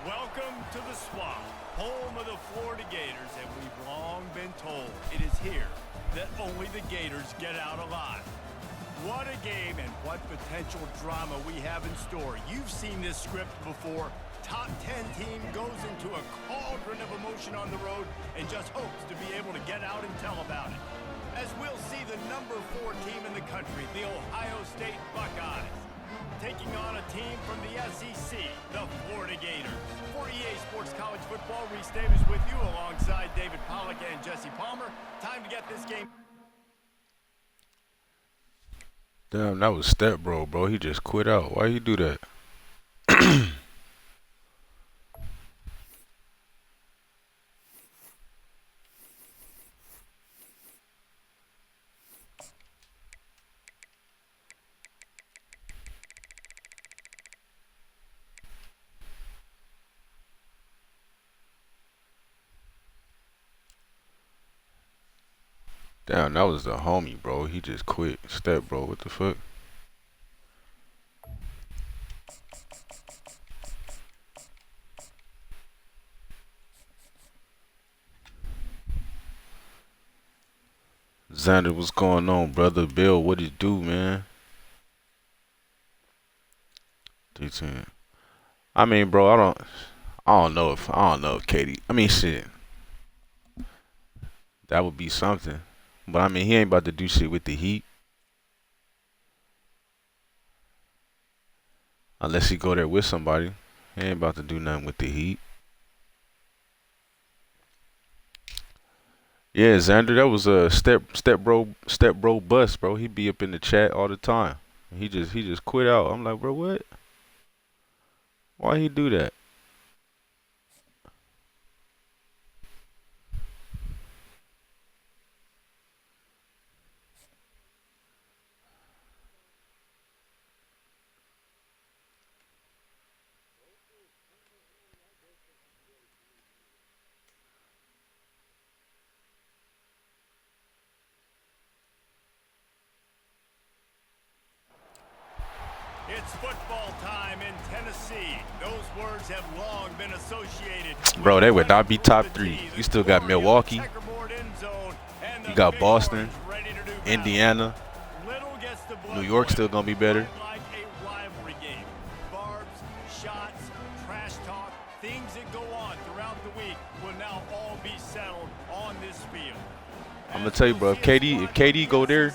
Welcome to the Swamp, home of the Florida Gators, and we've long been told it is here that only the Gators get out alive. What a game and what potential drama we have in store. You've seen this script before. Top 10 team goes into a cauldron of emotion on the road and just hopes to be able to get out and tell about it. As we'll see the number 4 team in the country, the Ohio State Buckeyes, taking on a team from the SEC, the Florida Gators. For EA Sports College Football, Reese Davis with you alongside David Pollack and Jesse Palmer. Time to get this game. Damn, that was step bro. He just quit out. Why you do that? Damn, that was the homie, bro. He just quit. Step bro, what the fuck? Xander, what's going on, brother? Bill, what it do, man? 310. I mean, bro, I don't know if Katie. I mean, shit. That would be something. But I mean, he ain't about to do shit with the Heat. Unless he go there with somebody. He ain't about to do nothing with the Heat. Yeah, Xander, that was a step bro bust, bro. He be up in the chat all the time. He just quit out. I'm like, bro, what? Why he do that? It's football time in Tennessee. Those words have long been associated. Bro, they would not be top 3. You still got Milwaukee. You got Boston, Indiana. New York still gonna be better. Like a rivalry game. Barbs, shots, trash talk, things that go on throughout the week will now all be settled on this field. I'm gonna tell you, bro. If KD go there,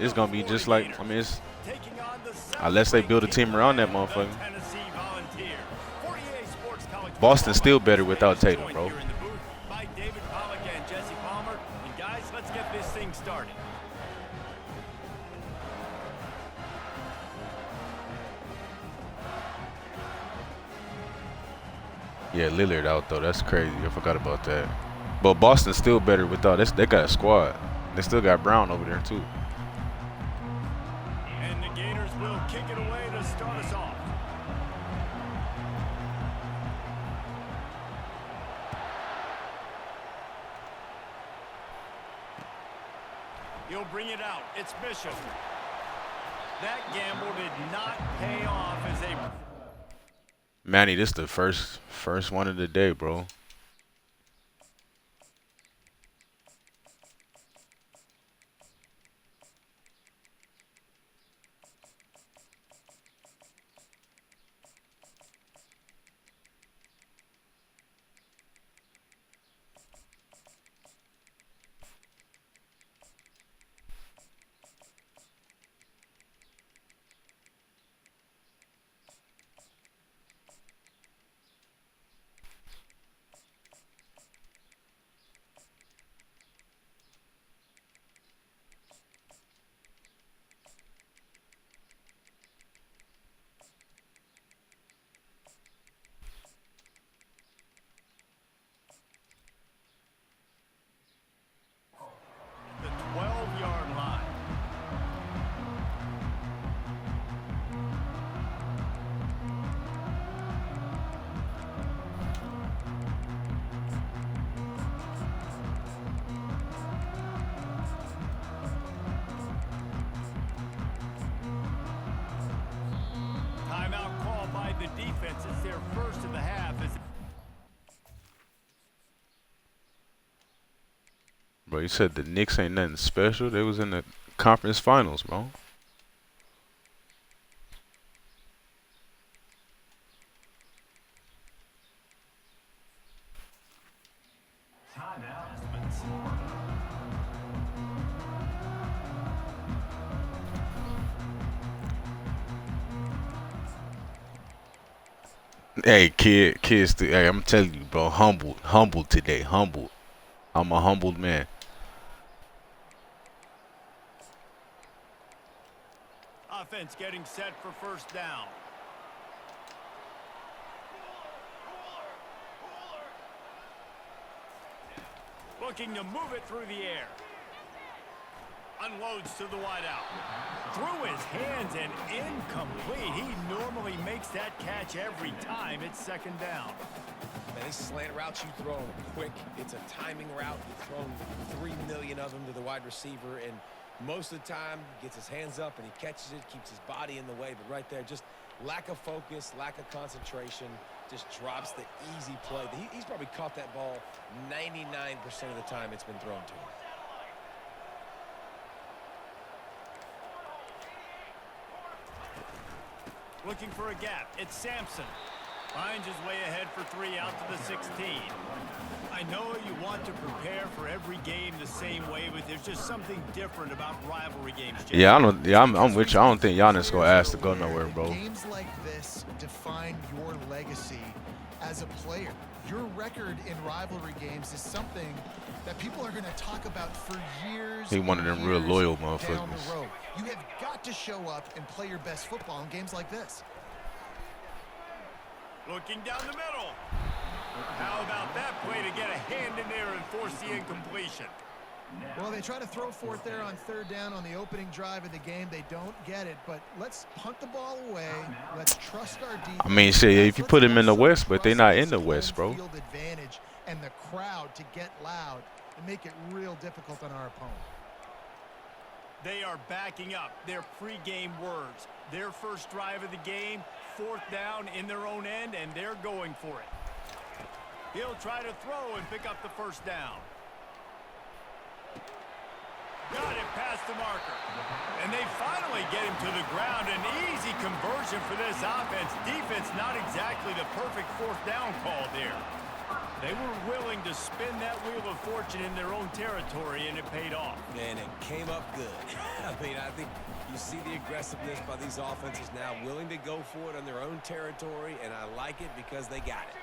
it's gonna be just like, I mean, it's unless they build a team around that motherfucker. Boston's still better without Tatum, bro. David Pollack and Jesse Palmer. And guys, let's get this thing started. Yeah, Lillard out though. That's crazy. I forgot about that. But Boston's still better without this. They got a squad. They still got Brown over there too. And the Gators will kick it away to start us off. He'll bring it out. It's Bishop. That gamble did not pay off as they... Manny, this the first one of the day, bro. the defense is their first of the half. Bro, you said the Knicks ain't nothing special. They was in the conference finals, bro. Hey, kids, hey, I'm telling you, bro, humbled today, humbled. I'm a humbled man. Offense getting set for first down. Looking to move it through the air. Unloads to the wideout. Through his hands and incomplete. He normally makes that catch every time. It's second down. Man, these slant routes you throw them quick. It's a timing route. You've thrown 3 million of them to the wide receiver, and most of the time gets his hands up and he catches it, keeps his body in the way. But right there, just lack of focus, lack of concentration, just drops the easy play. He's probably caught that ball 99% of the time it's been thrown to him. Looking for a gap. It's Sampson. Finds his way ahead for 3 out to the 16. I know you want to prepare for every game the same way, but there's just something different about rivalry games. Jason. Yeah, I don't. Yeah, I'm with you. I don't think Giannis gonna ask to go nowhere, bro. Games like this define your legacy as a player. Your record in rivalry games is something that people are going to talk about for years. He one of them real loyal motherfuckers. Down the road. You have got to show up and play your best football in games like this. Looking down the middle. How about that play to get a hand in there and force the incompletion? Well, they try to throw for it there on third down on the opening drive of the game. They don't get it, but let's punt the ball away. Let's trust our defense. I mean, shit, if you put him in the West, but they're not in the West, bro. Field advantage and the crowd to get loud and make it real difficult on our opponent. They are backing up their pregame words. Their first drive of the game, fourth down in their own end, and they're going for it. He'll try to throw and pick up the first down. Got it past the marker. And they finally get him to the ground. An easy conversion for this offense. Defense not exactly the perfect fourth down call there. They were willing to spin that wheel of fortune in their own territory, and it paid off. And it came up good. I mean, I think you see the aggressiveness by these offenses now, willing to go for it on their own territory, and I like it because they got it.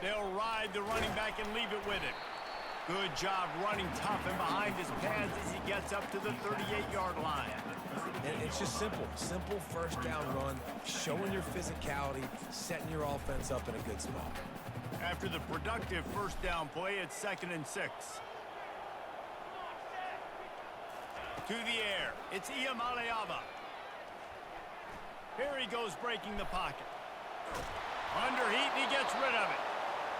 They'll ride the running back and leave it with him. Good job running tough and behind his pads as he gets up to the 38-yard line. And it's just simple. Simple first down run, showing your physicality, setting your offense up in a good spot. After the productive first down play, it's 2nd and 6. To the air. It's Iamaleava. Here he goes breaking the pocket. Under heat, and he gets rid of it.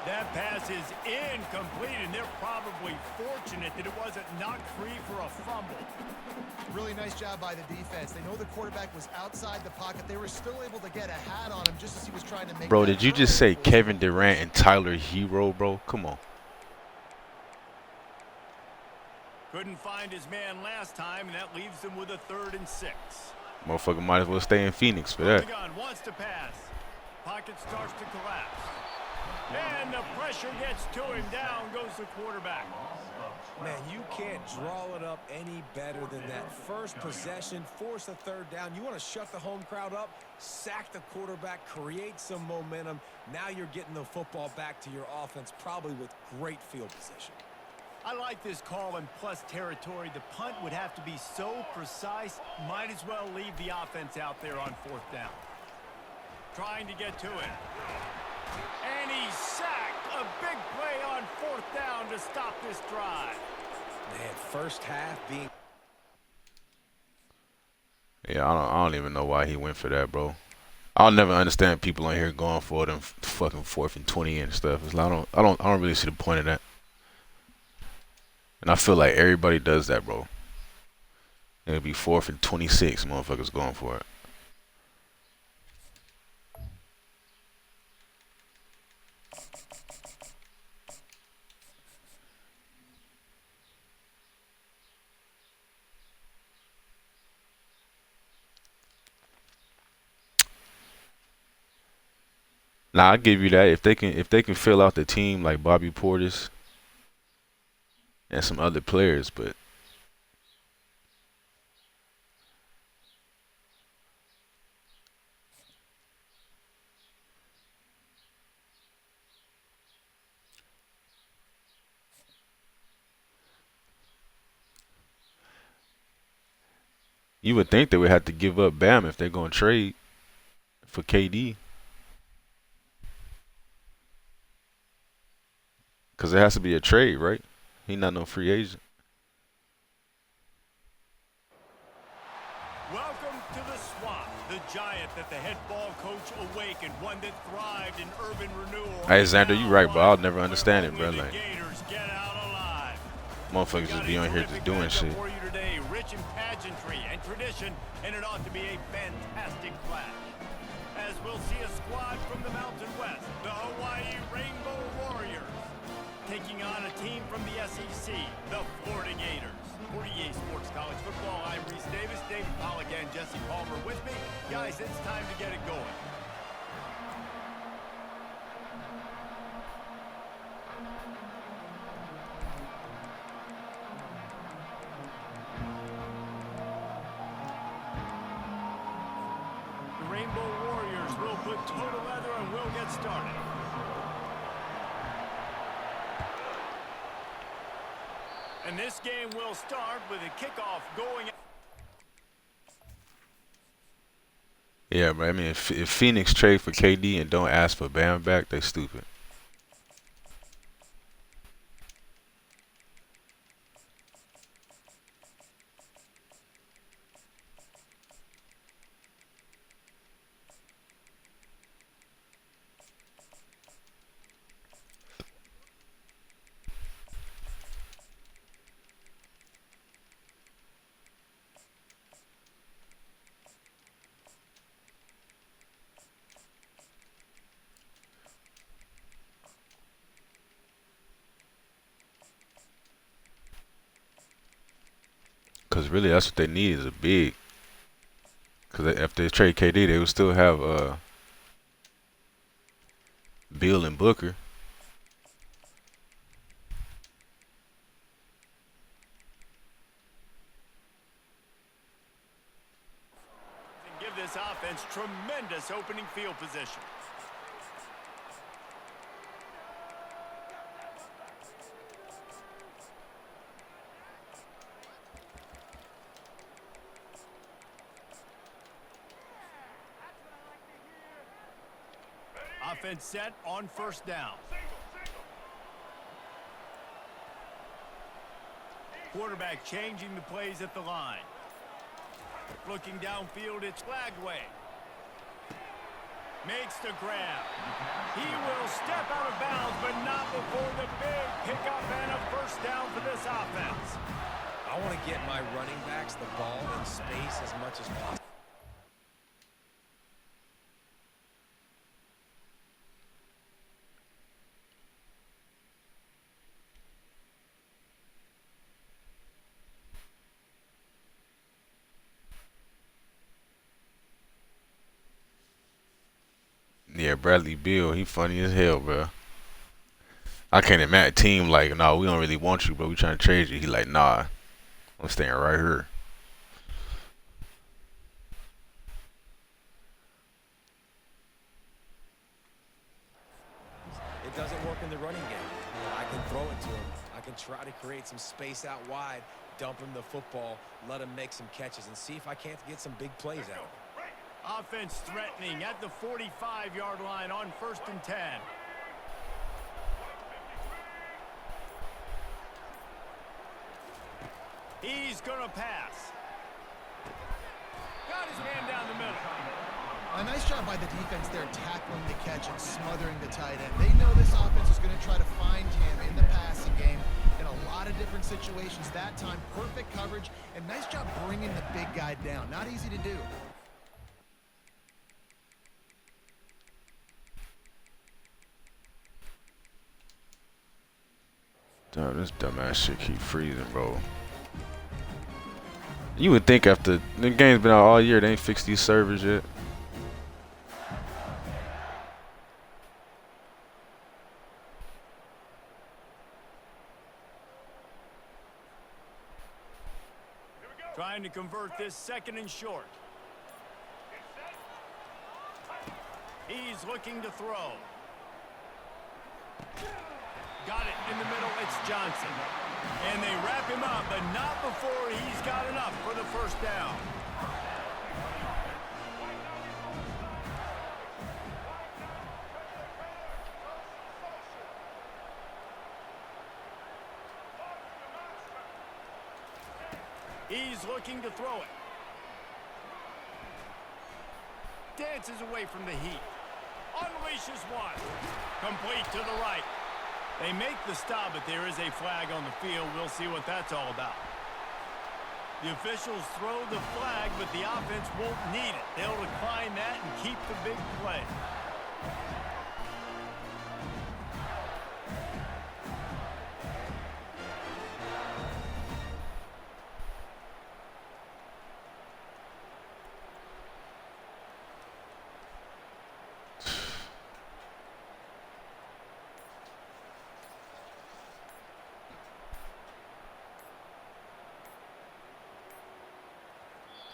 That pass is incomplete, and they're probably fortunate that it wasn't knocked free for a fumble. Really nice job by the defense. They know the quarterback was outside the pocket. They were still able to get a hat on him just as he was trying to make. Bro, did you just say Kevin Durant and Tyler Hero, bro? Come on. Couldn't find his man last time, and that leaves him with a 3rd and 6. Motherfucker might as well stay in Phoenix for that. The gun wants to pass. Pocket starts to collapse. And the pressure gets to him. Down goes the quarterback. Man, you can't draw it up any better than that. First possession, force a 3rd down. You want to shut the home crowd up, sack the quarterback, create some momentum. Now you're getting the football back to your offense, probably with great field position. I like this call in plus territory. The punt would have to be so precise, might as well leave the offense out there on 4th down. Trying to get to it. And he's sacked. A big play on 4th down to stop this drive. Man, first half being... Yeah, I don't even know why he went for that, bro. I'll never understand people on here going for them fucking 4th and 20 and stuff. It's like, I don't really see the point of that. And I feel like everybody does that, bro. It'll be 4th and 26, motherfuckers going for it. Now I give you that if they can fill out the team like Bobby Portis and some other players, but you would think they would have to give up Bam if they're going to trade for KD. Because it has to be a trade, right? He not no free agent. Welcome to the swamp, the giant that the head ball coach awakened, one that thrived in urban renewal. Hey, Xander, you right, bro. I'll never understand it, bro. Like, Gators get out alive. motherfuckers just be on here just doing shit. For you today, rich in pageantry and tradition, and it ought to be a fantastic flash. As we'll see a squad from the Mountain West, the Hawaii Rainbow Warriors, taking on a team from the SEC, the Florida Gators. For easports college football, I'm Reese Davis, David Pollock, and Jesse Palmer with me. Guys, it's time to get it going. The Rainbow Warriors will put total leather and we'll get started. And this game will start with a kickoff going. Yeah, but I mean, if Phoenix trade for KD and don't ask for Bam back, they stupid. Because really, that's what they need is a big. Because if they trade KD, they would still have Bill and Booker. And give this offense tremendous opening field position. Offense set on first down. Quarterback changing the plays at the line. Looking downfield, it's Flagway. Makes the grab. He will step out of bounds, but not before the big pickup and a first down for this offense. I want to get my running backs the ball in space as much as possible. Yeah, Bradley Beal, he funny as hell, bro. I can't imagine a team like, nah, we don't really want you, but we trying to trade you. He like, nah, I'm staying right here. It doesn't work in the running game. You know, I can throw it to him. I can try to create some space out wide, dump him the football, let him make some catches, and see if I can't get some big plays out. Offense threatening at the 45-yard line on 1st and 10. He's going to pass. Got his man down the middle. A nice job by the defense there, tackling the catch and smothering the tight end. They know this offense is going to try to find him in the passing game in a lot of different situations that time. Perfect coverage, and nice job bringing the big guy down. Not easy to do. Damn, this dumbass shit keep freezing, bro. You would think after the game's been out all year, they ain't fixed these servers yet. Trying to convert this 2nd and short. He's looking to throw. Got it in the middle. It's Johnson. And they wrap him up, but not before he's got enough for the first down. He's looking to throw it. Dances away from the heat. Unleashes one. Complete to the right. They make the stop, but there is a flag on the field. We'll see what that's all about. The officials throw the flag, but the offense won't need it. They'll decline that and keep the big play.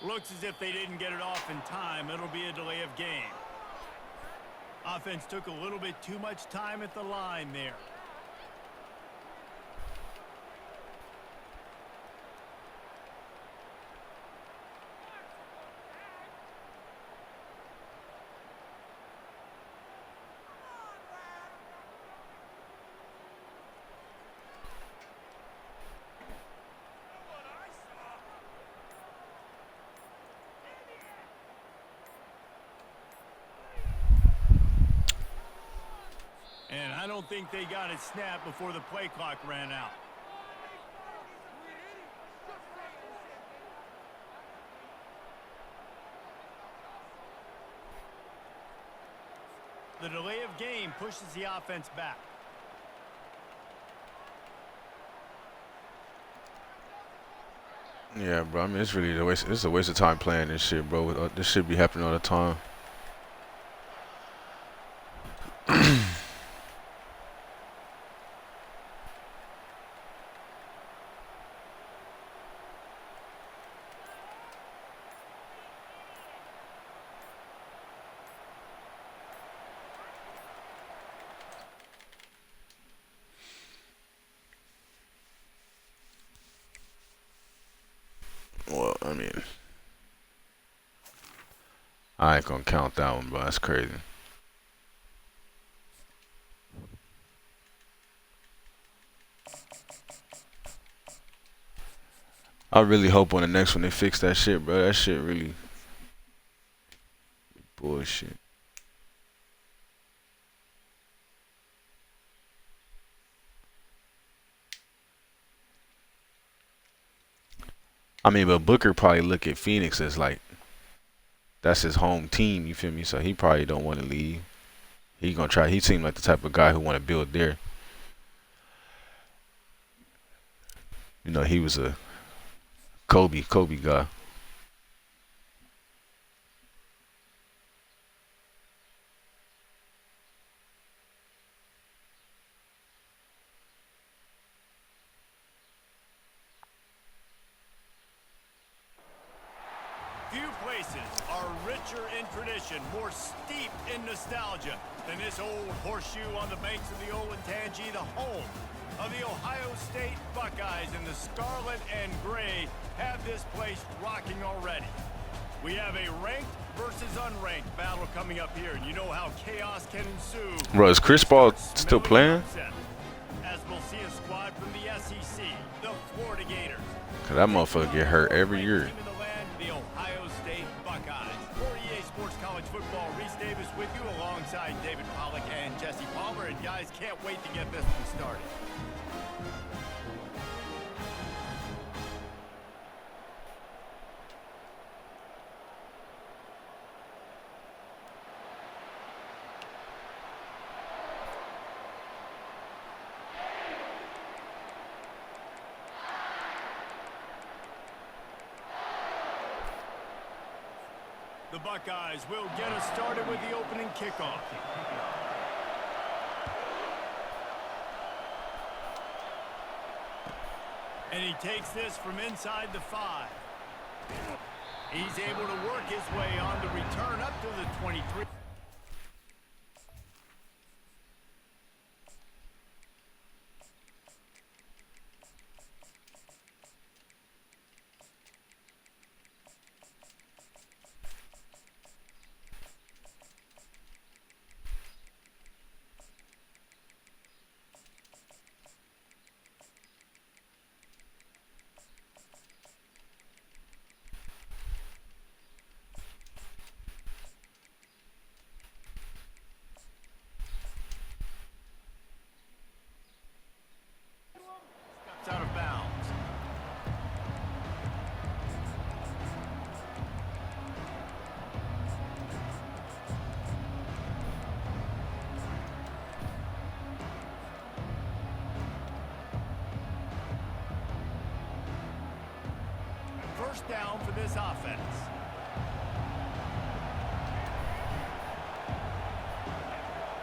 Looks as if they didn't get it off in time. It'll be a delay of game. Offense took a little bit too much time at the line there. And I don't think they got it snapped before the play clock ran out. The delay of game pushes the offense back. Yeah, bro. I mean, it's really it's a waste of time playing this shit, bro. This shit be happening all the time. Well, I mean, I ain't gonna count that one, but that's crazy. I really hope on the next one they fix that shit, bro. That shit really bullshit. I mean, but Booker probably look at Phoenix as like that's his home team. You feel me? So he probably don't want to leave. He gonna try. He seemed like the type of guy who want to build there. You know, he was a Kobe guy. Few places are richer in tradition, more steeped in nostalgia than this old horseshoe on the banks of the Olentangy, the home of the Ohio State Buckeyes, and the scarlet and gray have this place rocking already. We have a ranked versus unranked battle coming up here, and you know how chaos can ensue. Bro, is Chris Paul still playing? As we'll see a squad from the SEC, the Florida Gators. Cause that motherfucker get hurt every year. The Ohio State Buckeyes. For EA Sports College Football, Reese Davis with you alongside David Pollack and Jesse Palmer. And guys, can't wait to get this one started. The Buckeyes will get us started with the opening kickoff. And he takes this from inside the 5. He's able to work his way on the return up to the 23. Out of bounds. First down for this offense.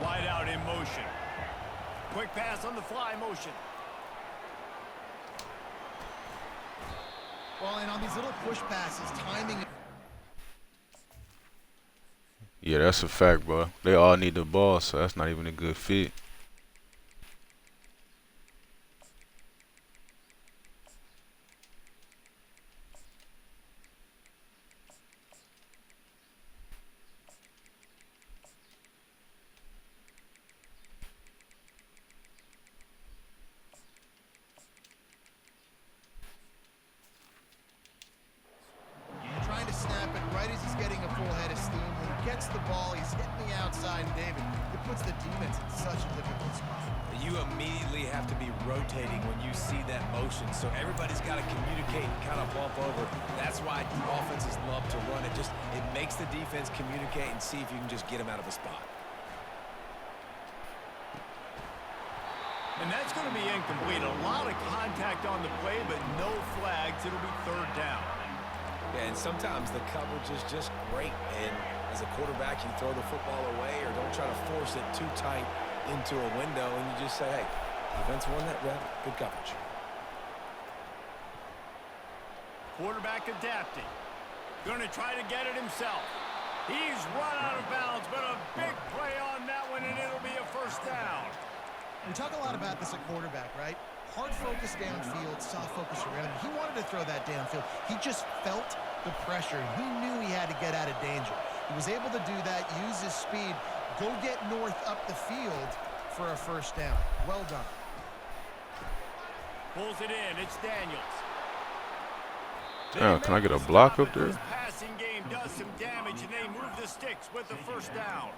Wide out in motion. Quick pass on the fly motion. Well, and on these little push passes, timing. Yeah, that's a fact, bro. They all need the ball, so that's not even a good fit. Snap it right as he's getting a full head of steam. When he gets the ball, he's hitting the outside, David. It puts the defense in such a difficult spot. You immediately have to be rotating when you see that motion, so everybody's got to communicate and kind of bump over. That's why offenses love to run it. It makes the defense communicate and see if you can just get them out of a spot. And that's going to be incomplete. A lot of contact on the play, but no flags. It'll be third down. And sometimes the coverage is just great. And as a quarterback, you throw the football away or don't try to force it too tight into a window, and you just say, hey, defense won that rep. Good coverage. Quarterback adapting. Going to try to get it himself. He's run out of bounds, but a big play on that one, and it'll be a first down. We talk a lot about this at quarterback, right? Hard focus downfield, soft focus around. He wanted to throw that downfield. He just felt the pressure. He knew he had to get out of danger. He was able to do that, use his speed, go get north up the field for a first down. Well done. Pulls it in. It's Daniels. Oh, can I get a block up there? His passing game does some damage, and they move the sticks with the first down.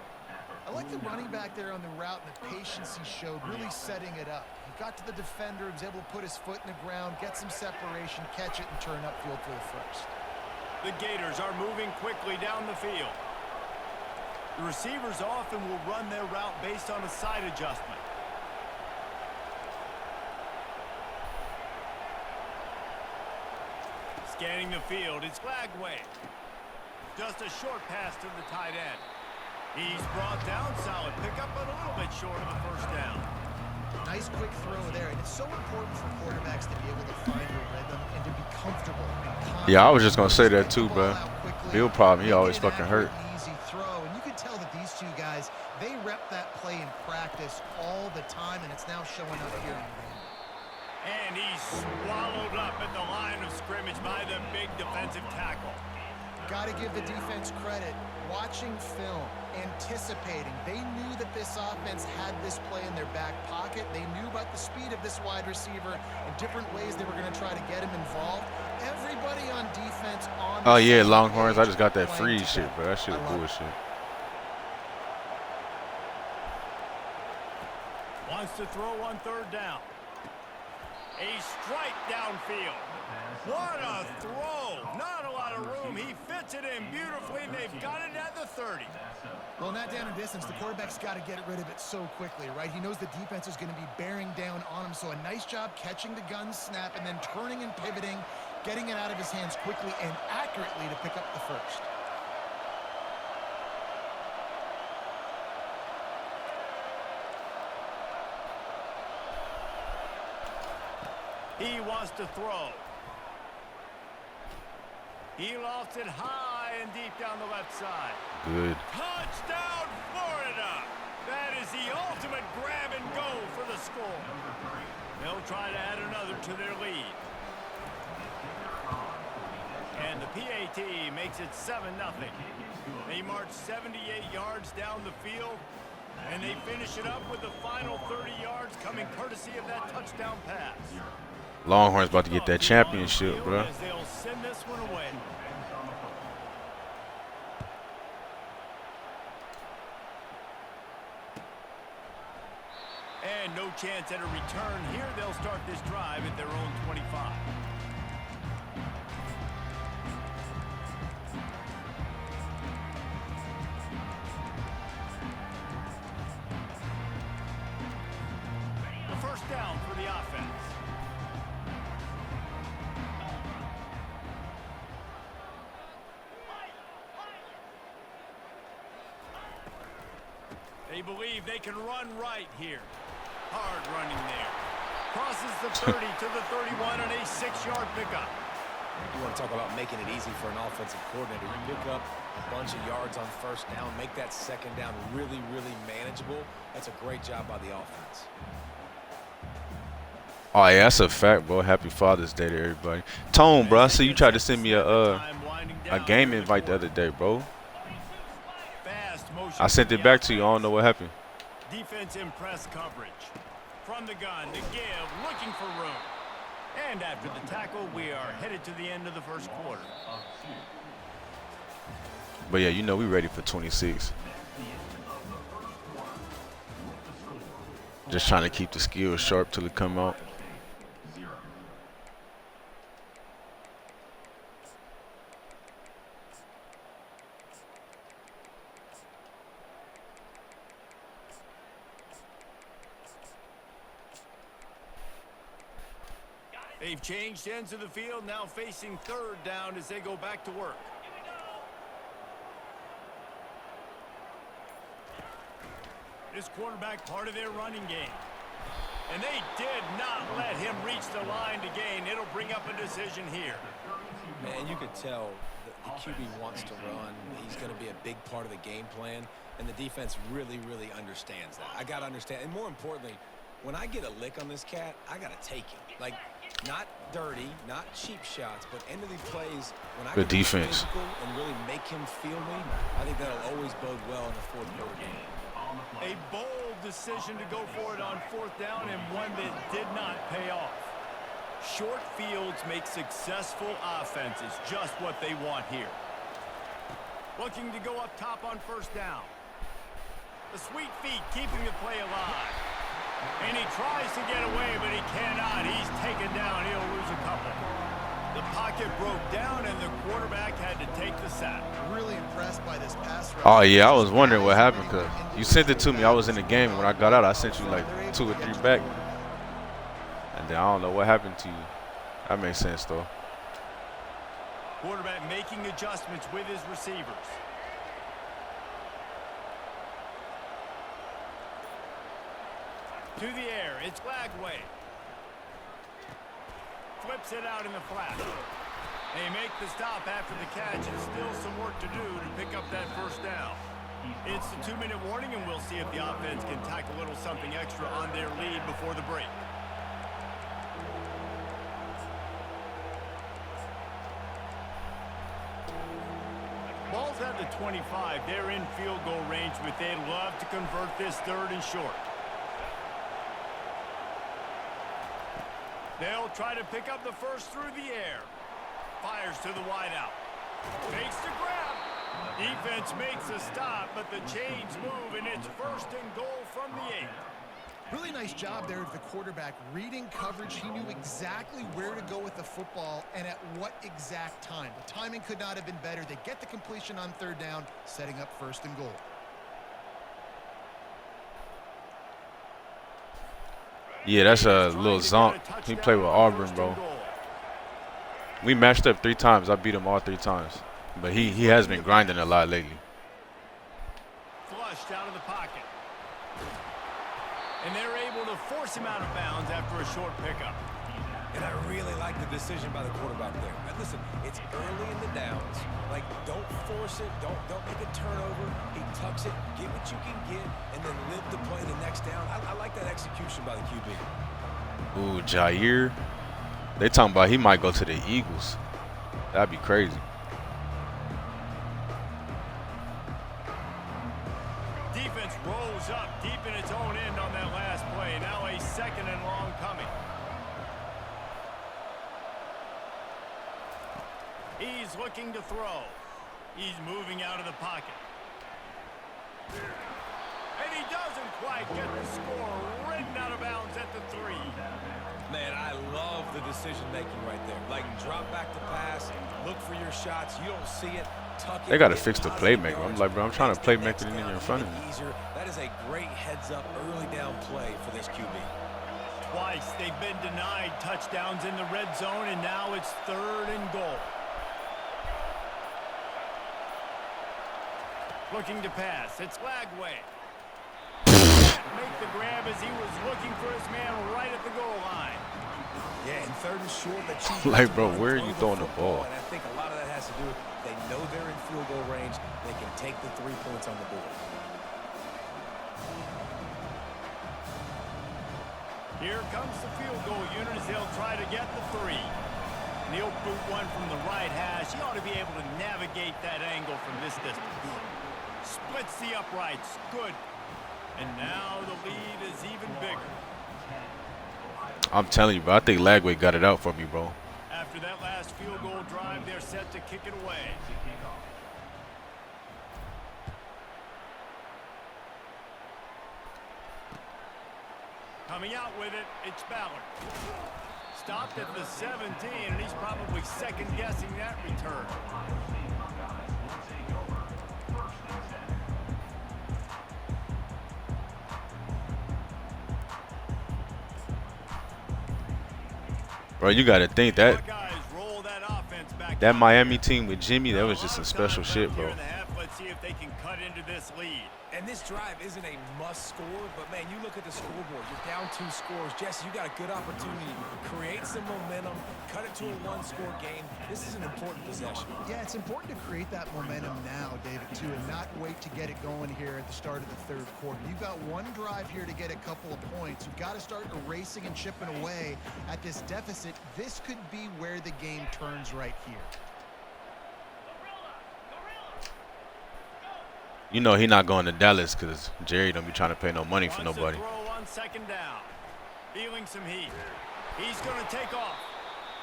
I like the running back there on the route and the patience he showed, really setting it up. He got to the defender, was able to put his foot in the ground, get some separation, catch it, and turn upfield for the first. The Gators are moving quickly down the field. The receivers often will run their route based on a side adjustment. Scanning the field, it's Flagway. Just a short pass to the tight end. He's brought down, solid pickup, but a little bit short of the first down. Nice quick throw there, and it's so important for quarterbacks to be able to find a rhythm and to be comfortable. Yeah, I was just gonna say that too, bro. Bill problem, he always fucking hurt. Easy throw, and you can tell that these two guys, they rep that play in practice all the time, and it's now showing up here in the game. And he's swallowed up at the line of scrimmage by the big defensive tackle. Got to give the defense credit. Watching film, anticipating. They knew that this offense had this play in their back pocket. They knew about the speed of this wide receiver and different ways they were going to try to get him involved. Everybody on defense on the Oh yeah, Longhorns. I just got that free shit, bro. That shit is bullshit. Wants to throw on third down. A strike downfield. What a throw. Not a lot of room. He fits it in beautifully. They've got it at the 30. Well, not down in distance. The quarterback's got to get rid of it so quickly, right? He knows the defense is going to be bearing down on him. So a nice job catching the gun snap and then turning and pivoting, getting it out of his hands quickly and accurately to pick up the first. He wants to throw. He lofts it high and deep down the left side. Good. Touchdown, Florida! That is the ultimate grab and go for the score. They'll try to add another to their lead. And the PAT makes it 7-0. They march 78 yards down the field, and they finish it up with the final 30 yards coming courtesy of that touchdown pass. Longhorns about to get that championship, bro. As they'll send this one away. And no chance at a return here. They'll start this drive at their own 25. The first down for the offense. They believe they can run right here. Hard running there. Crosses the 30 to the 31 on a 6-yard pickup. You want to talk about making it easy for an offensive coordinator. You pick up a bunch of yards on first down, make that second down really, really manageable. That's a great job by the offense. Oh, yeah, that's a fact, bro. Happy Father's Day to everybody. Tone, bro, I see you tried to send me a game invite the other day, bro. I sent it back to you. I don't know what happened. Defense in press coverage. From the gun to give, looking for room. And after the tackle, we are headed to the end of the first quarter. But yeah, you know we ready for 26. Just trying to keep the skills sharp till it come out. They've changed ends of the field, now facing third down as they go back to work. This quarterback part of their running game. And they did not let him reach the line to gain. It'll bring up a decision here. Man, you could tell the QB wants to run. He's going to be a big part of the game plan, and the defense really, really understands that. I got to understand, and more importantly, when I get a lick on this cat, I got to take him. Like, not dirty, not cheap shots, but end of the plays, when I Good can be defense. physical and really make him feel me, I think that'll always bode well in the fourth quarter game. A bold decision to go for it on fourth down, and one that did not pay off. Short fields make successful offenses just what they want here. Looking to go up top on first down. The sweet feet keeping the play alive. And he tries to get away, but he cannot. He's taken down. He'll lose a couple. The pocket broke down, and the quarterback had to take the sack. Really impressed by this pass rush. Oh yeah, I was wondering what happened because you sent it to me. I was in the game. When I got out, I sent you like 2 or 3 back. And then I don't know what happened to you. That makes sense though. Quarterback making adjustments with his receivers. To the air, it's Lagway. Flips it out in the flat. They make the stop after the catch, and still some work to do to pick up that first down. It's the 2-minute warning, and we'll see if the offense can tack a little something extra on their lead before the break. Ball's at the 25. They're in field goal range, but they'd love to convert this third and short. They'll try to pick up the first through the air. Fires to the wideout. Makes the grab. Defense makes a stop, but the chains move, and it's first and goal from the 8. Really nice job there of the quarterback reading coverage. He knew exactly where to go with the football and at what exact time. The timing could not have been better. They get the completion on third down, setting up first and goal. Yeah, that's a little zonk. He played with Auburn, bro. We matched up 3 times. I beat him all 3 times. But he has been grinding a lot lately. Flushed out of the pocket. And they're able to force him out of bounds after a short pickup. And I really like the decision by the quarterback there. And listen, it's early in the downs. Like, don't force it. Don't make a turnover. He tucks it, get what you can get, and then live to play the next down. I like that execution by the QB. Ooh, Jair. They talking about he might go to the Eagles. That'd be crazy. Defense rolls up deep in its own end on that last play. Now a 2nd and long coming. He's looking to throw. He's moving out of the pocket. And he doesn't quite get the score. Ridden out of bounds at the 3. Man, I love the decision-making right there. Like, drop back to pass, look for your shots. You don't see it, tuck it. They got to fix the playmaker. I'm like, bro, I'm trying to play make it in here in front of me. That is a great heads-up early down play for this QB. Twice they've been denied touchdowns in the red zone, and now it's 3rd and goal. Looking to pass. It's Lagway. Make the grab as he was looking for his man right at the goal line. Yeah, and 3rd and short, but Like, bro, where are you throwing the ball? And I think a lot of that has to do with they know they're in field goal range. They can take the 3 points on the board. Here comes the field goal unit as they'll try to get the 3. And he'll boot one from the right hash. He ought to be able to navigate that angle from this distance. Splits the uprights. Good. And now the lead is even bigger. I'm telling you, bro. I think Lagway got it out for me, bro. After that last field goal drive, they're set to kick it away. Coming out with it, it's Ballard. Stopped at the 17, and he's probably second-guessing that return. Bro, you got to think that Buckeyes roll that offense back that out. Miami team with Jimmy, that was just some special shit, bro. Let's see if they can cut into this lead. And this drive isn't a must score, but man, you look at the scoreboard. You're down 2 scores. Jesse, you got a good opportunity to create some momentum, cut it to a 1-score game. This is an important possession. Yeah, it's important to create that momentum now, David, too, and not wait to get it going here at the start of the 3rd quarter. You've got one drive here to get a couple of points. You've got to start erasing and chipping away at this deficit. This could be where the game turns right here. You know he not going to Dallas because Jerry don't be trying to pay no money for nobody. Throw on 2nd down. Feeling some heat. He's going to take off.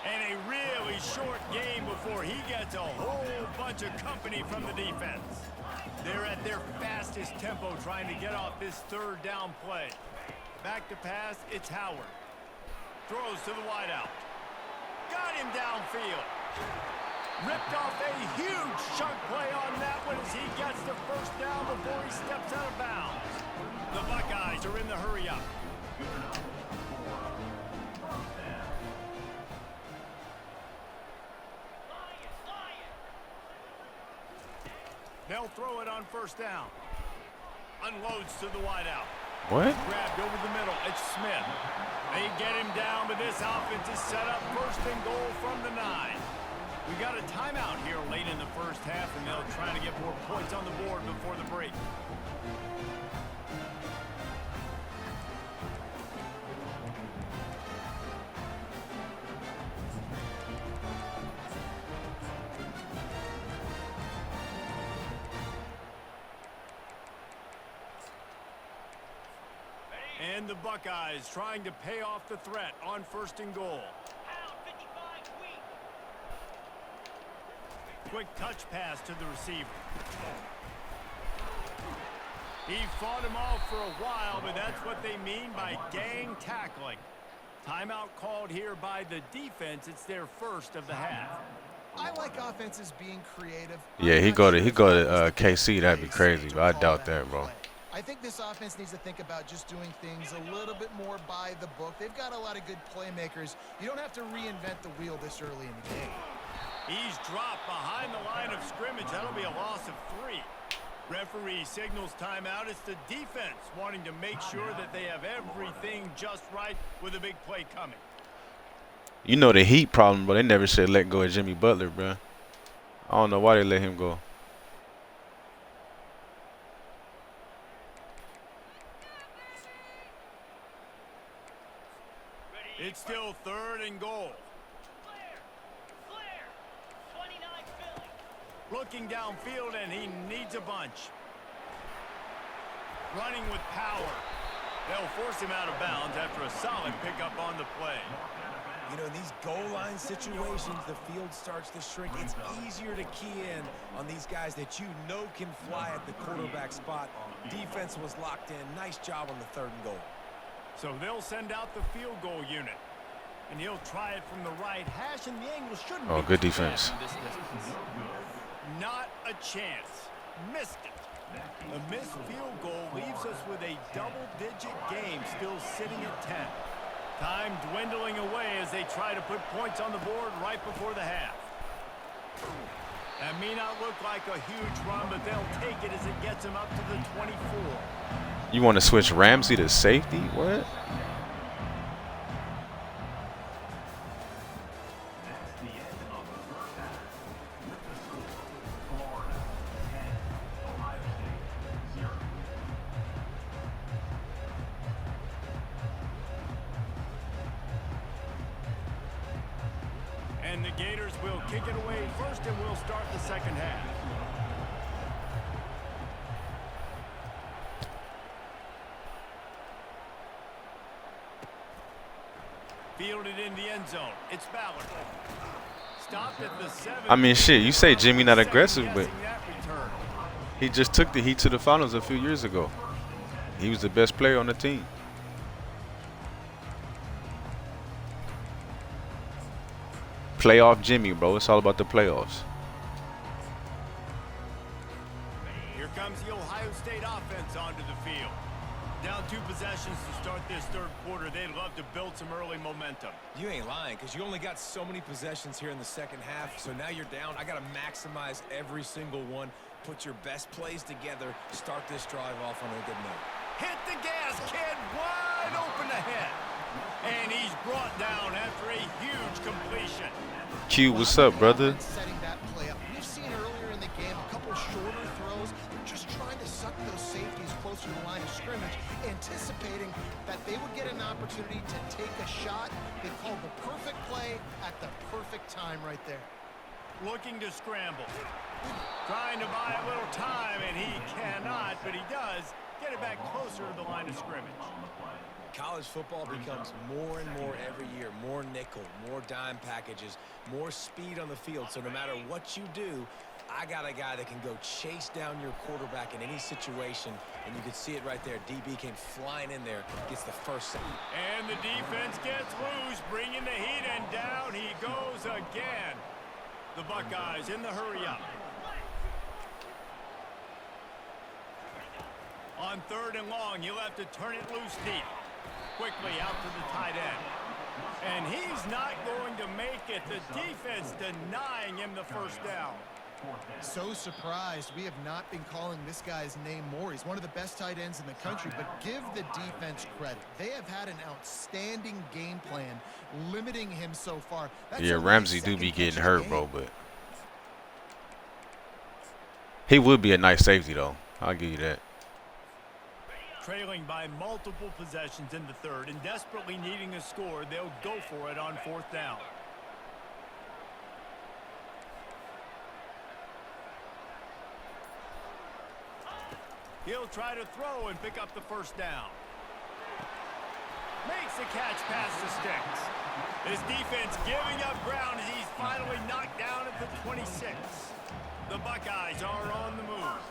And a really short game before he gets a whole bunch of company from the defense. They're at their fastest tempo trying to get off this 3rd down play. Back to pass, it's Howard. Throws to the wideout. Got him downfield. Ripped off a huge chunk play on that one as he gets the 1st down before he steps out of bounds. The Buckeyes are in the hurry-up. They'll throw it on 1st down. Unloads to the wideout. What? Grabbed over the middle. It's Smith. They get him down, but this offense is set up 1st and goal from the 9. We got a timeout here late in the 1st half, and they'll try to get more points on the board before the break. And the Buckeyes trying to pay off the threat on 1st and goal. Quick touch pass to the receiver. He fought him off for a while, but that's what they mean by gang tackling. Timeout called here by the defense. It's their 1st of the half. I like offenses being creative. Yeah, he go to KC. That'd be crazy, but I doubt that, bro. I think this offense needs to think about just doing things a little bit more by the book. They've got a lot of good playmakers. You don't have to reinvent the wheel this early in the game. He's dropped behind the line of scrimmage. That'll be a loss of 3. Referee signals timeout. It's the defense wanting to make sure that they have everything just right with a big play coming. You know the Heat problem, but they never said let go of Jimmy Butler, bro. I don't know why they let him go. It's still 3rd and goal. Looking downfield, and he needs a bunch. Running with power. They'll force him out of bounds after a solid pickup on the play. You know, in these goal line situations, the field starts to shrink. It's easier to key in on these guys that you know can fly at the quarterback spot. Defense was locked in. Nice job on the 3rd and goal. So they'll send out the field goal unit. And he'll try it from the right hash, and the angle shouldn't be Good too defense. bad from this distance. Not a chance. Missed it. A missed field goal leaves us with a double-digit game still sitting at 10. Time dwindling away as they try to put points on the board right before the half. That may not look like a huge run, but they'll take it as it gets them up to the 24. You want to switch Ramsey to safety? What? And the Gators will kick it away first, and we'll start the second half. Fielded in the end zone. It's Ballard. Stopped at the 7. I mean, shit, you say Jimmy not aggressive, but he just took the Heat to the finals a few years ago. He was the best player on the team. Playoff Jimmy, bro. It's all about the playoffs. Here comes the Ohio State offense onto the field. Down 2 possessions to start this 3rd quarter. They'd love to build some early momentum. You ain't lying, because you only got so many possessions here in the second half, so now you're down. I got to maximize every single one, put your best plays together, start this drive off on a good note. Hit the gas, kid. Wide open ahead. And he's brought down after a huge completion. Q, what's up, brother? Setting that play up. We've seen earlier in the game a couple shorter throws. They're just trying to suck those safeties closer to the line of scrimmage, anticipating that they would get an opportunity to take a shot. They called the perfect play at the perfect time right there. Looking to scramble. Trying to buy a little time, and he cannot, but he does get it back closer to the line of scrimmage. College football becomes more and more every year, more nickel, more dime packages, more speed on the field. So no matter what you do, I got a guy that can go chase down your quarterback in any situation, and you can see it right there. DB came flying in there, gets the first sack. And the defense gets loose, bringing the heat, and down he goes again. The Buckeyes in the hurry up. On 3rd and long, you'll have to turn it loose deep. Quickly out to the tight end. And he's not going to make it. The defense denying him the first down. So surprised we have not been calling this guy's name more. He's one of the best tight ends in the country, but give the defense credit. They have had an outstanding game plan limiting him so far. That's Yeah, Ramsey do be getting hurt, bro, but he would be a nice safety, though. I'll give you that. Trailing by multiple possessions in the 3rd and desperately needing a score, they'll go for it on 4th down. He'll try to throw and pick up the first down. Makes the catch past the sticks. His defense giving up ground as he's finally knocked down at the 26. The Buckeyes are on the move.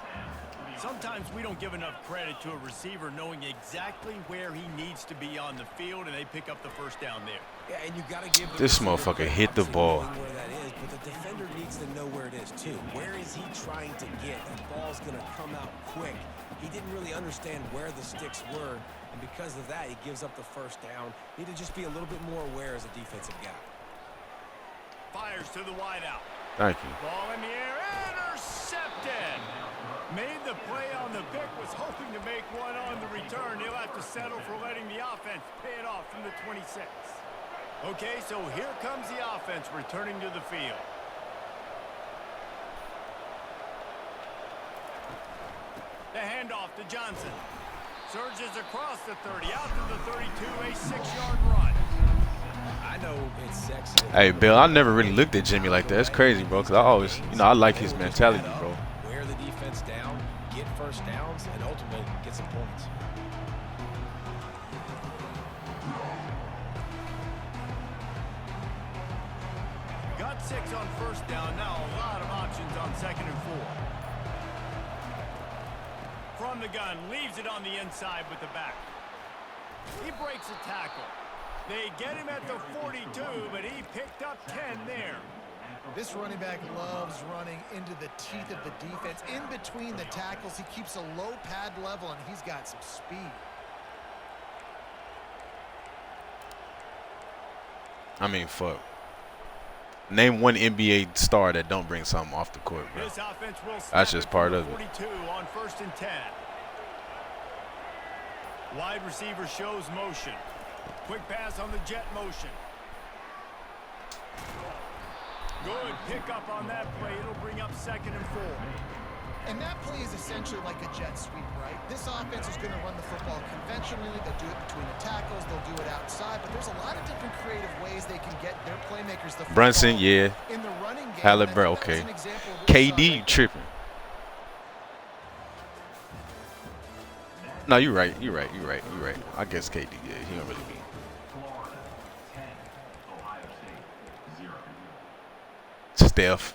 Sometimes we don't give enough credit to a receiver knowing exactly where he needs to be on the field, and they pick up the first down there. Yeah, and you got to give This motherfucker hit the ball. Where that is, but the defender needs to know where it is too. Where is he trying to get? That ball's going to come out quick. He didn't really understand where the sticks were, and because of that, he gives up the first down. Need to just be a little bit more aware as a defensive guy. Fires to the wideout. Thank you. Ball in the air, intercepted. Made the play on the pick, was hoping to make one on the return. He'll have to settle for letting the offense pay it off from the 26. Okay, so here comes the offense returning to the field. The handoff to Johnson. Surges across the 30, out to the 32, a 6-yard run. I know it's sexy. Hey, Bill, I never really looked at Jimmy like that. It's crazy, bro, because I always, you know, I like his mentality, bro. Wear the defense down, get first downs, and ultimately get some points. Got 6 on first down, now a lot of options on 2nd and 4. From the gun, leaves it on the inside with the back. He breaks a tackle. They get him at the 42, but he picked up 10 there. This running back loves running into the teeth of the defense. In between the tackles, he keeps a low pad level, and he's got some speed. I mean, fuck. Name one NBA star that don't bring something off the court, bro. This offense will That's just part of it. 42 on 1st and 10. Wide receiver shows motion. Quick pass on the jet motion. Good pickup on that play. It'll bring up 2nd and 4. And that play is essentially like a jet sweep, right? This offense is going to run the football conventionally. They'll do it between the tackles. They'll do it outside. But there's a lot of different creative ways they can get their playmakers the football. Brunson, yeah. In the running game. Halliburton, okay. KD, you tripping. No, you're right. You're right. You're right. You're right. I guess KD, yeah. He don't really be. Steph.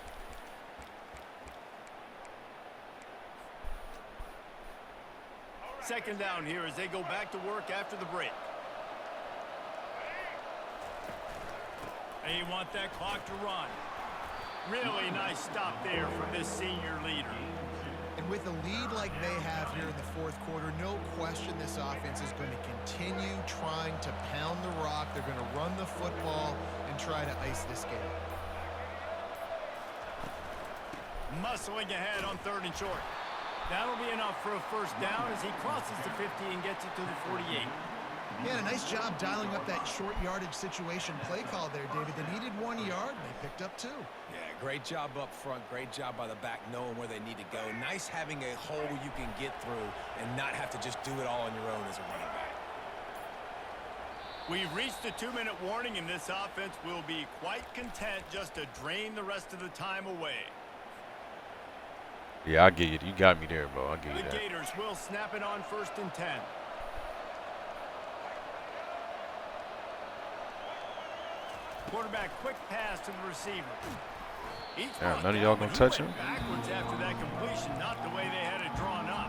Second down here as they go back to work after the break. They want that clock to run. Really nice stop there from this senior leader. And with a lead like they have here in the 4th quarter, no question this offense is going to continue trying to pound the rock. They're going to run the football and try to ice this game. Muscling ahead on 3rd and short. That'll be enough for a first down as he crosses the 50 and gets it to the 48. Yeah, a nice job dialing up that short yardage situation play call there, David. They needed 1 yard, and they picked up 2. Yeah, great job up front. Great job by the back knowing where they need to go. Nice having a hole you can get through and not have to just do it all on your own as a running back. We've reached a 2-minute warning, and this offense will be quite content just to drain the rest of the time away. Yeah, I'll give you. You got me there, bro. I'll give you The that. Gators will snap it on 1st and 10. Quarterback quick pass to the receiver. Damn, none of y'all gonna touch him? Backwards after that completion, not the way they had it drawn up.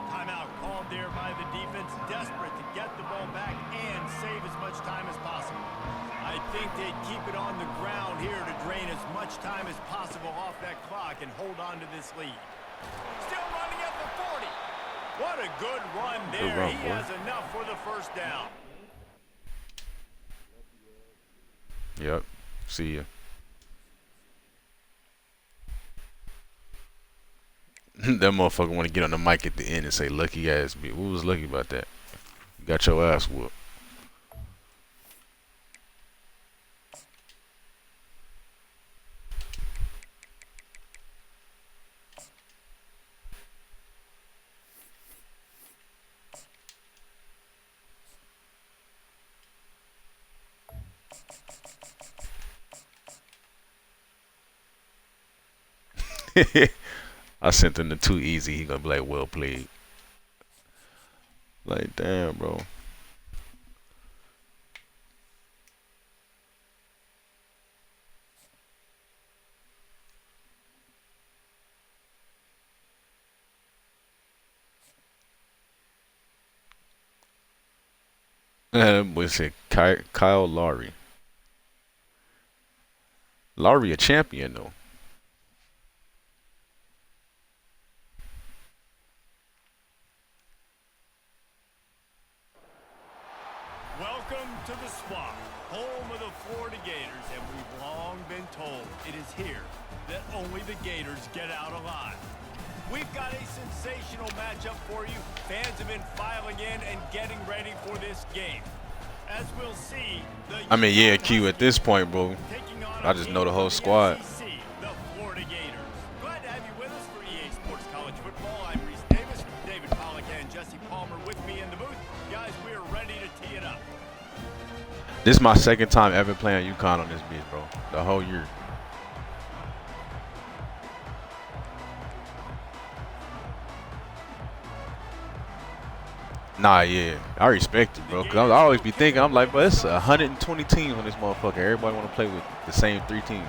Timeout called there by the defense, desperate to get the ball back and save as much time as possible. I think they'd keep it on the ground here to drain as much time as possible off that clock and hold on to this lead. Still running at the 40. What a good run there. Good run, he boy. has enough for the first down. Yep. See ya. That motherfucker want to get on the mic at the end and say lucky ass bitch. What was lucky about that? You got your ass whooped. I sent him the too easy. He gonna be like, well played. Like, damn, bro. What's it? Kyle Lowry. Lowry a champion though. Welcome to the Swamp, home of the Florida Gators, and we've long been told it is here that only the Gators get out alive. We've got a sensational matchup for you. Fans have been filing in and getting ready for this game. As we'll see, I mean, yeah, Q, at this point, bro, taking on I a just team know the whole from squad. SEC, the Florida Gators. Glad to have you with us for EA Sports College Football. I'm Reese Davis, David Pollack and Jesse Palmer with me in the booth. Guys, we are ready to tee it up. This is my second time ever playing UConn on this bitch, bro. The whole year. Nah, yeah, I respect it, bro. Cause I always be thinking, I'm like, but it's 120 teams on this motherfucker. Everybody want to play with the same 3 teams.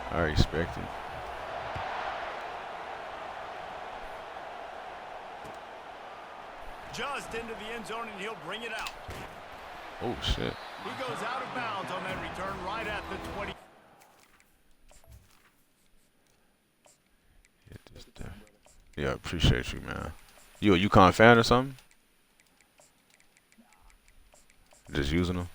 I respect it. Just into the end zone, and he'll bring it out. Oh shit. He goes out of bounds on that return right at the 20. Hit this there. Yeah, appreciate you, man. You a UConn fan or something? Just using them?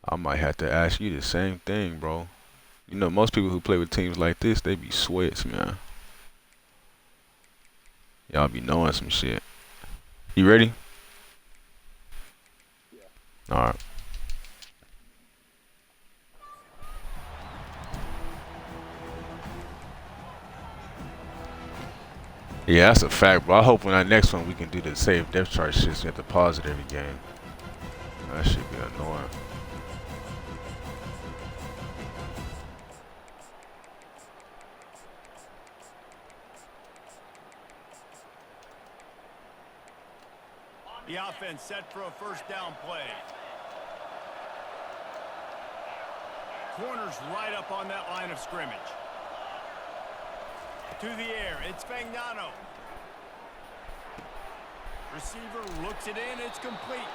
I might have to ask you the same thing, bro. You know, most people who play with teams like this, they be sweats, man. Y'all be knowing some shit. You ready? Yeah. All right. Yeah, that's a fact, bro. I hope when our next one we can do the save depth chart shit so you have to pause it every game. That should be annoying. The offense set for a first down play. Corners right up on that line of scrimmage. To the air, it's Fagnano. Receiver looks it in, it's complete.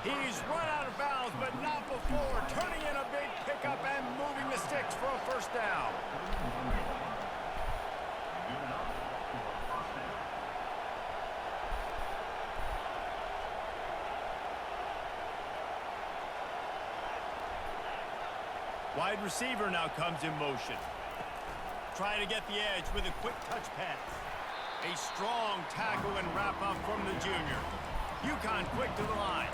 He's run out of bounds, but not before turning in a big pickup and moving the sticks for a first down. Wide receiver now comes in motion. Trying to get the edge with a quick touch pass. A strong tackle and wrap up from the junior. UConn quick to the line.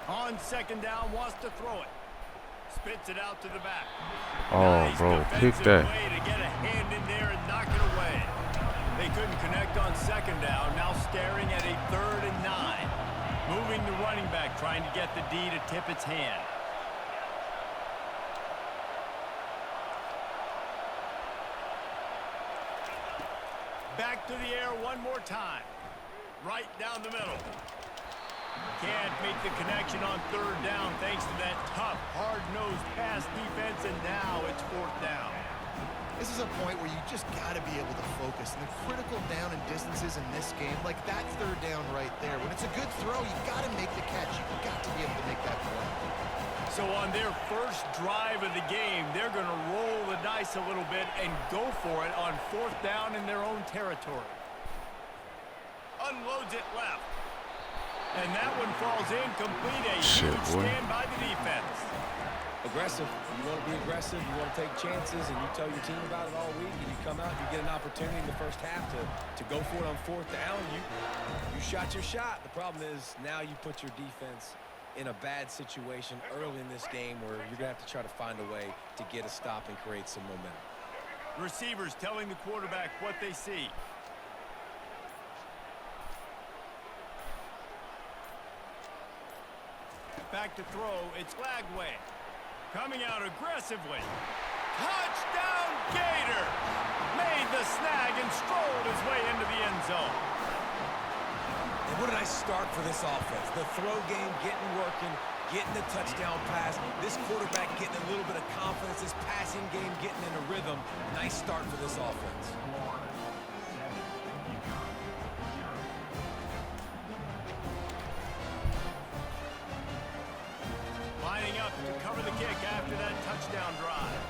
On second down, wants to throw it. Spits it out to the back. Oh, nice bro, pick that. way to get a hand in there and knock it away. They couldn't connect on second down. Now staring at a 3rd and 9. Moving the running back, trying to get the D to tip its hand. Back to the air one more time. Right down the middle. Can't make the connection on 3rd down thanks to that tough, hard-nosed pass defense, and now it's 4th down. This is a point where you just got to be able to focus. And the critical down and distances in this game, like that 3rd down right there. When it's a good throw, you got to make the catch. You got to be able to make that play. So on their first drive of the game, they're going to roll the dice a little bit and go for it on 4th down in their own territory. Unloads it left. And that one falls incomplete. A huge stand by the defense. Aggressive. You want to be aggressive. You want to take chances, and you tell your team about it all week, and you come out, you get an opportunity in the first half to go for it on 4th down. You shot your shot. The problem is now you put your defense in a bad situation early in this game where you're going to have to try to find a way to get a stop and create some momentum. Receivers telling the quarterback what they see. Back to throw, it's Lagway. Coming out aggressively. Touchdown Gators! Made the snag and strolled his way into the end zone. What a nice start for this offense. The throw game getting working, getting the touchdown pass. This quarterback getting a little bit of confidence. This passing game getting in a rhythm. Nice start for this offense. Lining up to cover the kick after that touchdown drive.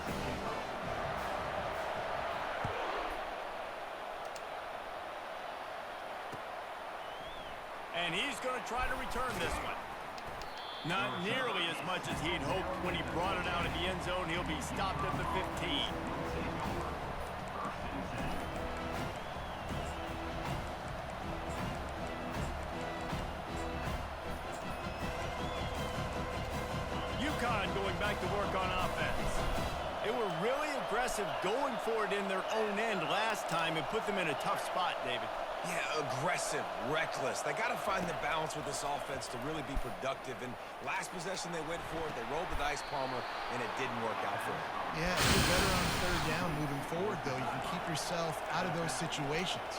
And he's going to try to return this one. Not nearly as much as he'd hoped when he brought it out of the end zone. He'll be stopped at the 15. UConn going back to work on offense. They were really aggressive going for it in their own end last time and put them in a tough spot, David. Yeah, aggressive, reckless. They got to find the balance with this offense to really be productive. And last possession they went for it, they rolled the dice, Palmer, and it didn't work out for them. Yeah, you're better on third down moving forward, though. You can keep yourself out of those situations.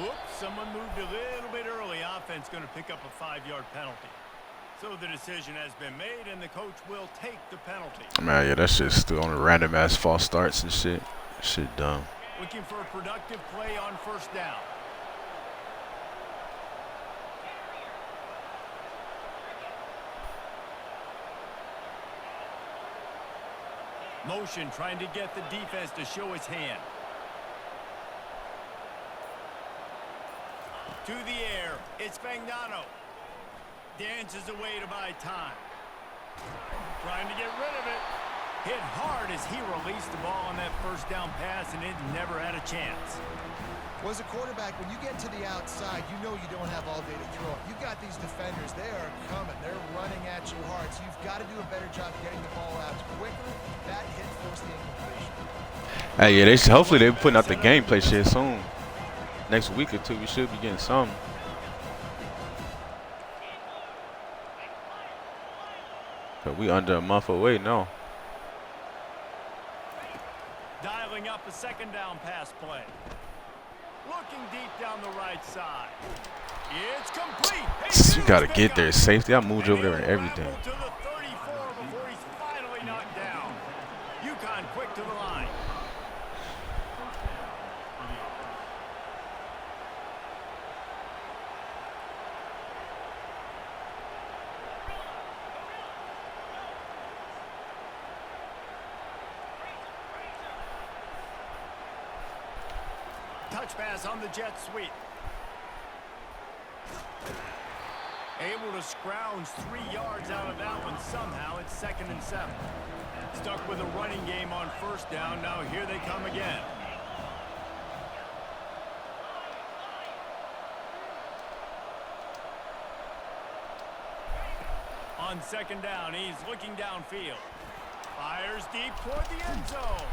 Whoops, someone moved a little bit early. Offense going to pick up a 5-yard penalty. So the decision has been made, and the coach will take the penalty. Man, yeah, that's just still on a random ass false starts and shit. Shit dumb. Looking for a productive play on first down. Motion trying to get the defense to show his hand. To the air, it's Fagnano. Dances away to buy time. Trying to get rid of it. Hit hard as he released the ball on that first down pass, and it never had a chance. Well, as a quarterback, when you get to the outside, you know you don't have all day to throw it. You've got these defenders. They are coming. They're running at you hard, so you've got to do a better job getting the ball out quicker. That hit forced the incompletion. Hey, yeah, hopefully they're putting out the gameplay shit soon. Next week or two, we should be getting something. But we under a month away now. Dialing up a second down pass play. Looking deep down the right side. It's complete. You gotta get there. Safety. I moved you over there and everything. To the 34 before he's finally knocked down. UConn quick to the line. Touch pass on the jet sweep. Able to scrounge 3 yards out of that one somehow. It's 2nd and 7. Stuck with a running game on first down. Now here they come again. On 2nd down, he's looking downfield. Fires deep toward the end zone.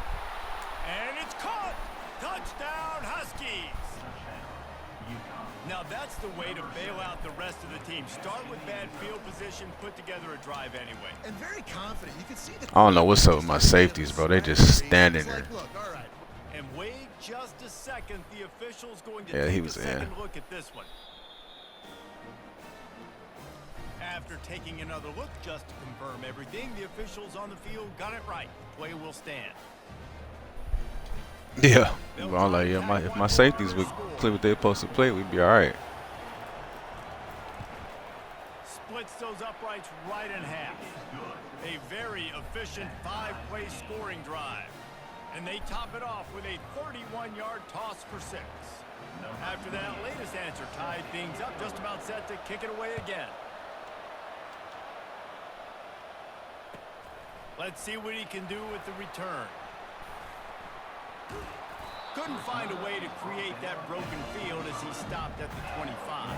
And it's caught. Touchdown, Huskies! Now that's the way to bail out the rest of the team. Start with bad field position, put together a drive anyway. And very confident. You can see the I don't know what's up with my safeties, bro. They just standing there. Look, all right. And wait just a second. The official's going to Yeah, take he was a in. second look at this one. After taking another look just to confirm everything, the officials on the field got it right. Play will stand. Yeah. Well, I'm like, yeah, if my safeties would play what they're supposed to play, we'd be all right. Splits those uprights right in half. A very efficient 5-play scoring drive. And they top it off with a 31-yard toss for 6. After that latest answer tied things up, just about set to kick it away again. Let's see what he can do with the return. Couldn't find a way to create that broken field as he stopped at the 25.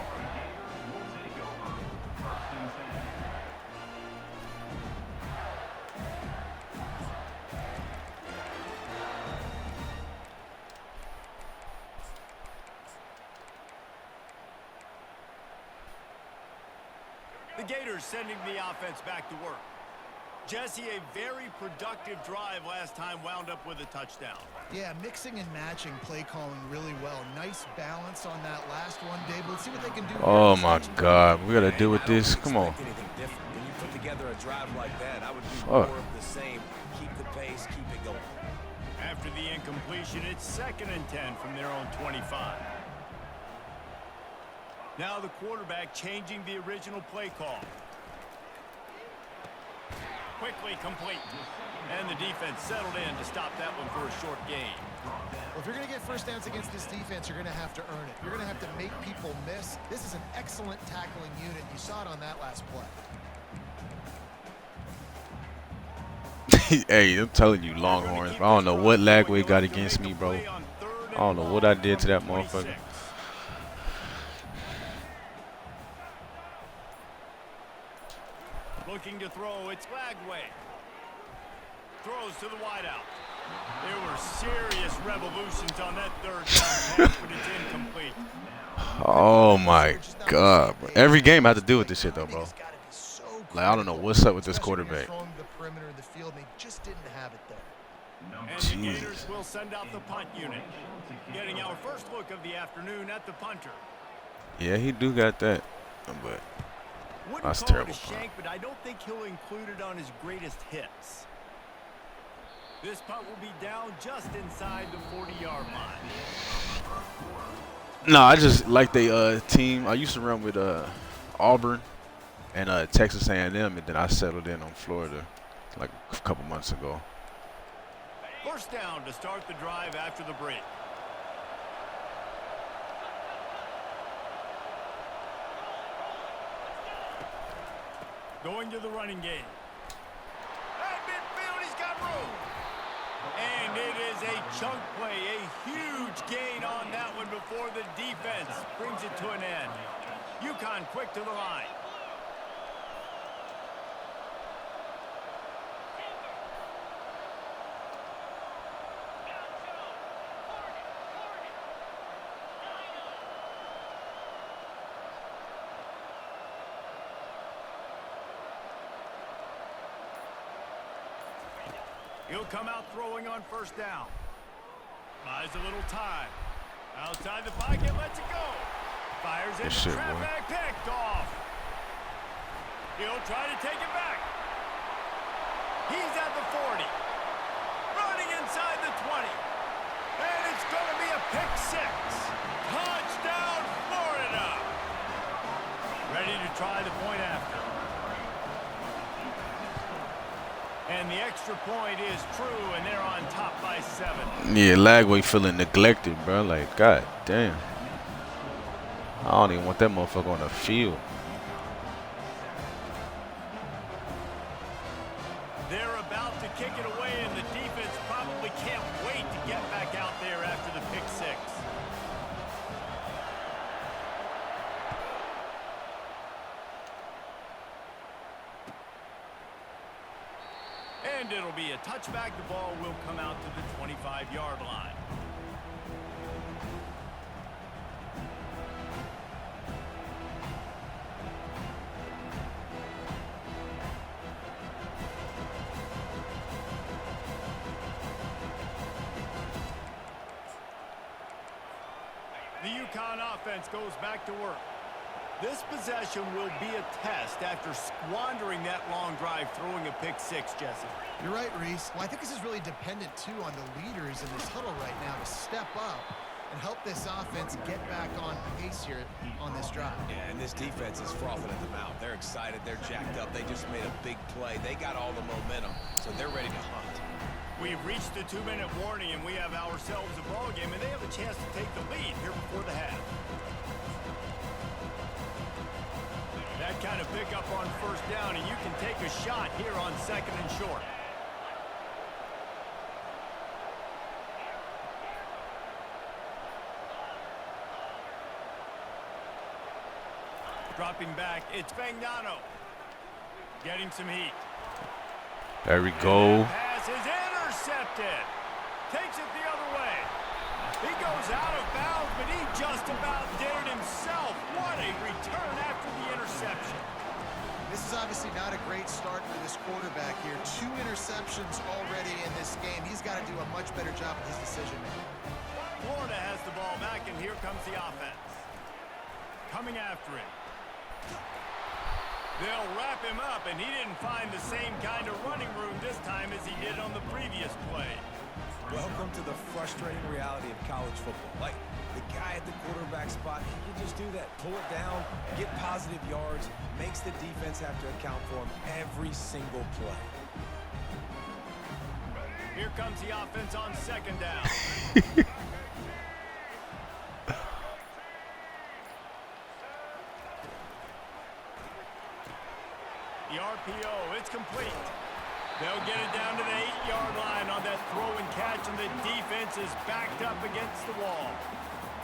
The Gators sending the offense back to work. Jesse, a very productive drive last time wound up with a touchdown. Yeah, mixing and matching play calling really well. Nice balance on that last one, Dave. Let's see what they can do. Oh my God, we gotta deal with this. Come on. Anything different. When you put together a drive like that, I would do Fuck. more of the same. Keep the pace, keep it going. After the incompletion, it's 2nd and 10 from their own 25. Now the quarterback changing the original play call. Quickly complete. And the defense settled in to stop that one for a short gain. Well, if you're going to get first downs against this defense, you're going to have to earn it. You're going to have to make people miss. This is an excellent tackling unit. You saw it on that last play. Hey, I'm telling you, Longhorns. I don't know what Lagway got against me, bro. I don't know what I did to that motherfucker. Looking to throw, it's Lagway. Throws to the wideout. There were serious revolutions on that 3rd down pass, but it's incomplete. Oh my God, bro. Every game I have to deal with this shit though, bro. Like, I don't know what's up with this quarterback. The perimeter of the field, they just didn't have it there. And the Gators will send out the punt unit. Getting our first look of the afternoon at the punter. Yeah, he do got that, but Wouldn't that's call terrible. it a shank, but I don't think he'll include it on his greatest hits. This punt will be down just inside the 40-yard line. No, I just like the team. I used to run with Auburn and Texas A&M, and then I settled in on Florida like a couple months ago. First down to start the drive after the break. Going to the running game. At midfield, he's got room. And it is a chunk play, a huge gain on that one before the defense brings it to an end. UConn quick to the line. He'll come out throwing on first down. Buys a little time. Outside the pocket, lets it go. Fires in the trap back, picked off. He'll try to take it back. He's at the 40. Running inside the 20. And it's going to be a pick 6. Touchdown, Florida. Ready to try the point after. And the extra point is true, and they're on top by 7. Yeah, Lagway feeling neglected, bro. Like, god damn. I don't even want that motherfucker on the field. They're about to kick it away, and the defense probably can't wait to get back out there after the pick 6. And it'll be a touchback. The ball will come out to the 25-yard line. The UConn offense goes back to work. This possession will be a test after squandering that long drive, throwing a pick 6, Jesse. You're right, Reese. Well, I think this is really dependent, too, on the leaders in this huddle right now to step up and help this offense get back on pace here on this drive. Yeah, and this defense is frothing at the mouth. They're excited. They're jacked up. They just made a big play. They got all the momentum, so they're ready to hunt. We've reached the 2-minute warning, and we have ourselves a ball game, and they have a chance to take the lead here before the half. That kind of pickup on first down, and you can take a shot here on 2nd and short. Dropping back, it's Fagnano. Getting some heat. There we go. Pass is intercepted. Takes it the other way. He goes out of bounds, but he just about did it himself. What a return after the interception. This is obviously not a great start for this quarterback here. 2 interceptions already in this game. He's got to do a much better job with his decision making. Florida has the ball back, and here comes the offense. Coming after him. They'll wrap him up, and he didn't find the same kind of running room this time as he did on the previous play. Welcome to the frustrating reality of college football. Like, the guy at the quarterback spot, he can just do that. Pull it down, get positive yards, makes the defense have to account for him every single play. Here comes the offense on second down. The RPO, it's complete. They'll get it down to the 8-yard line on that throw and catch, and the defense is backed up against the wall.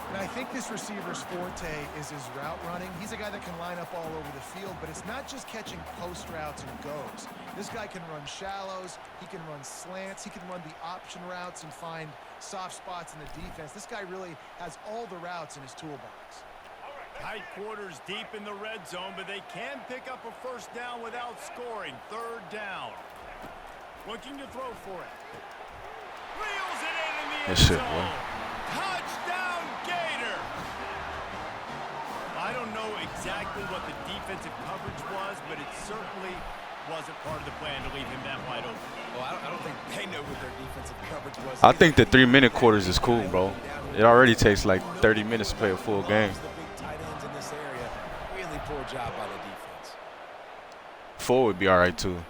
And I think this receiver's forte is his route running. He's a guy that can line up all over the field, but it's not just catching post routes and goes. This guy can run shallows, he can run slants, he can run the option routes and find soft spots in the defense. This guy really has all the routes in his toolbox. Tight quarters deep in the red zone, but they can pick up a first down without scoring. Third down. Looking to throw for it. Reels it in the end zone. Touchdown, Gator! I don't know exactly what the defensive coverage was, but it certainly wasn't part of the plan to leave him that wide open. Well, I don't think they know what their defensive coverage was. I think the 3-minute quarters is cool, bro. It already takes like 30 minutes to play a full game. The big tight ends in this area, really poor job by the defense. 4 would be all right too.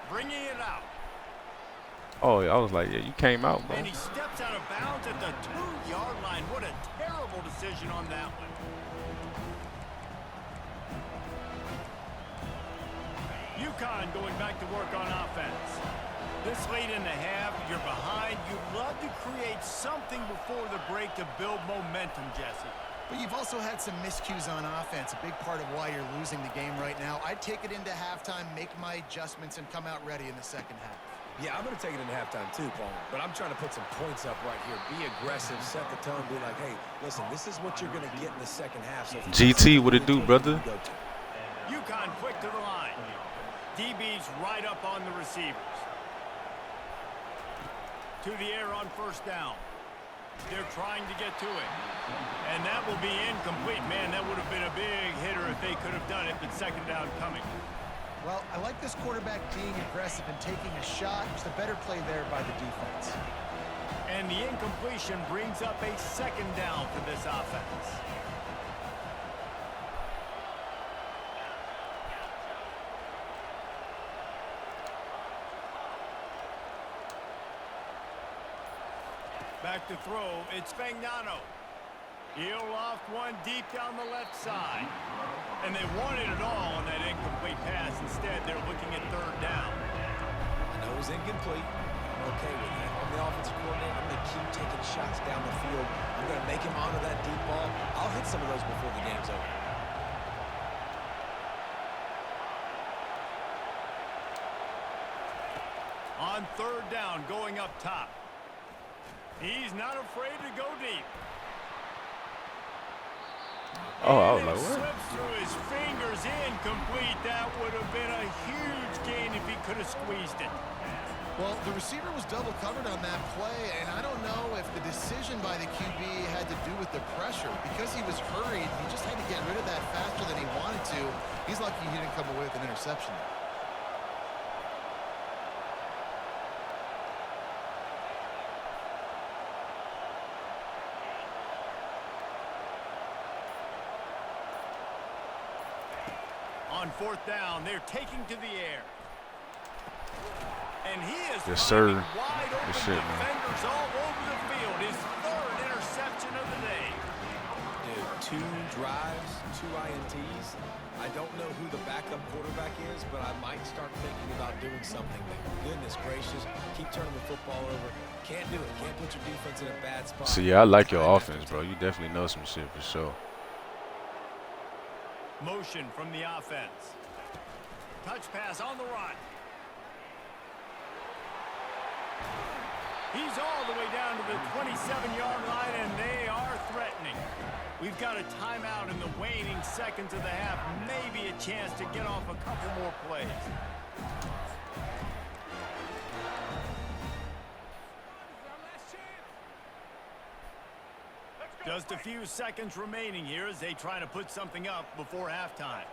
Bringing it out. Oh, I was like, yeah, you came out, bro. And he steps out of bounds at the 2-yard line. What a terrible decision on that one. UConn going back to work on offense. This late in the half, you're behind. You'd love to create something before the break to build momentum, Jesse. But you've also had some miscues on offense, a big part of why you're losing the game right now. I'd take it into halftime, make my adjustments, and come out ready in the second half. Yeah, I'm going to take it into halftime too, Paul. But I'm trying to put some points up right here. Be aggressive, set the tone, be like, hey, listen, this is what you're going to get in the second half. So GT, what it do, brother? UConn quick to the line. DB's right up on the receivers. To the air on first down. They're trying to get to it. And that will be incomplete. Man, that would have been a big hitter if they could have done it, but second down coming. Well, I like this quarterback being aggressive and taking a shot. Just a better play there by the defense. And the incompletion brings up a second down for this offense. Back to throw, it's Fagnano. He'll loft one deep down the left side. And they wanted it all on that incomplete pass. Instead, they're looking at third down. I know it was incomplete. I'm okay with that. I'm the offensive coordinator. I'm going to keep taking shots down the field. I'm going to make him honor that deep ball. I'll hit some of those before the game's over. On third down, going up top. He's not afraid to go deep. Oh, I was like, what? Slips through his fingers, incomplete. That would have been a huge gain if he could have squeezed it. Well, the receiver was double covered on that play, and I don't know if the decision by the QB had to do with the pressure. Because he was hurried, he just had to get rid of that faster than he wanted to. He's lucky he didn't come away with an interception there. On fourth down, they're taking to the air. And he is Yes, sir. wide open Good shit, man. defenders all over the field. His third interception of the day. Dude, 2 drives, 2 INTs. I don't know who the backup quarterback is, but I might start thinking about doing something there. Goodness gracious, keep turning the football over. Can't do it. Can't put your defense in a bad spot. So, yeah, I like your offense, bro. You definitely know some shit for sure. Motion from the offense. Touch pass on the run. He's all the way down to the 27-yard line, and they are threatening. We've got a timeout in the waning seconds of the half. Maybe a chance to get off a couple more plays. Just a few seconds remaining here as they try to put something up before halftime.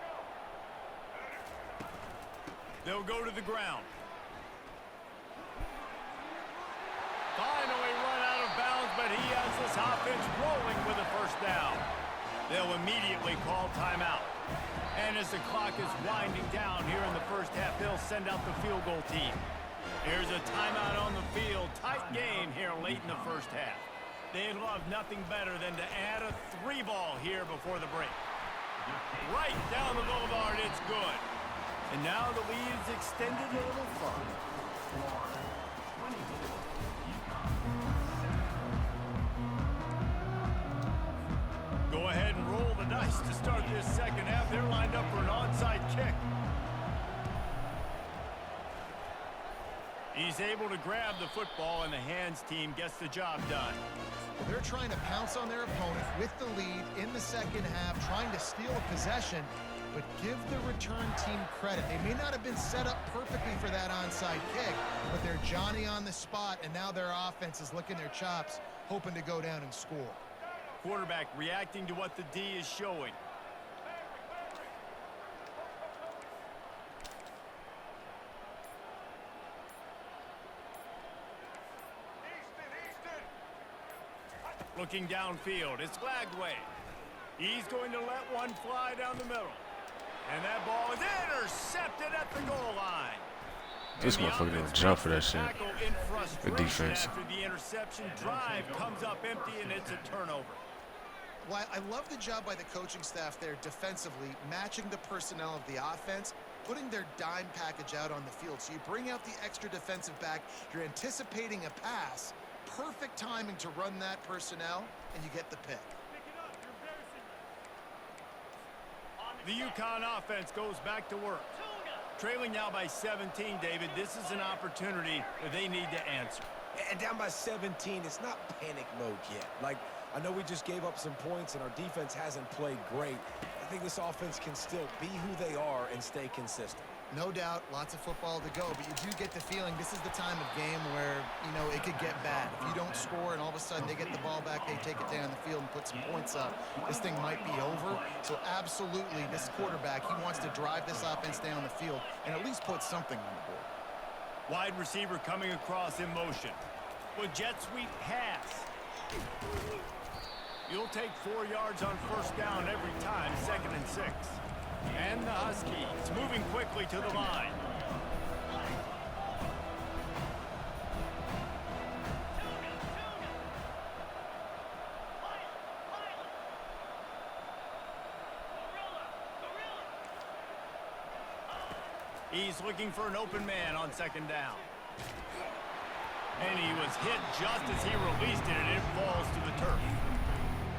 They'll go to the ground. Finally run out of bounds, but he has this offense rolling with a first down. They'll immediately call timeout. And as the clock is winding down here in the first half, they'll send out the field goal team. Here's a timeout on the field. Tight game here late in the first half. They'd love nothing better than to add a 3-ball here before the break. Right down the boulevard, it's good. And now the lead is extended a little further. Go ahead and roll the dice to start this second half. They're lined up for an onside kick. He's able to grab the football, and the hands team gets the job done. They're trying to pounce on their opponent with the lead in the second half, trying to steal a possession, but give the return team credit. They may not have been set up perfectly for that onside kick, but they're Johnny on the spot, and now their offense is licking their chops, hoping to go down and score. Quarterback reacting to what the D is showing. Looking downfield, it's Glagway. He's going to let one fly down the middle. And that ball is intercepted at the goal line. This motherfucker didn't jump for that shit. Good defense. After the interception, drive comes up empty, and it's a turnover. Well, I love the job by the coaching staff there defensively, matching the personnel of the offense, putting their dime package out on the field. So you bring out the extra defensive back, you're anticipating a pass, perfect timing to run that personnel, and you get the pick. The UConn offense goes back to work. Trailing now by 17, David. This is an opportunity that they need to answer. And down by 17, it's not panic mode yet. Like, I know we just gave up some points and our defense hasn't played great. I think this offense can still be who they are and stay consistent. No doubt, lots of football to go, but you do get the feeling this is the time of game where, you know, it could get bad. If you don't score and all of a sudden they get the ball back, they take it down the field and put some points up, this thing might be over. So absolutely, this quarterback, he wants to drive this offense down the field and at least put something on the board. Wide receiver coming across in motion. With jet sweep pass. You'll take 4 yards on first down every time, 2nd and 6. And the Huskies moving quickly to the line. He's looking for an open man on 2nd down. And he was hit just as he released it, and it falls to the turf.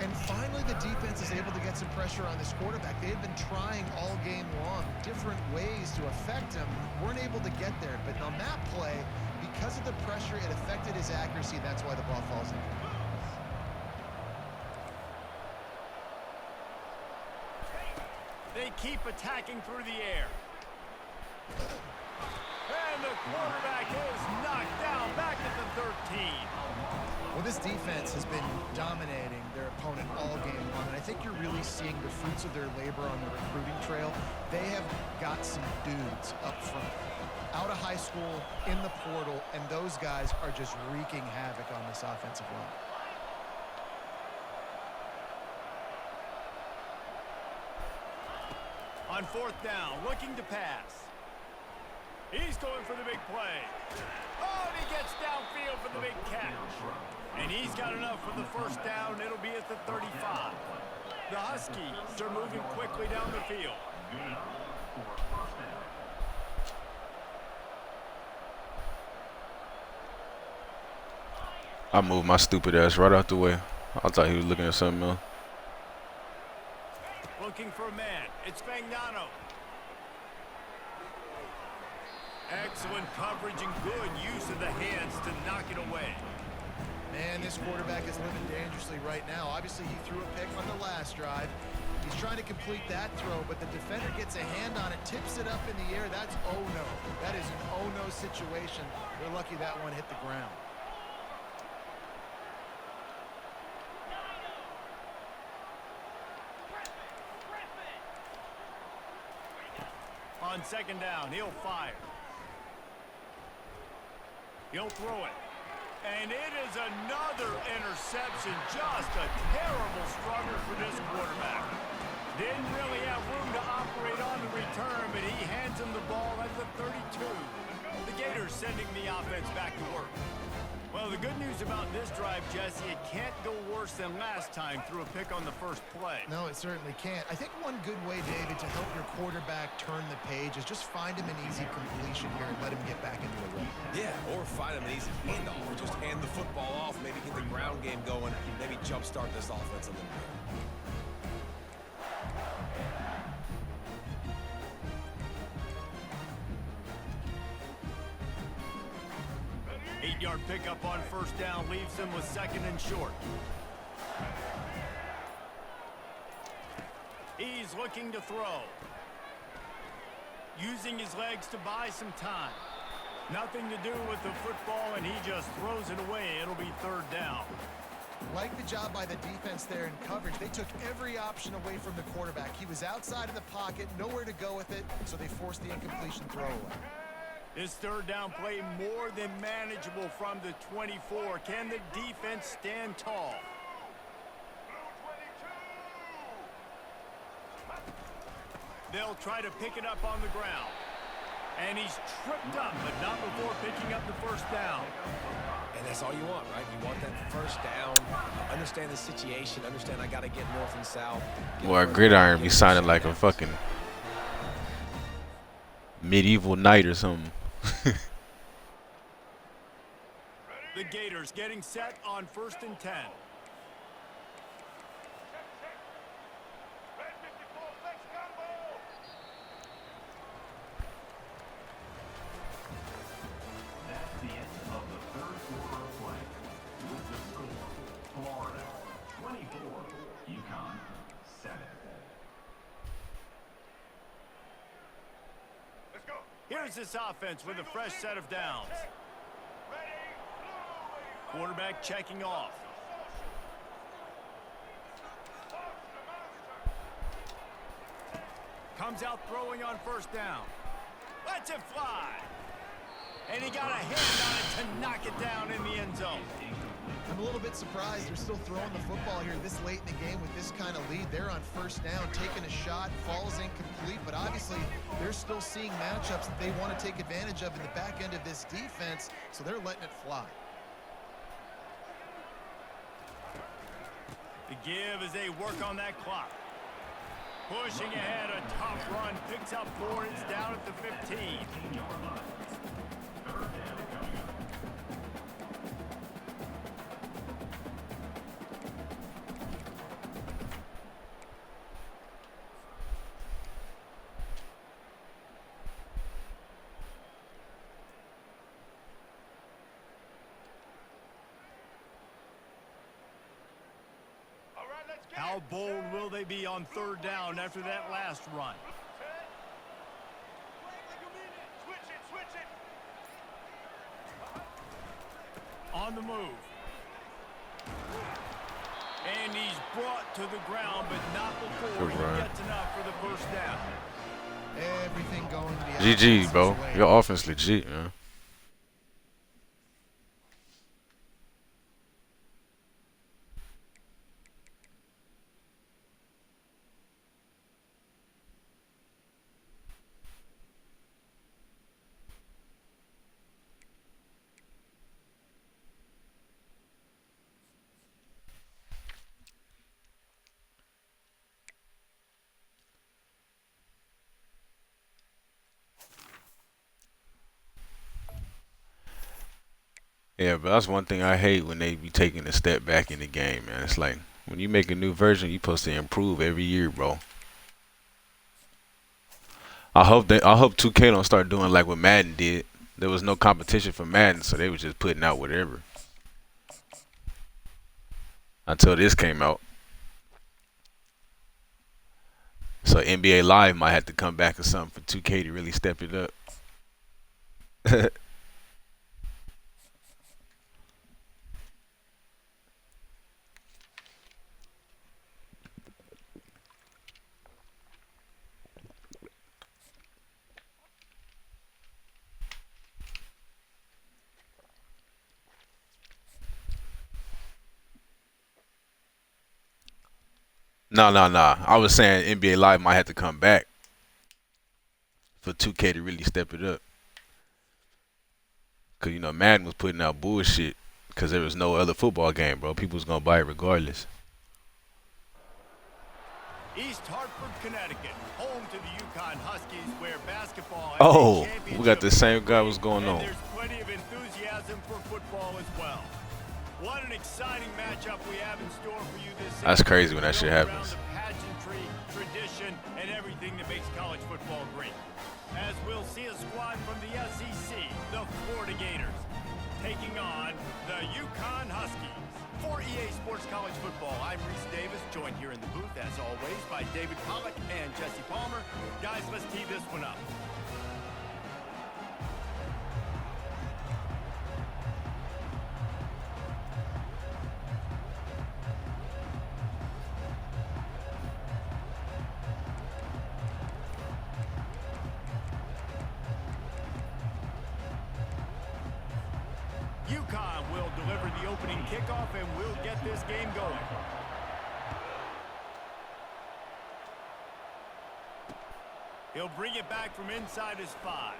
And finally, the defense is able to get some pressure on this quarterback. They had been trying all game long, different ways to affect him, weren't able to get there. But on that play, because of the pressure, it affected his accuracy. That's why the ball falls in. They keep attacking through the air. And the quarterback is knocked down back at the 13. Well, this defense has been dominating their opponent all game long, and I think you're really seeing the fruits of their labor on the recruiting trail. They have got some dudes up front, out of high school, in the portal, and those guys are just wreaking havoc on this offensive line. On 4th down, looking to pass. He's going for the big play. Oh, and he gets downfield for the big catch. And he's got enough for the first down. It'll be at the 35. The Huskies are moving quickly down the field. I moved my stupid ass right out the way. I thought he was looking at something else. Looking for a man. It's Fagnano. Excellent coverage and good use of the hands to knock it away. Man, this quarterback is living dangerously right now. Obviously, he threw a pick on the last drive. He's trying to complete that throw, but the defender gets a hand on it, tips it up in the air. That's oh no. That is an oh no situation. They're lucky that one hit the ground. On second down, he'll fire. He'll throw it. And it is another interception. Just a terrible struggle for this quarterback. Didn't really have room to operate on the return, but he hands him the ball at the 32. The Gators sending the offense back to work. Well, the good news about this drive, Jesse, it can't go worse than last time through a pick on the first play. No, it certainly can't. I think one good way, David, to help your quarterback turn the page is just find him an easy completion here and let him get back into the run. Yeah, or find him an easy handoff. Just hand the football off, maybe get the ground game going, maybe jumpstart this offense a little bit. 8-yard pickup on first down leaves them with second and short. He's looking to throw. Using his legs to buy some time. Nothing to do with the football, and he just throws it away. It'll be third down. Like the job by the defense there in coverage. They took every option away from the quarterback. He was outside of the pocket, nowhere to go with it, so they forced the incompletion throwaway. This third down play more than manageable from the 24. Can the defense stand tall? They'll try to pick it up on the ground. And he's tripped up, but not before picking up the first down. And that's all you want, right? You want that first down, understand the situation, understand I got to get north and south. Boy, Gridiron be sounding like a fucking medieval knight or something. The Gators getting set on first and 10. That's the end of the third quarter of play. With the score, Florida 24, UConn 7. Let's go. Here's this offense with a fresh set of downs. Quarterback checking off. Comes out throwing on first down. Lets it fly. And he got a hand on it to knock it down in the end zone. I'm a little bit surprised they're still throwing the football here this late in the game with this kind of lead. They're on first down, taking a shot, falls incomplete, but obviously they're still seeing matchups that they want to take advantage of in the back end of this defense, so they're letting it fly. The give as they work on that clock. Pushing ahead, a tough run, picks up 4, it's down at the 15. How bold will they be on third down after that last run? On the move. And he's brought to the ground, but not before he gets enough for the first down. Everything going the GG, bro. Your offense legit, man. Yeah, but that's one thing I hate when they be taking a step back in the game, man. It's like when you make a new version, you supposed to improve every year, bro. I hope 2K don't start doing like what Madden did. There was no competition for Madden, so they was just putting out whatever. until this came out. So NBA Live might have to come back or something for 2K to really step it up. No. I was saying NBA Live might have to come back for 2K to really step it up. Cause you know Madden was putting out bullshit because there was no other football game, bro. People was gonna buy it regardless. East Hartford, Connecticut, home to the Yukon Huskies, where basketball has Oh, a championship we got the same guy. What's going and on? there's plenty of enthusiasm for football as well. What an exciting matchup we have in store for you this season. That's crazy when that shit Built happens. around the pageantry, tradition, and everything that makes college football great. As we'll see a squad from the SEC, the Florida Gators, taking on the Yukon Huskies. For EA Sports College Football, I'm Reese Davis, joined here in the booth, as always, by David Pollack and Jesse Palmer. Guys, let's tee this one up. UConn will deliver the opening kickoff, and we'll get this game going. He'll bring it back from inside his 5.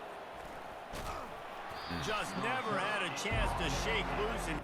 Just never had a chance to shake loose and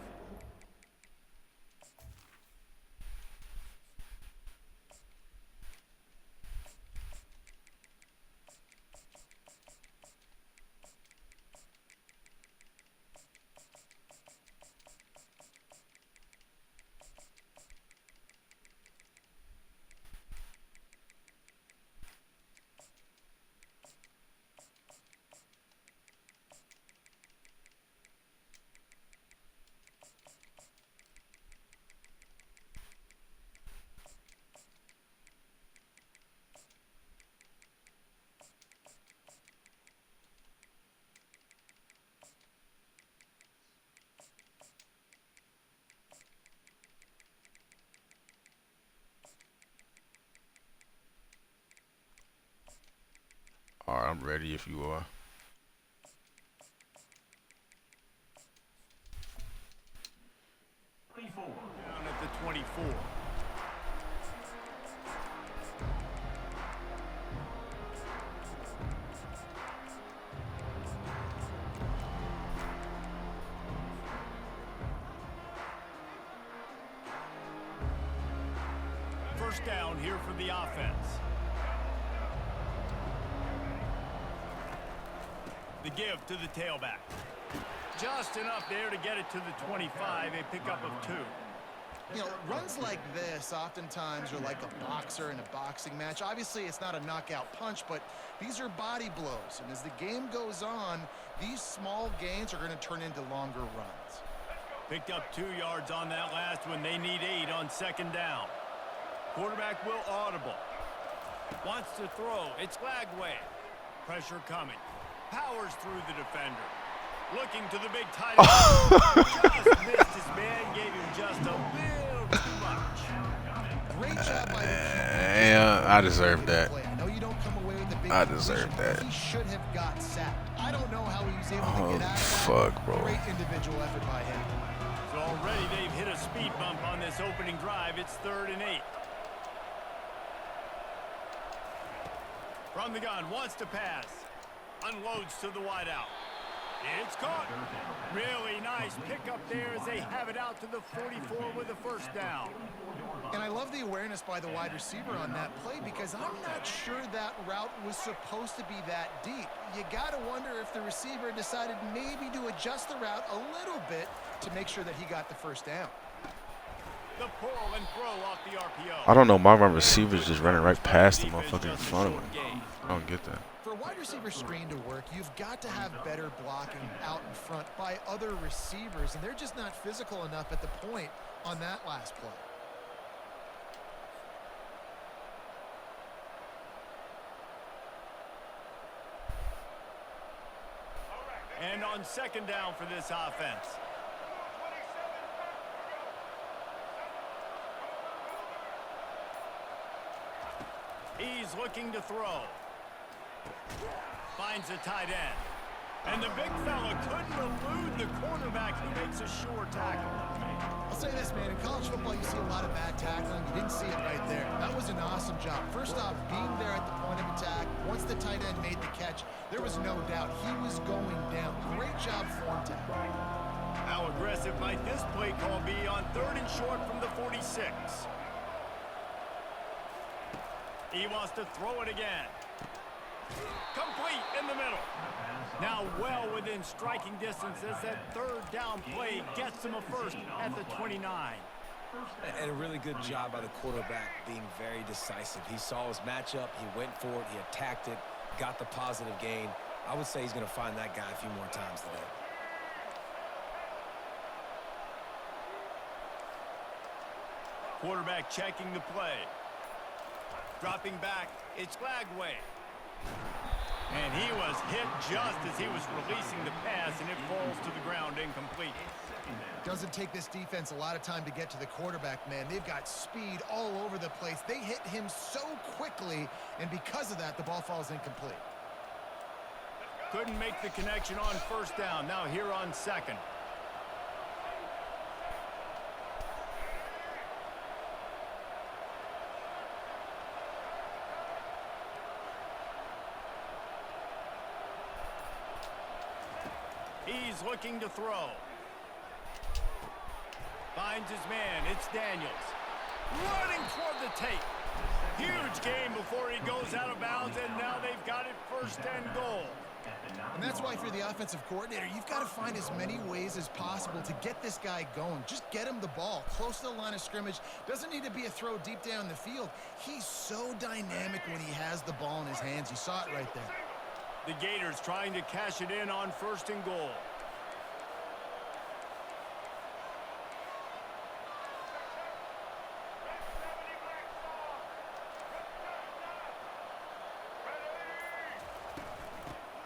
All right, I'm ready if you are. down at the 24. First down here for the offense. The give to the tailback. Just enough there to get it to the 25, a pickup of 2. You know, runs like this oftentimes are like a boxer in a boxing match. Obviously, it's not a knockout punch, but these are body blows. And as the game goes on, these small gains are going to turn into longer runs. Picked up 2 yards on that last one. They need 8 on second down. Quarterback will audible. Wants to throw. It's Lagway. Pressure coming. Powers through the defender. Looking to the big tight end. Just missed his man. Gave him just a little too much. Great job by the Yeah, I deserve that. I know you don't come away with the big I deserve position, that. but he should have got sacked. I don't know how he was able to Holy get out of that. fuck, bro. Great individual effort by him. So already they've hit a speed bump on this opening drive. It's 3rd and 8. From the gun, wants to pass. Unloads to the wideout. It's caught. Really nice pickup there as they have it out to the 44 with a first down. And I love the awareness by the wide receiver on that play because I'm not sure that route was supposed to be that deep. You got to wonder if the receiver decided maybe to adjust the route a little bit to make sure that he got the first down. The pull and throw off the RPO. I don't know. My receiver's just running right past the motherfucker in front of him. I don't get that. For a wide receiver screen to work, you've got to have better blocking out in front by other receivers, and they're just not physical enough at the point on that last play. on second down for this offense. He's looking to throw. Finds a tight end. And the big fella couldn't elude the cornerback who makes a sure tackle. I'll say this, man. In college football, you see a lot of bad tackling. You didn't see it right there. That was an awesome job. First off, being there at the point of attack. Once the tight end made the catch, there was no doubt he was going down. Great job form tackle. How aggressive might this play call be on 3rd and short from the 46? He wants to throw it again. Complete in the middle. Now well within striking distance as that 3rd down play gets him a first at the 29. And a really good job by the quarterback being very decisive. He saw his matchup, he went for it, he attacked it, got the positive gain. I would say he's going to find that guy a few more times today. Quarterback checking the play. Dropping back, it's Flagway. And he was hit just as he was releasing the pass, and it falls to the ground incomplete. Doesn't take this defense a lot of time to get to the quarterback, man. They've got speed all over the place. They hit him so quickly, and because of that, the ball falls incomplete. Couldn't make the connection on 1st down. Now here on 2nd. He's looking to throw. Finds his man. It's Daniels. Running toward the tape. Huge gain before he goes out of bounds, and now they've got it 1st and goal. And that's why if you're the offensive coordinator, you've got to find as many ways as possible to get this guy going. Just get him the ball close to the line of scrimmage. Doesn't need to be a throw deep down the field. He's so dynamic when he has the ball in his hands. You saw it right there. The Gators trying to cash it in on 1st and goal.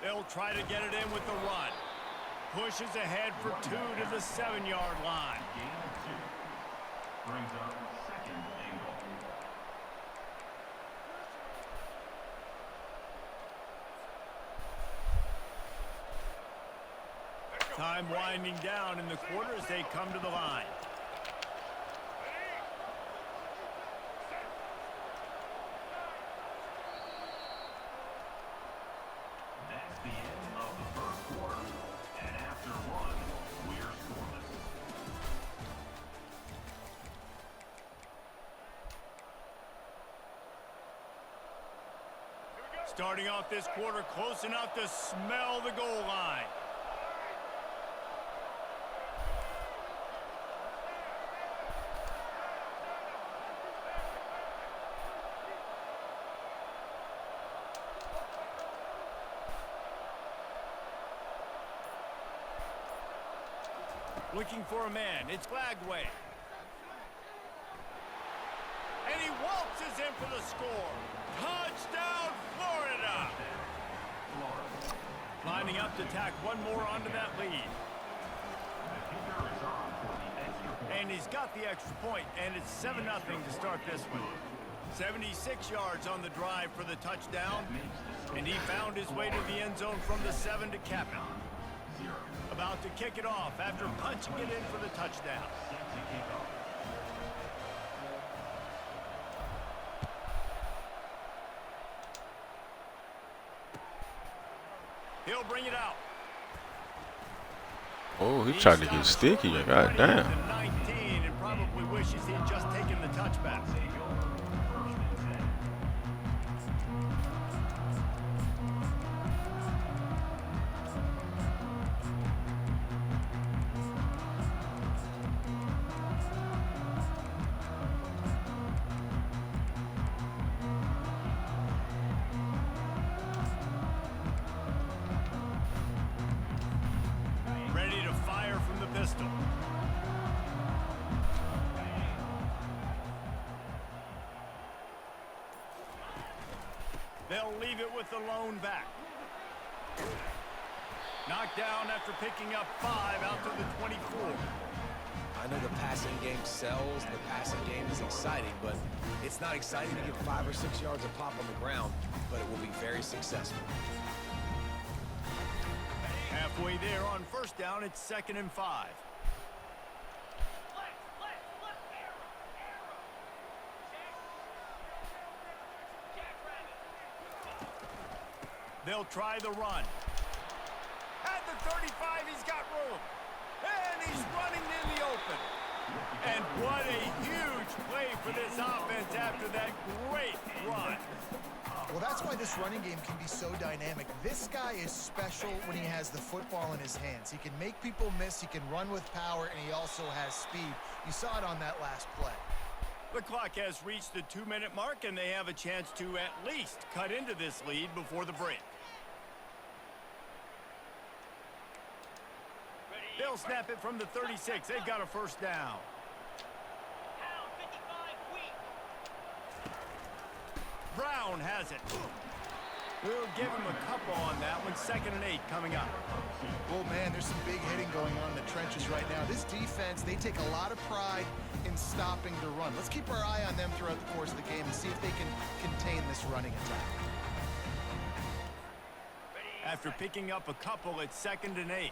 They'll try to get it in with the run. Pushes ahead for 2 to the 7-yard line. Gain of 2. Brings up 2nd and goal. Time winding down in the quarter as they come to the line. That's the end of the 1st quarter. And after 1, we're scoreless. Starting off this quarter close enough to smell the goal line. Looking for a man. It's Flagway. And he waltzes in for the score. Touchdown, Florida! Lining up to tack one more onto that lead. And he's got the extra point, and it's 7-0 to start this one. 76 yards on the drive for the touchdown, and he found his way to the end zone from the 7 to cap it. About to kick it off after punching it in for the touchdown. He'll bring it out. Oh, he tried to get sticky. God damn. 19 and probably wishes he had just taken the touchback. Ready to fire from the pistol. They'll leave it with the lone back. Knocked down after picking up 5 out to the 24. I know the passing game sells, the passing game is exciting, but it's not exciting to get 5 or 6 yards of pop on the ground, but it will be very successful. Halfway there on first down, it's 2nd and 5. They'll try the run. At the 35, he's got room. And he's running in the open. And what a huge play for this offense after that great run. Well, that's why this running game can be so dynamic. This guy is special when he has the football in his hands. He can make people miss, he can run with power, and he also has speed. You saw it on that last play. The clock has reached the 2-minute mark, and they have a chance to at least cut into this lead before the break. They'll snap it from the 36. They've got a first down. Brown has it. We'll give him a couple on that one. 2nd and 8 coming up. Well, man, there's some big hitting going on in the trenches right now. This defense, they take a lot of pride in stopping the run. Let's keep our eye on them throughout the course of the game and see if they can contain this running attack. After picking up a couple, it's 2nd and 8.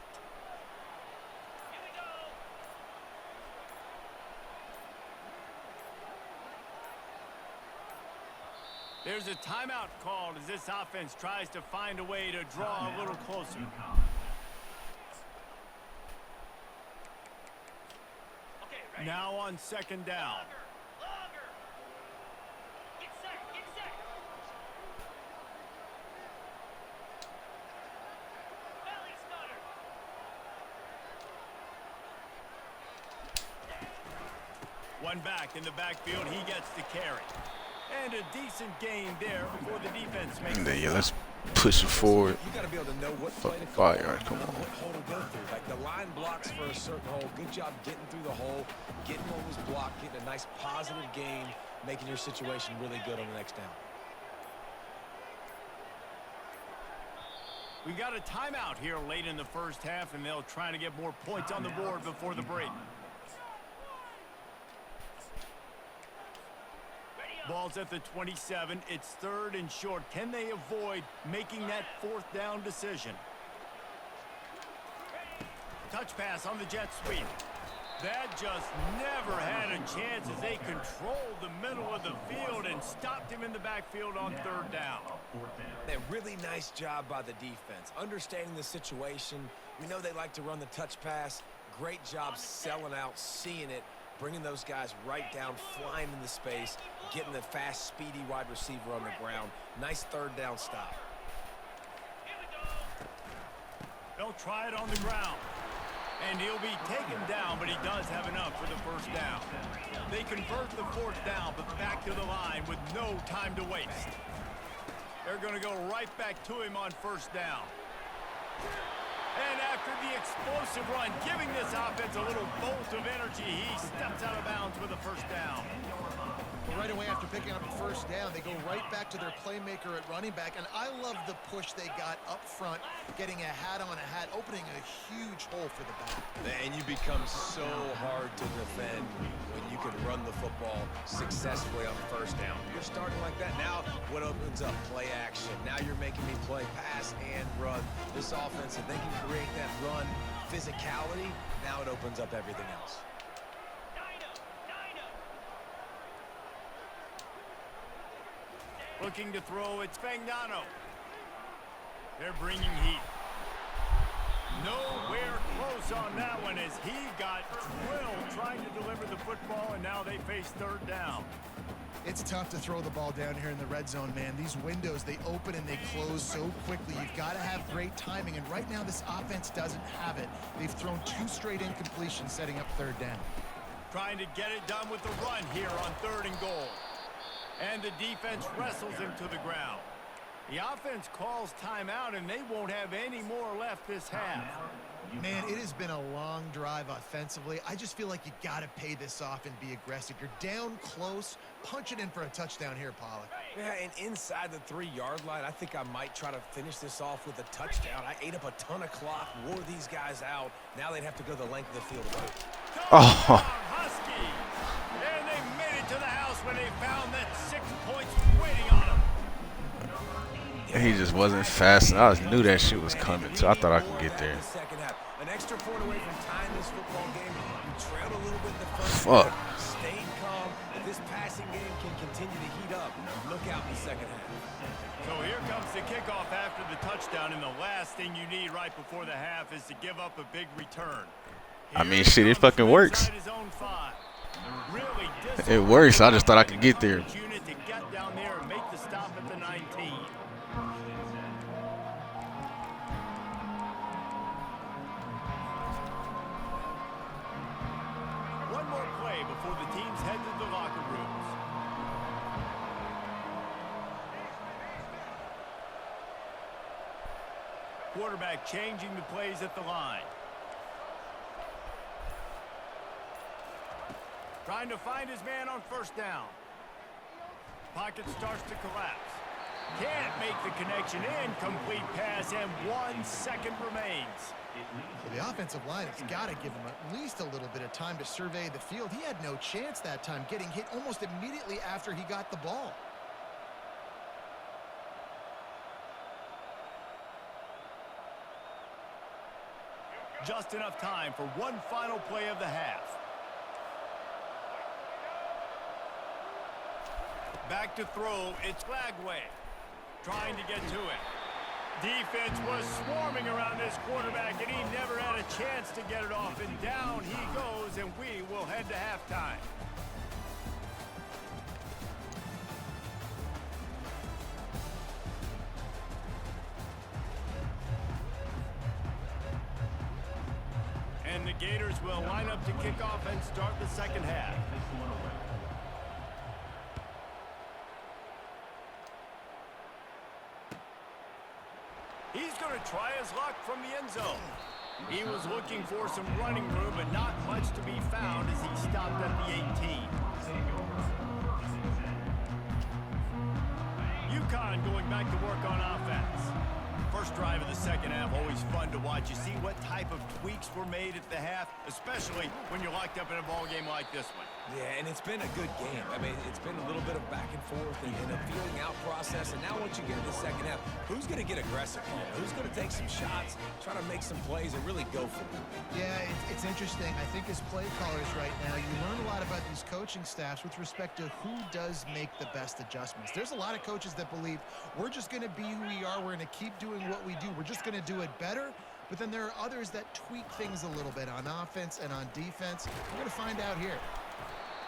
There's a timeout called as this offense tries to find a way to draw a little closer. Now on 2nd down. One back in the backfield, he gets the carry. And a decent gain there before the defense makes it. Yeah, let's push it forward. You got to be able to know what play to Fucking call, fire, come on. what hole to go through. Like the line blocks for a certain hole. Good job getting through the hole, getting what was blocked, getting a nice positive gain, making your situation really good on the next down. We got a timeout here late in the first half, and they'll try to get more points on the board before the break. Ball's at the 27. It's 3rd and short. Can they avoid making that 4th down decision? Touch pass on the jet sweep. That just never had a chance as they controlled the middle of the field and stopped him in the backfield on 3rd down. A really nice job by the defense. Understanding the situation. We know they like to run the touch pass. Great job selling out, seeing it, bringing those guys right down, flying into space, getting the fast, speedy wide receiver on the ground. Nice 3rd down stop. They'll try it on the ground. And he'll be taken down, but he does have enough for the first down. They convert the 4th down, but back to the line with no time to waste. They're going to go right back to him on 1st down. And after the explosive run, giving this offense a little bolt of energy, he steps out of bounds with a first down. Well, right away after picking up a first down, they go right back to their playmaker at running back. And I love the push they got up front, getting a hat on a hat, opening a huge hole for the back. And you become so hard to defend when you can run the football successfully on 1st down. You're starting like that. Now what opens up? Play action. Now you're making me play pass and run. This offense, if they can create that run physicality, now it opens up everything else. Looking to throw, it's Fagnano. They're bringing heat. Nowhere close on that one as he got drilled trying to deliver the football, and now they face 3rd down. It's tough to throw the ball down here in the red zone, man. These windows, they open and they close so quickly. You've got to have great timing, and right now this offense doesn't have it. They've thrown 2 straight incompletions setting up 3rd down. Trying to get it done with the run here on 3rd and goal. And the defense wrestles him to the ground. The offense calls timeout, and they won't have any more left this half. Man, it has been a long drive offensively. I just feel like you got to pay this off and be aggressive. You're down close. Punch it in for a touchdown here, Pollock. Yeah, and inside the 3-yard line, I think I might try to finish this off with a touchdown. I ate up a ton of clock, wore these guys out. Now they'd have to go the length of the field. Oh. Huskies! And they made it to the house when they found that 6 points waiting on them. He just wasn't fast. I just knew that shit was coming, so I thought I could get there. An extra point away from tying this football game. You trailed a little bit in the first Fuck. half, stayed calm. This passing game can continue to heat up. Look out in the second half. So here comes the kickoff after the touchdown, and the last thing you need right before the half is to give up a big return. I mean, shit, it fucking works. Really It works. I just thought I could get there. unit to get down there and make the stop at the 19. One more play before the teams head to the locker rooms. Quarterback changing the plays at the line. Trying to find his man on first down. Pocket starts to collapse. Can't make the connection. Incomplete pass, and 1 second remains. Well, the offensive line has got to give him at least a little bit of time to survey the field. He had no chance that time, getting hit almost immediately after he got the ball. Just enough time for one final play of the half. Back to throw, it's Lagway. Trying to get to it. Defense was swarming around this quarterback, and he never had a chance to get it off. And down he goes, and we will head to halftime. And the Gators will line up to kick off and start the second half. He's going to try his luck from the end zone. He was looking for some running room, but not much to be found as he stopped at the 18. UConn going back to work on offense. First drive of the second half, always fun to watch. You see what type of tweaks were made at the half, especially when you're locked up in a ball game like this one. Yeah, and it's been a good game. I mean, it's been a little bit of back and forth and a feeling out process. And now once you get to the second half, who's going to get aggressive here? Who's going to take some shots, try to make some plays, and really go for it? Yeah, it's interesting. I think as play callers right now, you learn a lot about these coaching staffs with respect to who does make the best adjustments. There's a lot of coaches that believe we're just going to be who we are. We're going to keep doing what we do. We're just going to do it better. But then there are others that tweak things a little bit on offense and on defense. We're going to find out here.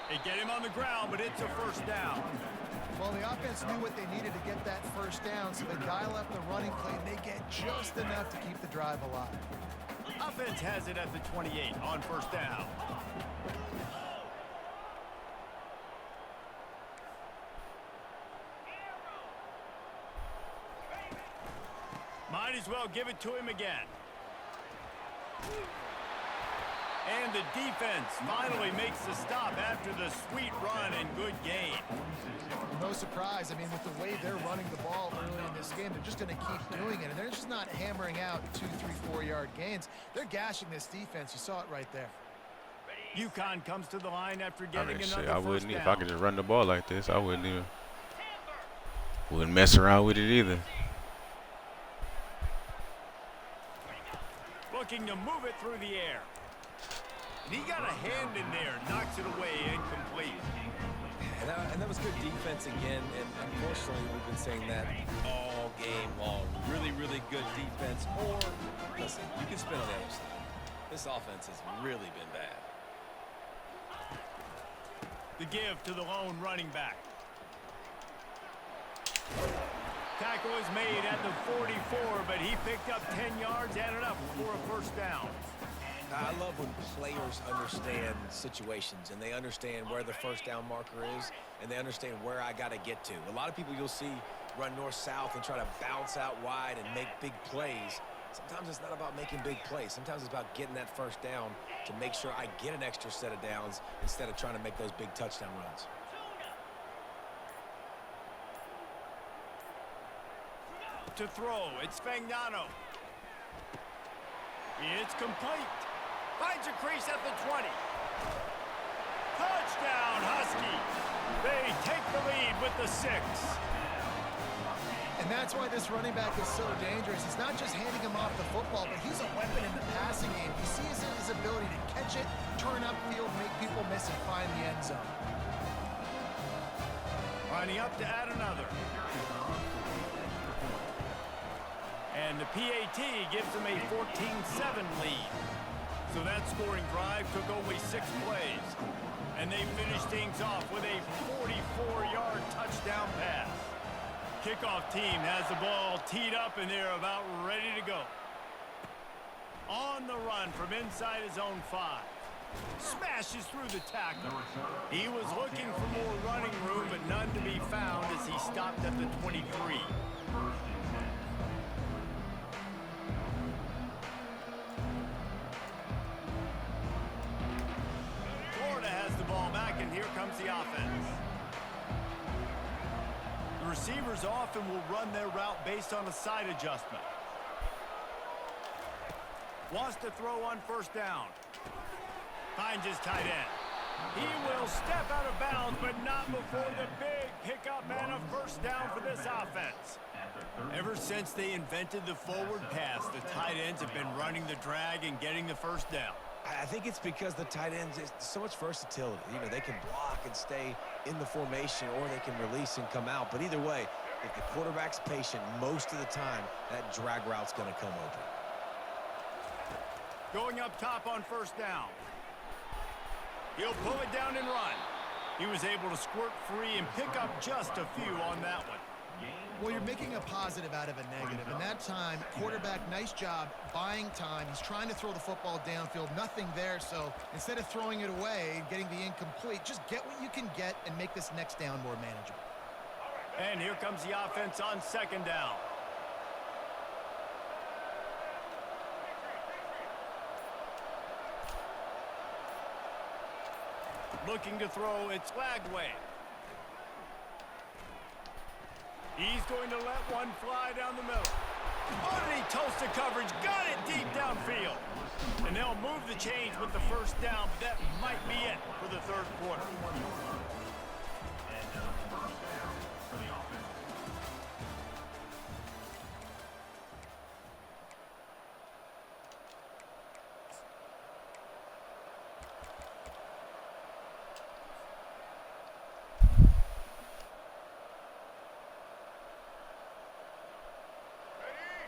They get him on the ground, but it's a first down. Well, the offense knew what they needed to get that first down, so they dial up the running play, and they get just enough to keep the drive alive. Offense has it at the 28 on first down. Might as well give it to him again. And the defense finally makes the stop after the sweet run and good gain. No surprise. I mean, with the way they're running the ball early in this game, they're just going to keep doing it. And they're just not hammering out 2, 3, 4-yard gains. They're gashing this defense. You saw it right there. UConn comes to the line after I getting mean, another shit, I wouldn't. first If I down. could just run the ball like this, I wouldn't mess around with it either. Looking to move it through the air. And he got a hand in there, knocks it away, incomplete. And that was good defense again, and unfortunately we've been saying that all game long. Really, really good defense, or, listen, you can spin on the other side. This offense has really been bad. The give to the lone running back. Tackle is made at the 44, but he picked up 10 yards, added up for a first down. I love when players understand situations and they understand where the first down marker is and they understand where I got to get to. A lot of people you'll see run north-south and try to bounce out wide and make big plays. Sometimes it's not about making big plays. Sometimes it's about getting that first down to make sure I get an extra set of downs instead of trying to make those big touchdown runs. To throw, it's Fagnano. It's complete. Finds a crease at the 20. Touchdown, Husky. They take the lead with the 6. And that's why this running back is so dangerous. It's not just handing him off the football, but he's a weapon in the passing game. You see his ability to catch it, turn upfield, make people miss, and find the end zone. Lining up to add another. And the PAT gives them a 14-7 lead. So that scoring drive took only 6 plays. And they finished things off with a 44-yard touchdown pass. Kickoff team has the ball teed up and they're about ready to go. On the run from inside his own 5. Smashes through the tackle. He was looking for more running room, but none to be found as he stopped at the 23. Florida has the ball back, and here comes the offense. The receivers often will run their route based on a side adjustment. Wants to throw on first down. Finds his tight end. He will step out of bounds, but not before the big pickup and a first down for this offense. Ever since they invented the forward pass, the tight ends have been running the drag and getting the first down. I think it's because the tight ends is so much versatility. You know, they can block and stay in the formation, or they can release and come out. But either way, if the quarterback's patient, most of the time, that drag route's going to come open. Going up top on first down. He'll pull it down and run. He was able to squirt free and pick up just a few on that one. Well, you're making a positive out of a negative. And that time, quarterback, nice job buying time. He's trying to throw the football downfield. Nothing there. So instead of throwing it away and getting the incomplete, just get what you can get and make this next down more manageable. And here comes the offense on second down. Looking to throw, it's Lagway. He's going to let one fly down the middle. Underneath toasted coverage, got it deep downfield. And they'll move the chains with the first down, but that might be it for the third quarter.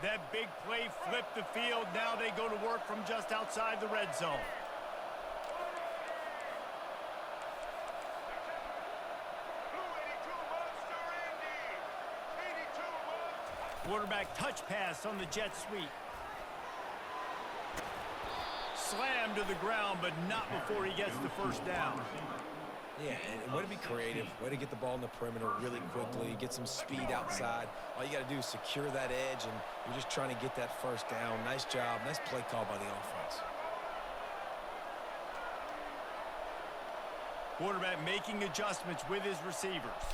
That big play flipped the field. Now they go to work from just outside the red zone. Quarterback touch pass on the jet sweep. Slammed to the ground, but not before he gets the first down. Yeah, and way to be creative, way to get the ball in the perimeter really quickly, get some speed outside. All you got to do is secure that edge, and you're just trying to get that first down. Nice job, nice play call by the offense. Quarterback making adjustments with his receivers.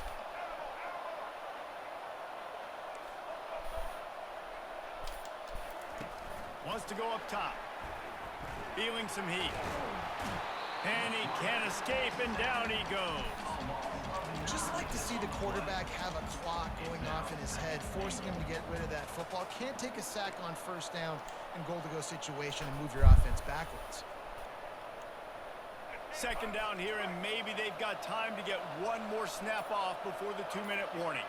Wants to go up top. Feeling some heat. And he can't escape, and down he goes. Just like to see the quarterback have a clock going off in his head, forcing him to get rid of that football. Can't take a sack on first down and goal-to-go situation and move your offense backwards. Second down here, and maybe they've got time to get one more snap off before the 2-minute warning.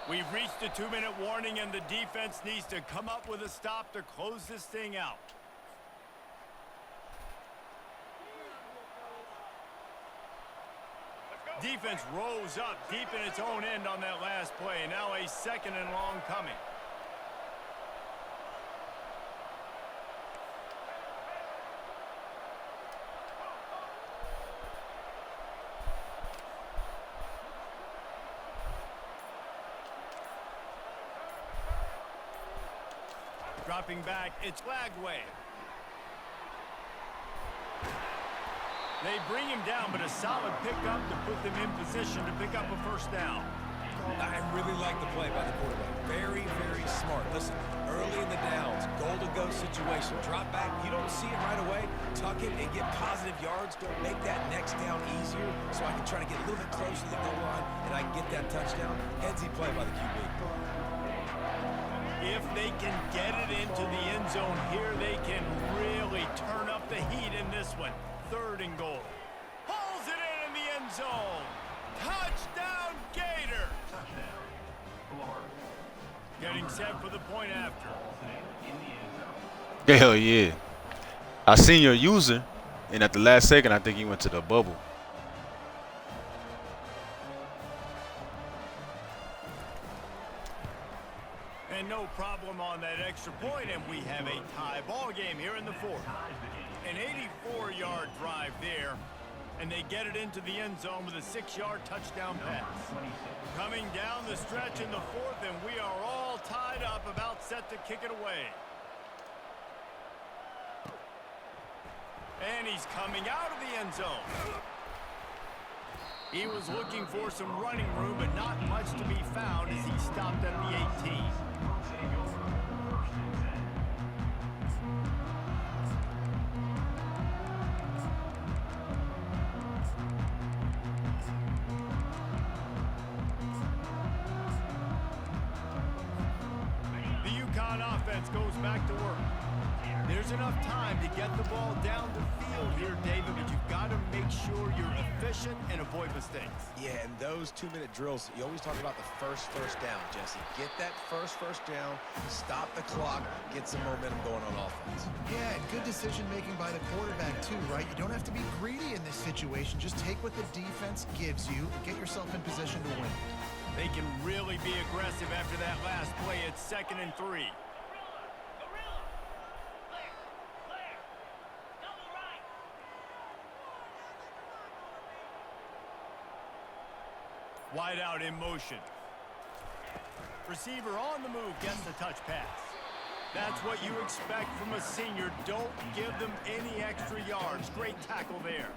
We've reached the 2-minute warning, and the defense needs to come up with a stop to close this thing out. Defense rose up deep in its own end on that last play. Now a second and long coming. Dropping back, it's Lagway. They bring him down, but a solid pickup to put them in position to pick up a first down. I really like the play by the quarterback. Very, very smart. Listen, early in the downs, goal-to-go situation. Drop back, you don't see it right away. Tuck it and get positive yards. Don't make that next down easier so I can try to get a little bit closer to the goal line and I can get that touchdown. Headsy play by the QB. If they can get it into the end zone here, they can really turn up the heat in this one. 3rd and goal. Pulls it in the end zone. Touchdown, Gator. Touchdown. Florida. Getting set for the point after. In the end zone. Hell yeah. I seen your user, and at the last second, I think he went to the bubble. And no problem on that extra point, and we have a tie ball game here in the 4th. An 84-yard drive there, and they get it into the end zone with a 6-yard touchdown pass. Coming down the stretch in the 4th, and we are all tied up, about set to kick it away. And he's coming out of the end zone. He was looking for some running room, but not much to be found as he stopped at the 18. Offense goes back to work. There's enough time to get the ball down the field here, David, but you've got to make sure you're efficient and avoid mistakes. Yeah, and those 2-minute drills, you always talk about the first down, Jesse. Get that first down, stop the clock, get some momentum going on offense. Yeah, and good decision-making by the quarterback, too, right? You don't have to be greedy in this situation. Just take what the defense gives you and get yourself in position to win. They can really be aggressive after that last play. It's 2nd and 3. Wide out in motion. Receiver on the move gets the touch pass. That's what you expect from a senior. Don't give them any extra yards. Great tackle there.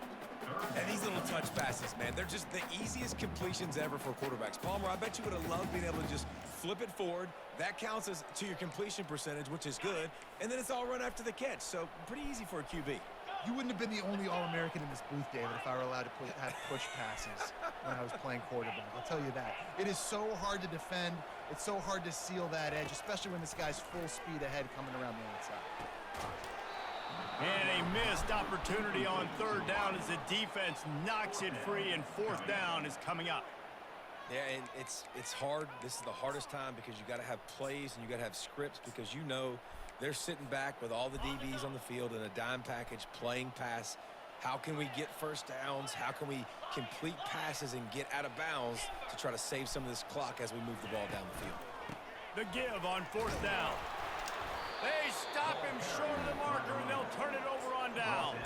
And these little touch passes, man, they're just the easiest completions ever for quarterbacks. Palmer, I bet you would have loved being able to just flip it forward. That counts as to your completion percentage, which is good. And then it's all run after the catch. So pretty easy for a QB. You wouldn't have been the only All-American in this booth, David, if I were allowed to have push passes when I was playing quarterback. I'll tell you that. It is so hard to defend. It's so hard to seal that edge, especially when this guy's full speed ahead coming around the outside. And a missed opportunity on 3rd down as the defense knocks it free, and 4th down is coming up. Yeah, and it's hard. This is the hardest time because you got to have plays and you got to have scripts because you know they're sitting back with all the DBs on the field in a dime package playing pass. How can we get first downs? How can we complete passes and get out of bounds to try to save some of this clock as we move the ball down the field? The give on 4th down. They stop him short of the marker, and they'll turn it over on downs.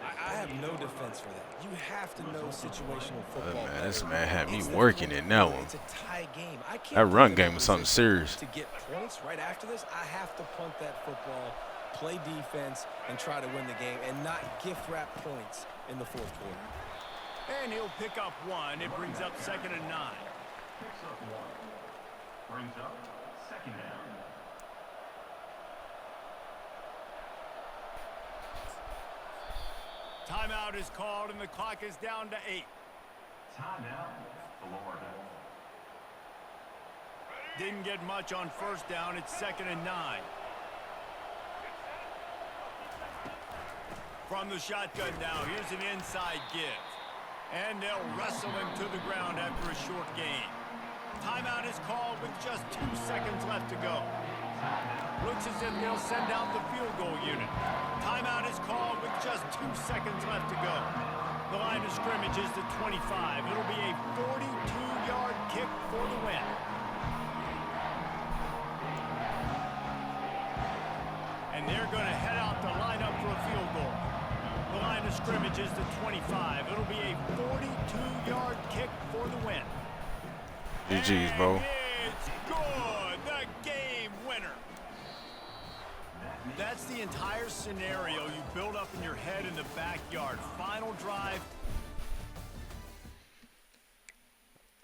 I have no defense for that. You have to know situational football. Man, this man had me working in that one. It's a tie game. I can't That run game was something serious. To get points right after this, I have to punt that football, play defense, and try to win the game, and not gift wrap points in the 4th quarter. And he'll pick up 1. It brings up 2nd and 9. Picks up 1. Brings up 2nd down. Timeout is called, and the clock is down to 8. Timeout, Florida. Didn't get much on 1st down. It's 2nd and 9. From the shotgun now, here's an inside give. And they'll wrestle him to the ground after a short gain. Timeout is called with just 2 seconds left to go. Looks as if they'll send out the field goal unit. Timeout is called with just 2 seconds left to go. The line of scrimmage is the 25. It'll be a 42-yard kick for the win. And they're going to head out to line up for a field goal. The line of scrimmage is the 25. It'll be a 42-yard kick for the win. GG's, bro. And it's good. The game winner. That's the entire scenario you build up in your head in the backyard. Final drive.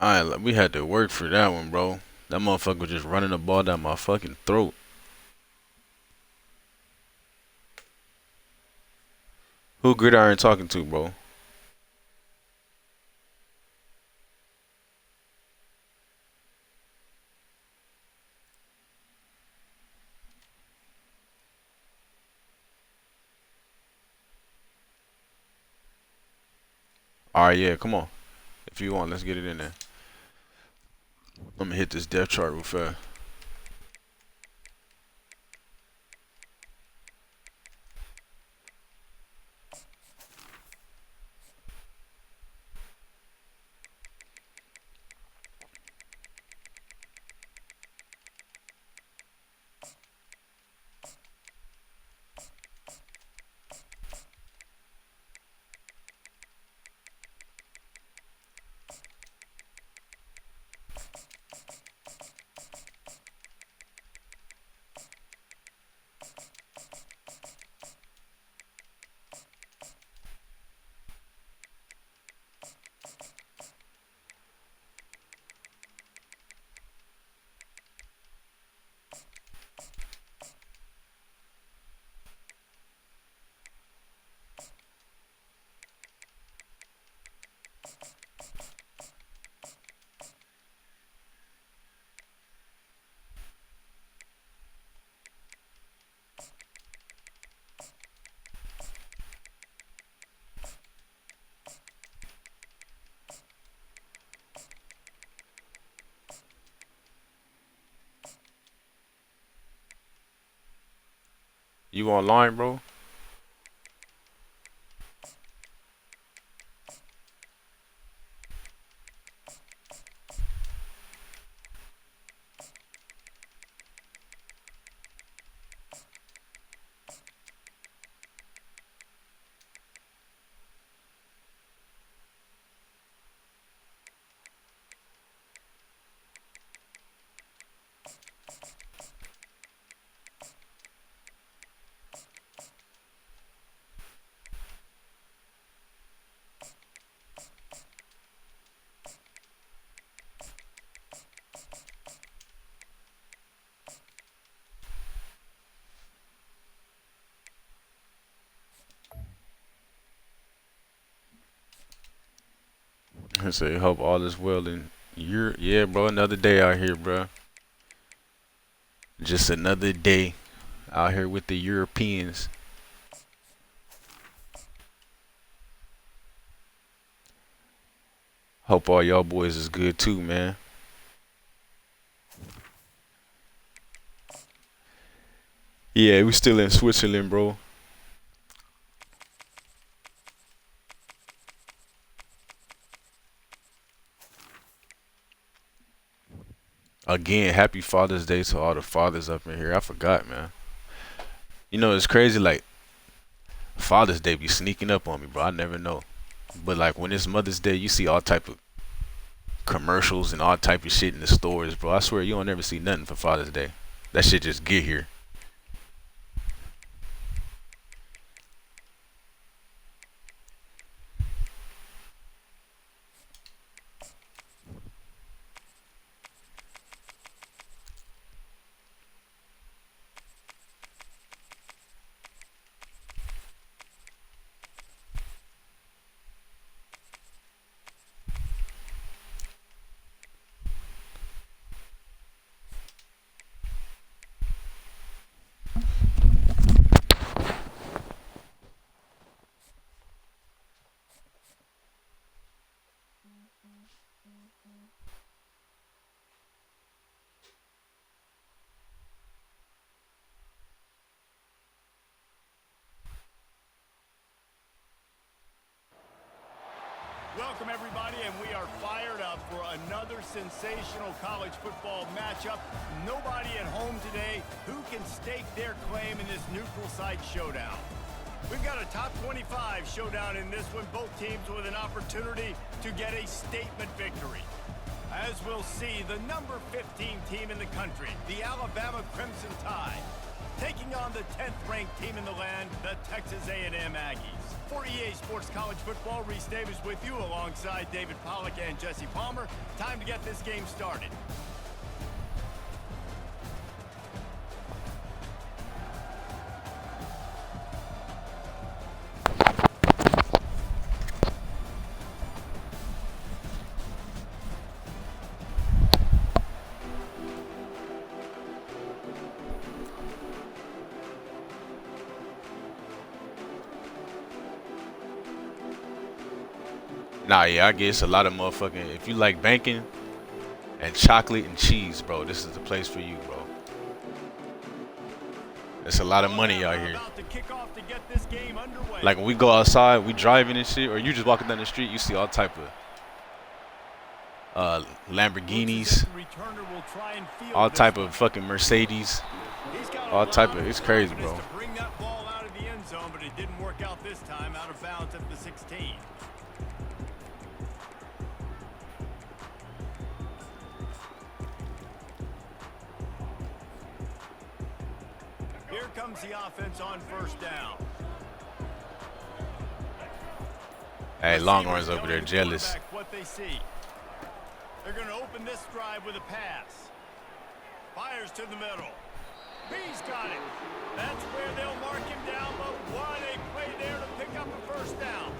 Alright, we had to work for that one, bro. That motherfucker was just running the ball down my fucking throat. Who Gridiron talking to, bro? Alright, yeah, come on. If you want, let's get it in there. I'm gonna hit this depth chart real fast. You online, bro? I say, hope all is well in your, yeah, bro. Another day out here, bro. Just another day out here with the Europeans. Hope all y'all boys is good too, man. Yeah, we still in Switzerland, bro. Again, happy Father's Day to all the fathers up in here. I forgot, man. You know, it's crazy, like, Father's Day be sneaking up on me, bro. I never know. But, like, when it's Mother's Day, you see all type of commercials and all type of shit in the stores, bro. I swear, you don't ever see nothing for Father's Day. That shit just get here. Welcome, everybody, and we are fired up for another sensational college football matchup. Nobody at home today who can stake their claim in this neutral site showdown. We've got a top 25 showdown in this one, both teams with an opportunity to get a statement victory. As we'll see, the number 15 team in the country, the Alabama Crimson Tide, taking on the 10th-ranked team in the land, the Texas A&M Aggies. For EA Sports College Football, Reese Davis with you alongside David Pollack and Jesse Palmer. Time to get this game started. Nah, yeah, I guess a lot of motherfucking. If you like banking and chocolate and cheese, bro, this is the place for you, bro. There's a lot of money out here. Like when we go outside, we driving and shit, or you just walking down the street, you see all type of Lamborghinis, all type of fucking Mercedes, all type of. It's crazy, bro. Bring that ball out of the end zone, but it didn't work out this time. Out of bounds at the 16. Here comes the offense on first down. Hey, Longhorns over there jealous. What they see. They're going to open this drive with a pass. Fires to the middle. He's got it. That's where they'll mark him down, but what a play there to pick up a first down.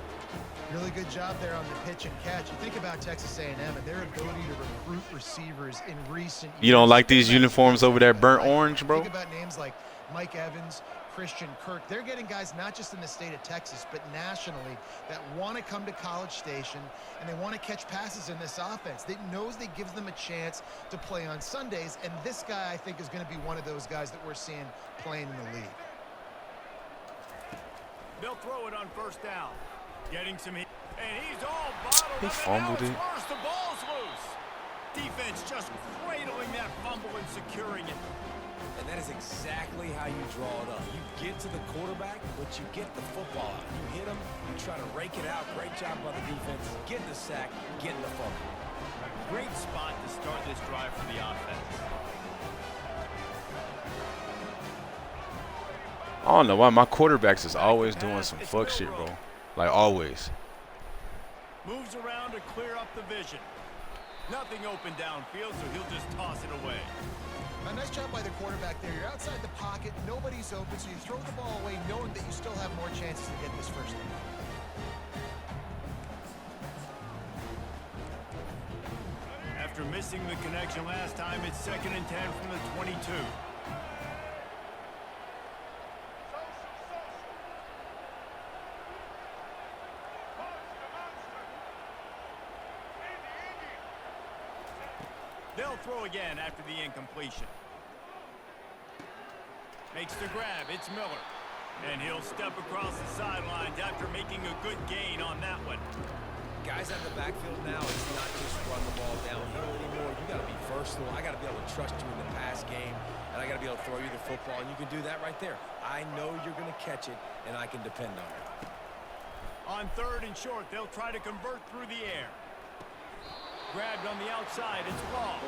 Really good job there on the pitch and catch. You think about Texas A&M and their ability to recruit receivers in recent years. You don't like these uniforms over there burnt orange, bro? Think about names like Mike Evans, Christian Kirk. They're getting guys not just in the state of Texas, but nationally that want to come to College Station and they want to catch passes in this offense. They knows they gives them a chance to play on Sundays, and this guy, I think, is going to be one of those guys that we're seeing playing in the league. They'll throw it on first down. Getting some heat. And he's all bottled He up. fumbled it. Worse, the ball's loose. Defense just cradling that fumble and securing it. And that is exactly how you draw it up. You get to the quarterback, but you get the football out. You hit him, you try to rake it out. Great job by the defense. Getting the sack, getting the fumble. Great spot to start this drive for the offense. I don't know why my quarterbacks is always doing some fuck shit, bro. Like always. Moves around to clear up the vision. Nothing open downfield, so he'll just toss it away. A nice job by the quarterback there. You're outside the pocket, nobody's open, so you throw the ball away knowing that you still have more chances to get this first down. After missing the connection last time, it's 2nd and 10 from the 22. They'll throw again after the incompletion. Makes the grab. It's Miller. And he'll step across the sidelines after making a good gain on that one. Guys out of the backfield now, it's not just run the ball downhill anymore. You got to be versatile. I got to be able to trust you in the pass game, and I got to be able to throw you the football, and you can do that right there. I know you're going to catch it, and I can depend on it. On 3rd and short, they'll try to convert through the air. Grabbed on the outside, it's Ball.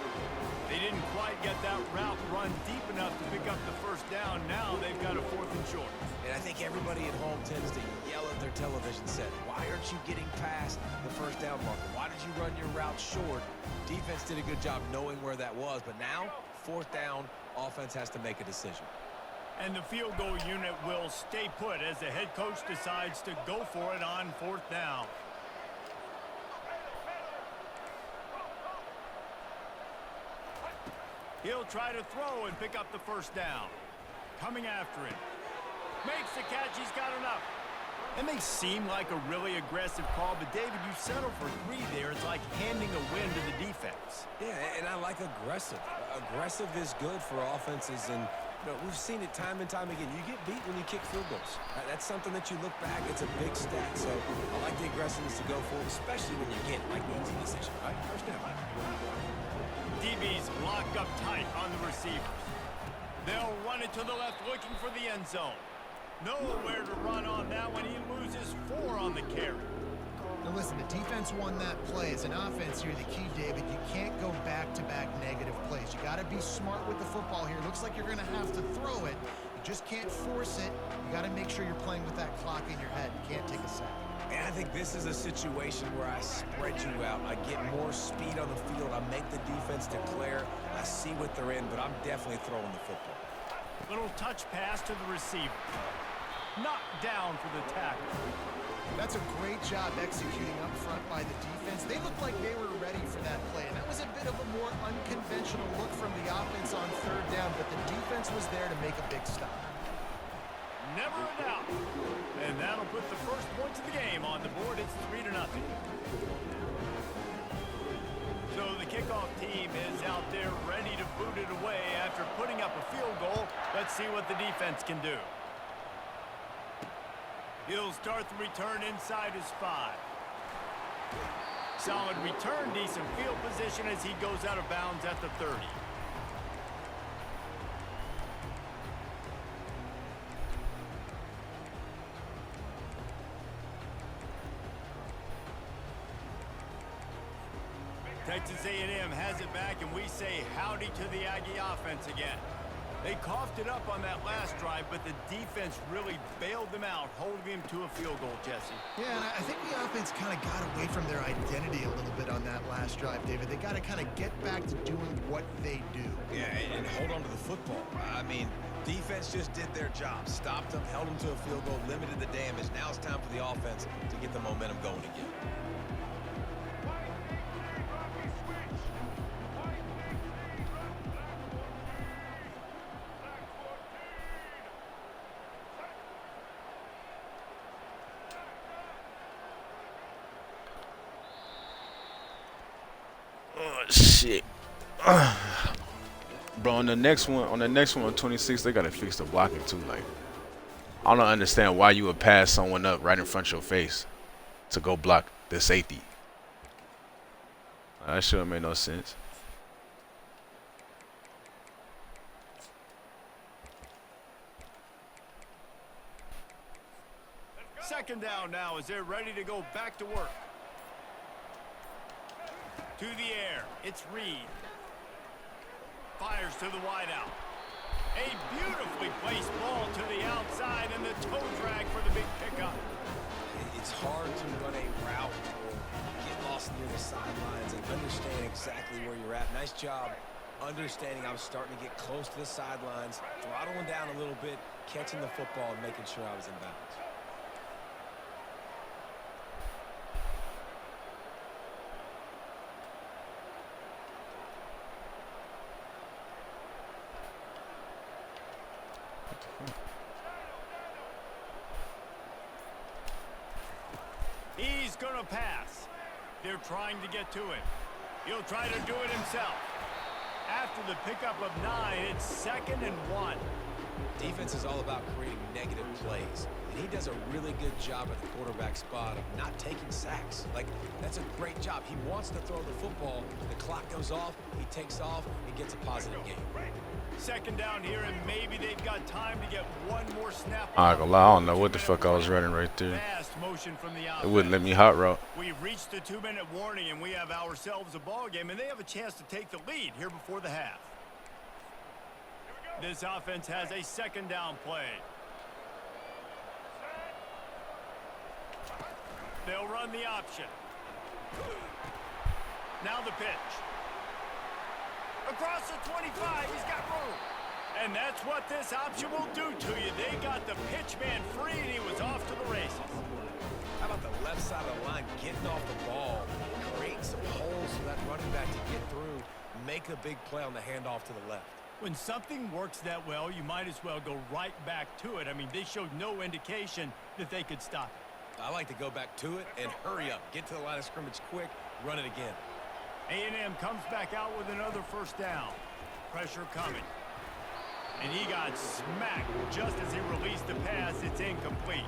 They didn't quite get that route run deep enough to pick up the first down. Now they've got a 4th and short. And I think everybody at home tends to yell at their television set. Why aren't you getting past the first down marker? Why did you run your route short? Defense did a good job knowing where that was, but now 4th down, offense has to make a decision. And the field goal unit will stay put as the head coach decides to go for it on 4th down. He'll try to throw and pick up the first down. Coming after it. Makes the catch. He's got enough. It may seem like a really aggressive call, but David, you settle for 3 there. It's like handing a win to the defense. Yeah, and I like aggressive. Aggressive is good for offenses, and you know, we've seen it time and time again. You get beat when you kick field goals. That's something that you look back, it's a big stat. So I like the aggressiveness to go for it, especially when you get like the easy decision, right? First down. DB's locked up tight on the receivers. They'll run it to the left looking for the end zone. Nowhere to run on that one. He loses 4 on the carry. Now listen, the defense won that play. As an offense here, the key, David, you can't go back-to-back negative plays. You got to be smart with the football here. Looks like you're going to have to throw it. You just can't force it. You got to make sure you're playing with that clock in your head. You can't take a sack. And I think this is a situation where I spread you out. I get more speed on the field. I make the defense declare. I see what they're in, but I'm definitely throwing the football. Little touch pass to the receiver. Knocked down for the tackle. That's a great job executing up front by the defense. They looked like they were ready for that play, and that was a bit of a more unconventional look from the offense on third down, but the defense was there to make a big stop. Never a doubt. And that'll put the first points of the game on the board. It's 3-0. So the kickoff team is out there ready to boot it away after putting up a field goal. Let's see what the defense can do. He'll start the return inside his 5. Solid return, decent field position as he goes out of bounds at the 30. Texas A&M has it back, and we say howdy to the Aggie offense again. They coughed it up on that last drive, but the defense really bailed them out, holding them to a field goal, Jesse. Yeah, and I think the offense kind of got away from their identity a little bit on that last drive, David. They got to kind of get back to doing what they do. Yeah, and hold on to the football. I mean, defense just did their job. Stopped them, held them to a field goal, limited the damage. Now it's time for the offense to get the momentum going again. Oh shit. Bro, on the next one on 26, they gotta fix the blocking too. Like, I don't understand why you would pass someone up right in front of your face to go block the safety. That shouldn't make no sense. Second down now as they're ready to go back to work. To the air, it's Reed. Fires to the wideout. A beautifully placed ball to the outside and the toe drag for the big pickup. It's hard to run a route or get lost near the sidelines and understand exactly where you're at. Nice job understanding I was starting to get close to the sidelines, throttling down a little bit, catching the football and making sure I was in bounds. He's going to pass. They're trying to get to him. He'll try to do it himself. After the pickup of 9, it's 2nd and 1. Defense is all about creating negative plays, and he does a really good job at the quarterback spot of not taking sacks. Like, that's a great job. He wants to throw the football. The clock goes off. He takes off and gets a positive game. Second down here, and maybe they've got time to get one more snap. I ain't gonna lie, I don't know what the fuck I was running right there. Fast motion from the It wouldn't let me hot route. We've reached the 2-minute warning, and we have ourselves a ball game, and they have a chance to take the lead here before the half. This offense has a second down play. They'll run the option. Now the pitch. Across the 25, he's got room. And that's what this option will do to you. They got the pitch man free, and he was off to the races. How about the left side of the line getting off the ball, create some holes for that running back to get through, make a big play on the handoff to the left. When something works that well, you might as well go right back to it. I mean, they showed no indication that they could stop it. I like to go back to it and hurry up. Get to the line of scrimmage quick, run it again. A&M comes back out with another first down. Pressure coming. And he got smacked just as he released the pass. It's incomplete.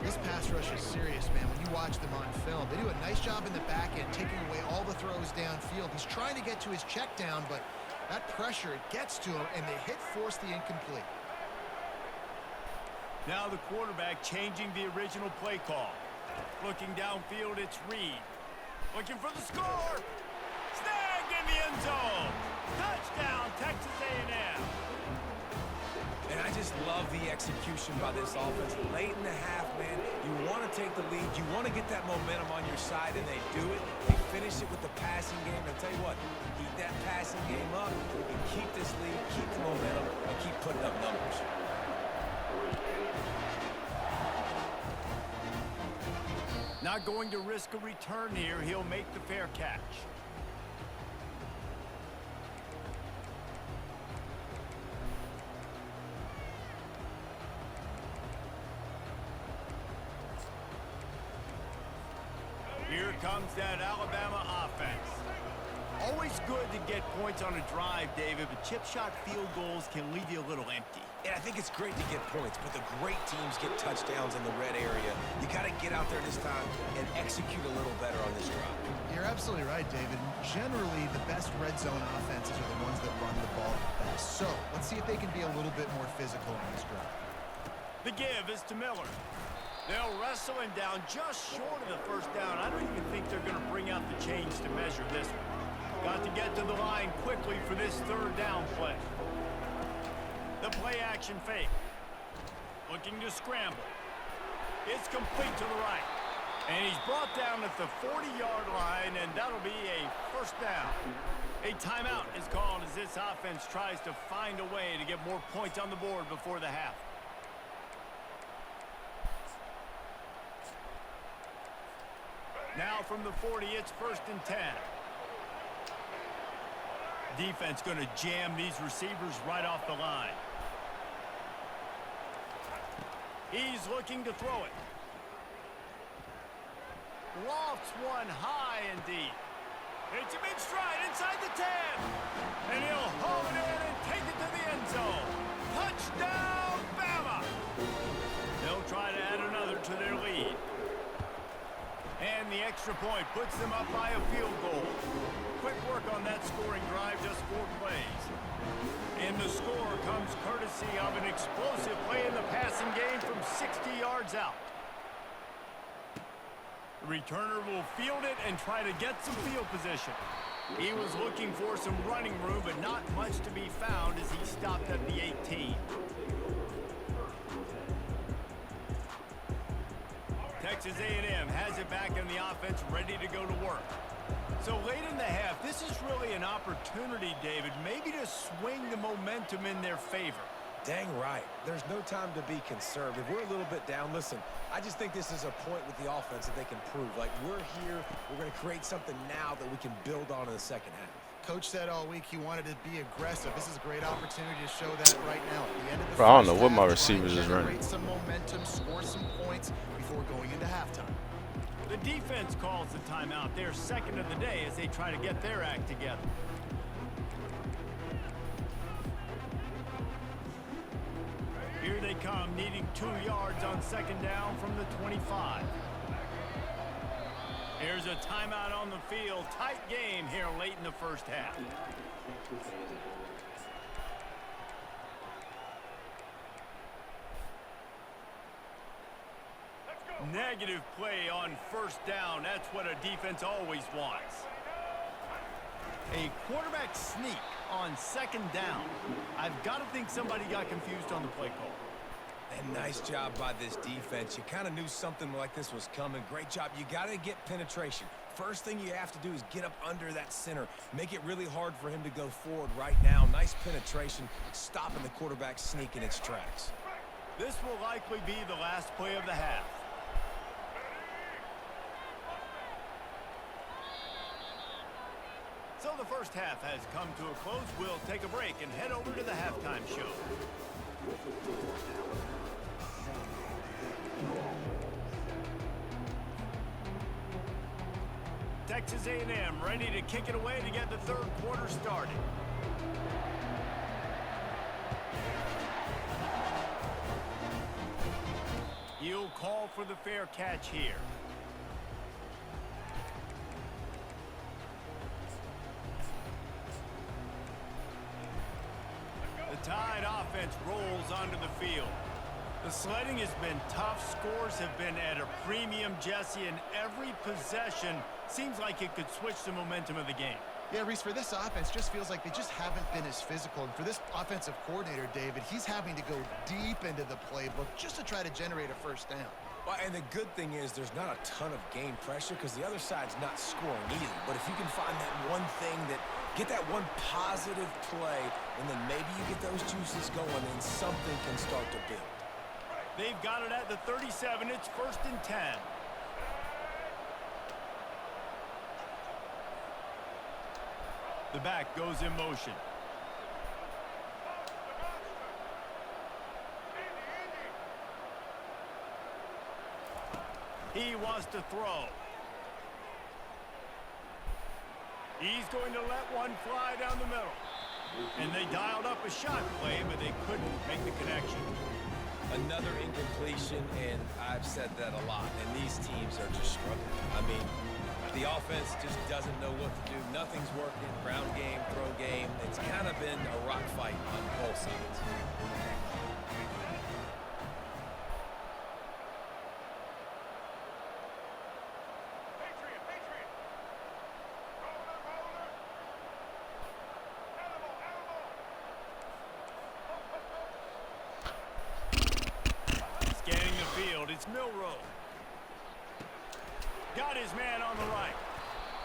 This pass rush is serious, man. When you watch them on film, they do a nice job in the back end, taking away all the throws downfield. He's trying to get to his check down, but that pressure, it gets to him, and they force the incomplete. Now the quarterback changing the original play call. Looking downfield, it's Reed. Looking for the score. Snagged in the end zone. Touchdown, Texas A&M. And I just love the execution by this offense. Late in the half, man, you want to take the lead. You want to get that momentum on your side, and they do it. They finish it with the passing game. I'll tell you what, keep that passing game up. You can keep this lead, keep the momentum, and keep putting up numbers. Not going to risk a return here. He'll make the fair catch. Here comes that Alabama offense. Always good to get points on a drive, David, but chip shot field goals can leave you a little empty. And I think it's great to get points, but the great teams get touchdowns in the red area. You got to get out there this time and execute a little better on this drive. You're absolutely right, David. Generally, the best red zone offenses are the ones that run the ball the best. So let's see if they can be a little bit more physical on this drive. The give is to Miller. They'll wrestle him down just short of the first down. I don't even think they're going to bring out the chains to measure this one. Got to get to the line quickly for this third down play. The play action fake. Looking to scramble. It's complete to the right. And he's brought down at the 40-yard line, and that'll be a first down. A timeout is called as this offense tries to find a way to get more points on the board before the half. Now from the 40, it's 1st and 10. Defense going to jam these receivers right off the line. He's looking to throw it. Lofts one high and deep. It's a big stride inside the 10. And he'll haul it in and take it to the end zone. Touchdown, Bama! They'll try to add another to their lead. And the extra point puts them up by a field goal. Quick work on that scoring drive, just 4 plays. And the score comes courtesy of an explosive play in the passing game from 60 yards out. The returner will field it and try to get some field position. He was looking for some running room, but not much to be found as he stopped at the 18. Texas A&M has it back in the offense, ready to go to work. So late in the half, this is really an opportunity, David, maybe to swing the momentum in their favor. Dang right. There's no time to be conservative. We're a little bit down. Listen, I just think this is a point with the offense that they can prove. Like, we're here, we're going to create something now that we can build on in the second half. Coach said all week he wanted to be aggressive. This is a great opportunity to show that right now. At the end of the Bro, I don't know first what my half, receivers is running. Generate some momentum, score some points before going into halftime. The defense calls the timeout. They're second of the day as they try to get their act together. Here they come, needing 2 yards on second down from the 25. Here's a timeout on the field. Tight game here late in the first half. Negative play on first down. That's what a defense always wants. A quarterback sneak on second down. I've got to think somebody got confused on the play call. And nice job by this defense. You kind of knew something like this was coming. Great job. You got to get penetration. First thing you have to do is get up under that center. Make it really hard for him to go forward right now. Nice penetration, stopping the quarterback sneak in its tracks. This will likely be the last play of the half. So the first half has come to a close. We'll take a break and head over to the halftime show. Texas A&M ready to kick it away to get the third quarter started. He'll call for the fair catch here. The Tide offense rolls onto the field. The sledding has been tough. Scores have been at a premium, Jesse, and every possession seems like it could switch the momentum of the game. Yeah, Reese, for this offense, just feels like they just haven't been as physical. And for this offensive coordinator, David, he's having to go deep into the playbook just to try to generate a first down. Well, and the good thing is there's not a ton of game pressure because the other side's not scoring either. But if you can find that one thing get that one positive play, and then maybe you get those juices going, and something can start to build. They've got it at the 37. It's 1st and 10. The back goes in motion. He wants to throw. He's going to let one fly down the middle. And they dialed up a shot play, but they couldn't make the connection. Another incompletion, and I've said that a lot, and these teams are just struggling. I mean, the offense just doesn't know what to do. Nothing's working. Ground game, throw game. It's kind of been a rock fight on both sides. Scanning the field, it's Milroe. Got his man on the right.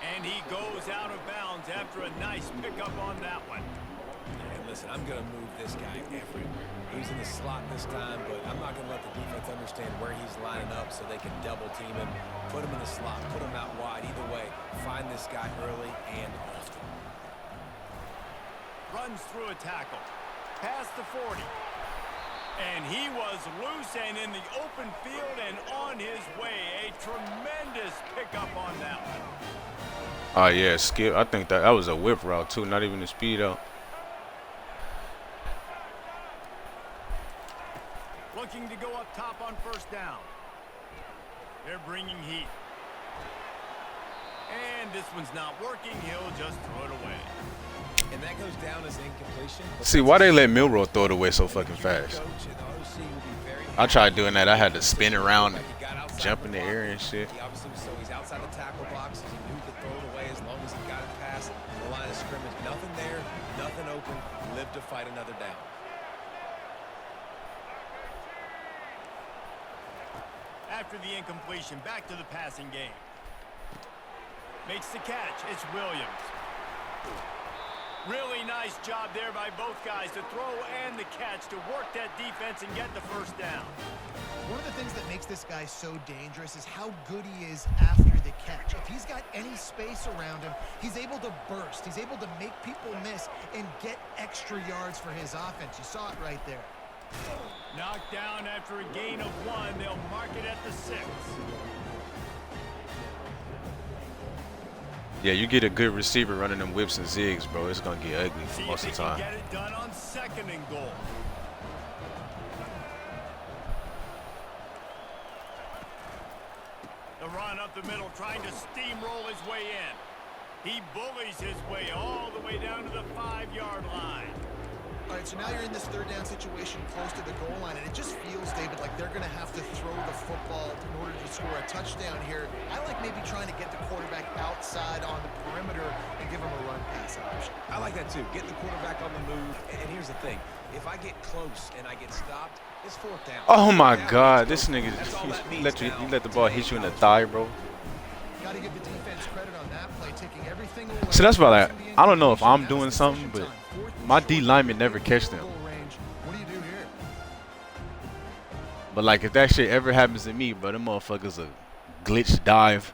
And he goes out of bounds after a nice pickup on that one. And listen, I'm going to move this guy everywhere. He's in the slot this time, but I'm not going to let the defense understand where he's lining up so they can double team him. Put him in the slot, put him out wide. Either way, find this guy early and often. Runs through a tackle. Past the 40. And he was loose and in the open field and on his way. A tremendous pickup on that one. Oh, yeah, Skip. I think that was a whip route, too, not even a speed out. Looking to go up top on 1st down. They're bringing heat. And this one's not working. He'll just throw it away. And that goes down as incompletion. See, why they let Milroe throw it away so fucking fast? I tried doing that. I had to spin around and jump in the air and shit. He obviously so he's outside the tackle box. He knew he could throw it away as long as he got it past the line of scrimmage. Nothing there, nothing open. Live to fight another down. After the incompletion, back to the passing game. Makes the catch. It's Williams. Really nice job there by both guys to throw and the catch to work that defense and get the 1st down. One of the things that makes this guy so dangerous is how good he is after the catch. If he's got any space around him, he's able to burst. He's able to make people miss and get extra yards for his offense. You saw it right there. Knocked down after a gain of 1. They'll mark it at the 6. Yeah, you get a good receiver running them whips and zigs, bro. It's going to get ugly for most of the time. Get it done on 2nd and goal. The run up the middle, trying to steamroll his way in. He bullies his way all the way down to the 5-yard line. All right, so now you're in this 3rd down situation close to the goal line, and it just feels, David, like they're going to have to throw the football in order to score a touchdown here. I like maybe trying to get the quarterback outside on the perimeter and give him a run pass option. I like that too. Get the quarterback on the move. And here's the thing. If I get close and I get stopped, it's 4th down. Oh, my God. This nigga, he let the ball hit you in the thigh, bro. Got to give the defense credit on that play, taking everything away. So that's why I don't know if I'm doing something, but my D lineman never catch them. What do you do here? But like if that shit ever happens to me, bro, them motherfuckers a glitch dive.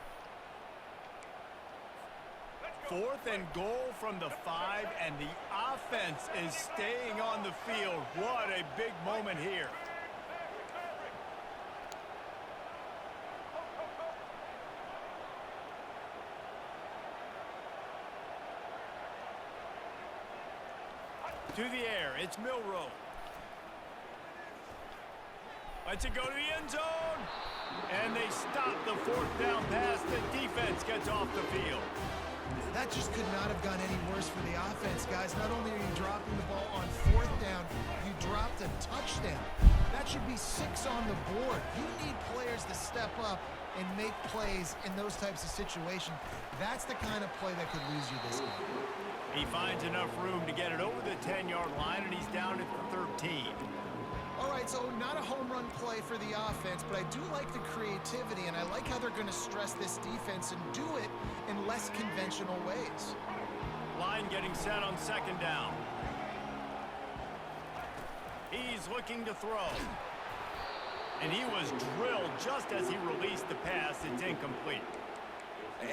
4th and goal from the 5, and the offense is staying on the field. What a big moment here. To the air, it's Milroe. Lets it go to the end zone. And they stop the 4th down pass. The defense gets off the field. That just could not have gone any worse for the offense, guys. Not only are you dropping the ball on 4th down, you dropped a touchdown. That should be 6 on the board. You need players to step step up and make plays in those types of situations, that's the kind of play that could lose you this game. He finds enough room to get it over the 10-yard line, and he's down at the 13. All right, so not a home run play for the offense, but I do like the creativity, and I like how they're going to stress this defense and do it in less conventional ways. Line getting set on second down. He's looking to throw. And he was drilled just as he released the pass. It's incomplete.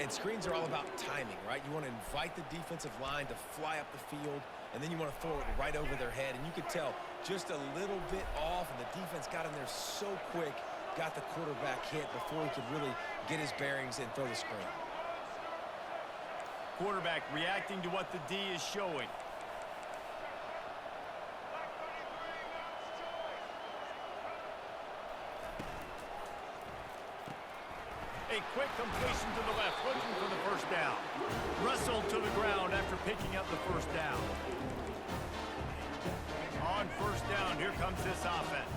And screens are all about timing, right? You want to invite the defensive line to fly up the field, and then you want to throw it right over their head. And you could tell just a little bit off, and the defense got in there so quick, got the quarterback hit before he could really get his bearings and throw the screen. Quarterback reacting to what the D is showing. A quick completion to the left, looking for the first down. Wrestled to the ground after picking up the first down. On first down, here comes this offense.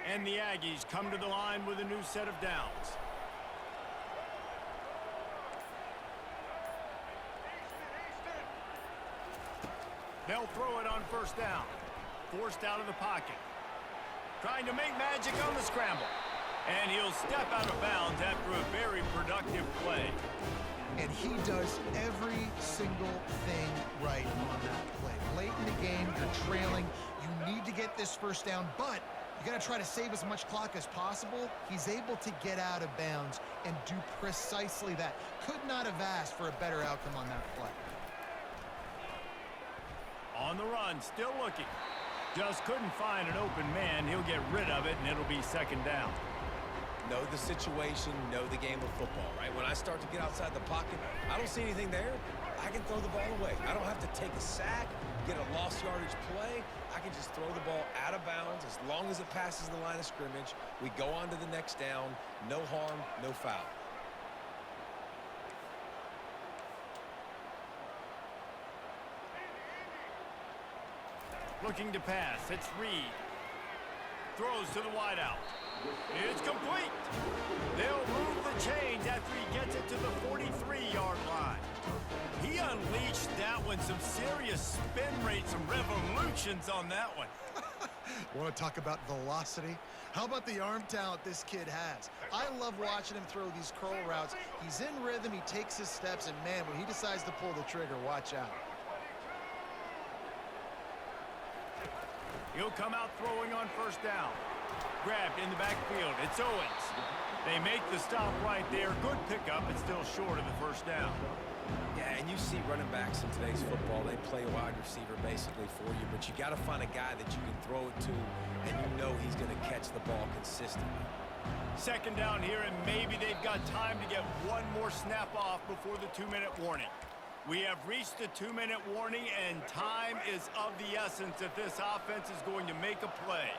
And the Aggies come to the line with a new set of downs. They'll throw it on first down. Forced out of the pocket. Trying to make magic on the scramble. And he'll step out of bounds after a very productive play. And he does every single thing right on that play. Late in the game, you're trailing. You need to get this first down, but you got to try to save as much clock as possible. He's able to get out of bounds and do precisely that. Could not have asked for a better outcome on that play. On the run, still looking. Just couldn't find an open man. He'll get rid of it, and it'll be second down. Know the situation, know the game of football, right? When I start to get outside the pocket, I don't see anything there. I can throw the ball away. I don't have to take a sack, get a lost yardage play. I can just throw the ball out of bounds as long as it passes the line of scrimmage. We go on to the next down. No harm, no foul. Looking to pass. It's Reed. Throws to the wideout. It's complete. They'll move the chains after he gets it to the 43-yard line. He unleashed that one. Some serious spin rates, some revolutions on that one. Want to talk about velocity? How about the arm talent this kid has? I love watching him throw these curl routes. He's in rhythm, he takes his steps, and man, when he decides to pull the trigger, watch out. He'll come out throwing on first down. Grabbed in the backfield. It's Owens. They make the stop right there. Good pickup, but still short of the first down. Yeah, and you see running backs in today's football, they play wide receiver basically for you, but you got to find a guy that you can throw it to, and you know he's going to catch the ball consistently. Second down here, and maybe they've got time to get one more snap off before the 2-minute warning. We have reached the 2-minute warning, and time is of the essence if this offense is going to make a play.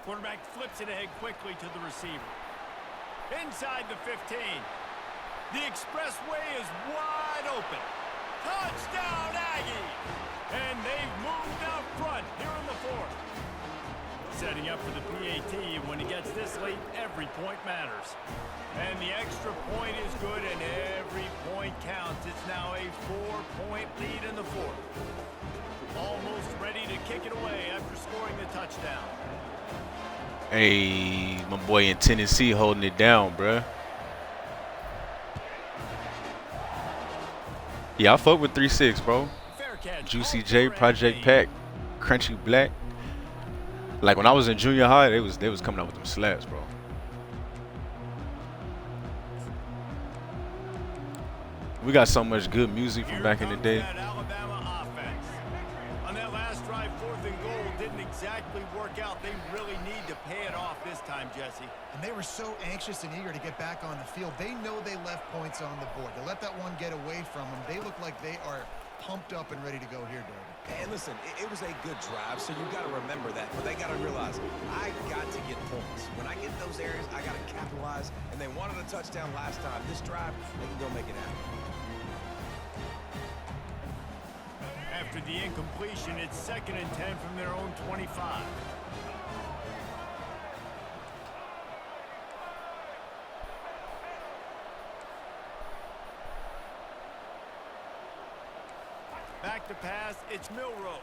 Quarterback flips it ahead quickly to the receiver. Inside the 15. The expressway is wide open. Touchdown, Aggies! And they've moved out front here in the fourth. Setting up for the PAT, and when he gets this late, every point matters. And the extra point is good, and every point counts. It's now a 4-point lead in the fourth. Almost ready to kick it away after scoring the touchdown. Hey, my boy in Tennessee holding it down, bruh. Yeah, I fuck with 3-6, bro. Fair catch. Juicy J, Project Pack, Crunchy Black. Like when I was in junior high, they was coming out with them slaps, bro. We got so much good music from back in the day. That Alabama offense. On that last drive, 4th and goal didn't exactly work out. They really need to pay it off this time, Jesse. Jesse. And they were so anxious and eager to get back on the field. They know they left points on the board. They let that one get away from them. They look like they are pumped up and ready to go here, David. And listen, it was a good drive, so you've got to remember that. But they got to realize, I got to get points. When I get those areas, I got to capitalize. And they wanted a touchdown last time. This drive, they can go make it happen. After the incompletion, it's 2nd and 10 from their own 25. Back to pass, it's Milroe.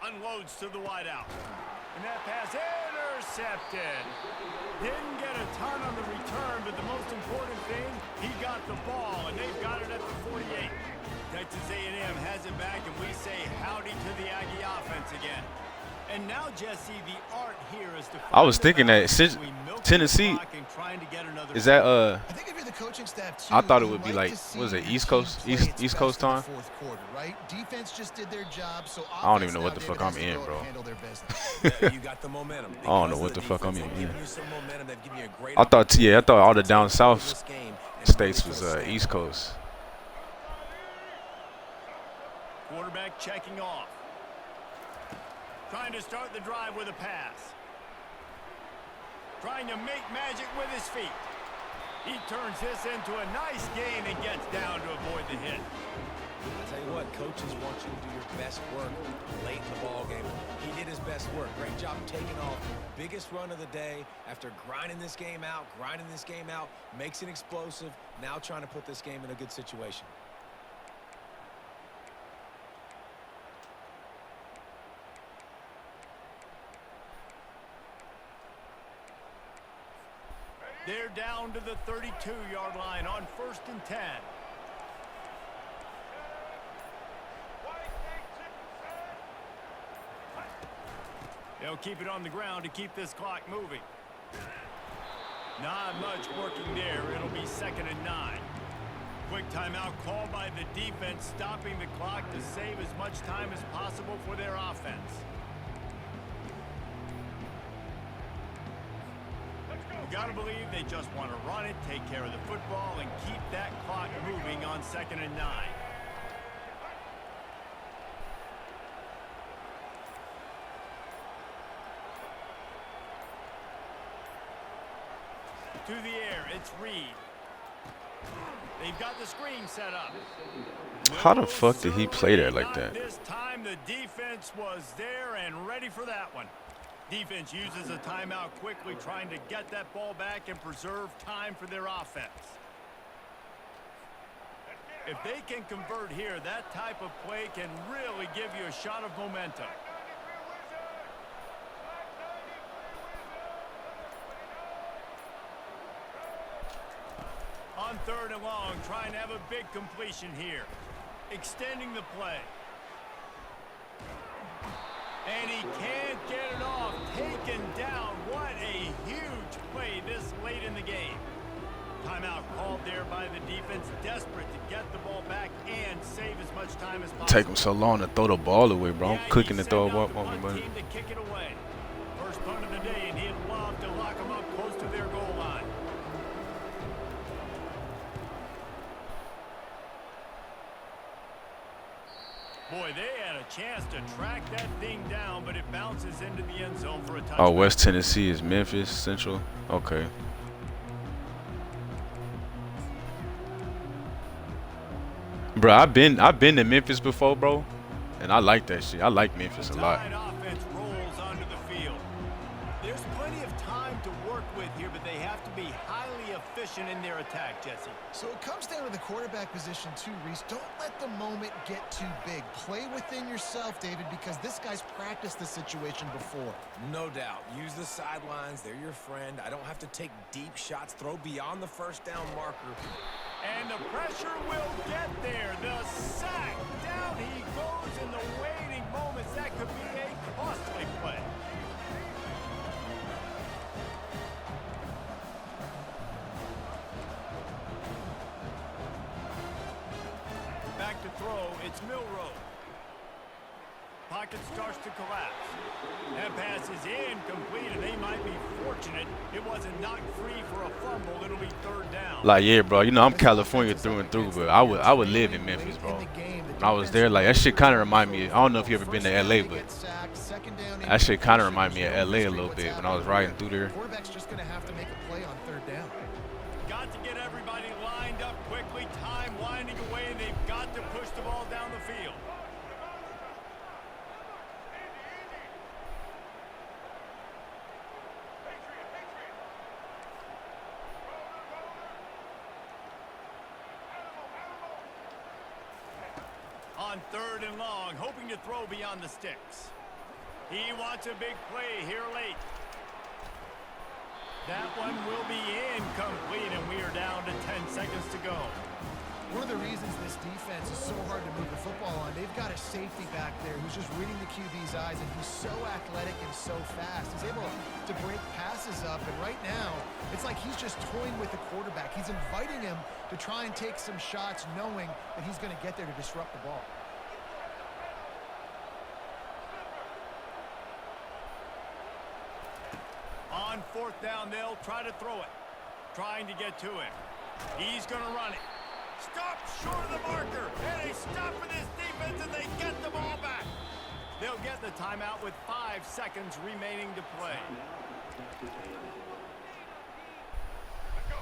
Unloads to the wideout. And that pass intercepted. Didn't get a ton on the return, but the most important thing, he got the ball, and they've got it at the 48. Texas A&M has it back, and we say howdy to the Aggie offense again. And now, Jesse, the art here is to I was thinking that since Tennessee is that I think if you're the coaching staff too, I thought it would be like, what is it, East Coast time? Fourth quarter, right? Defense just did their job, so I don't even know what the fuck I'm in, bro. You got the momentum. I don't know what the fuck I'm in. I I thought all the down south states was East Coast. Quarterback checking off. Trying to start the drive with a pass. Trying to make magic with his feet. He turns this into a nice gain and gets down to avoid the hit. I'll tell you what, coaches want you to do your best work late in the ball game. He did his best work. Great job taking off. Biggest run of the day after grinding this game out, makes it explosive. Now trying to put this game in a good situation. They're down to the 32-yard line on 1st and 10. They'll keep it on the ground to keep this clock moving. Not much working there. It'll be 2nd and 9. Quick timeout called by the defense, stopping the clock to save as much time as possible for their offense. You gotta believe they just want to run it, take care of the football, and keep that clock moving on 2nd and 9. To the air, it's Reed. They've got the screen set up. How the fuck did he play that like that? This time the defense was there and ready for that one. Defense uses a timeout quickly, trying to get that ball back and preserve time for their offense. If they can convert here, that type of play can really give you a shot of momentum. On 3rd and long, trying to have a big completion here. Extending the play. And he can't get it off. Taken down. What a huge play this late in the game. Timeout called there by the defense. Desperate to get the ball back and save as much time as possible. Take him so long to throw the ball away, bro. I'm cooking to throw a ball away, buddy. To kick it away. First punt of the day, and he'd love to lock him up close to their goal line. Boy, they had a chance to track that thing down, but it bounces into the end zone for a touchdown. Oh, West Tennessee is Memphis Central. Okay. Bro, I've been to Memphis before, bro, and I like that shit. I like Memphis a lot. Offense rolls onto the field. There's plenty of time to work with here, but they have to be highly efficient in their attack, Jesse. So it comes down to the quarterback position too, Reese. Don't let the moment get too big. Play within yourself, David, because this guy's practiced this situation before. No doubt. Use the sidelines. They're your friend. I don't have to take deep shots. Throw beyond the first down marker. And the pressure will get there. The sack. Down he goes in the waiting moments. That could be a costly play. Back to throw. It's Milroe. Pocket starts to collapse. That pass is incomplete, and they might be fortunate it wasn't knocked free for a fumble. It'll be third down. Like, yeah, bro. You know, I'm California through and through, but I would live in Memphis, bro. When I was there, like, that shit kind of remind me. I don't know if you ever been to LA, but that shit kind of remind me of LA a little bit when I was riding through there. Quarterback's just going to have to make a play on third down. Got to get everybody lined up quickly. Time winding away, and they've got to push the ball down the field. On third and long, hoping to throw beyond the sticks. He wants a big play here late. That one will be incomplete, and we are down to 10 seconds to go. One of the reasons this defense is so hard to move the football on, they've got a safety back there who's just reading the QB's eyes, and he's so athletic and so fast. He's able to break passes up, and right now, it's like he's just toying with the quarterback. He's inviting him to try and take some shots, knowing that he's going to get there to disrupt the ball. On fourth down, they'll try to throw it. Trying to get to him. He's going to run it. Stop short of the marker. And they stop for this defense, and they get the ball back. They'll get the timeout with 5 seconds remaining to play.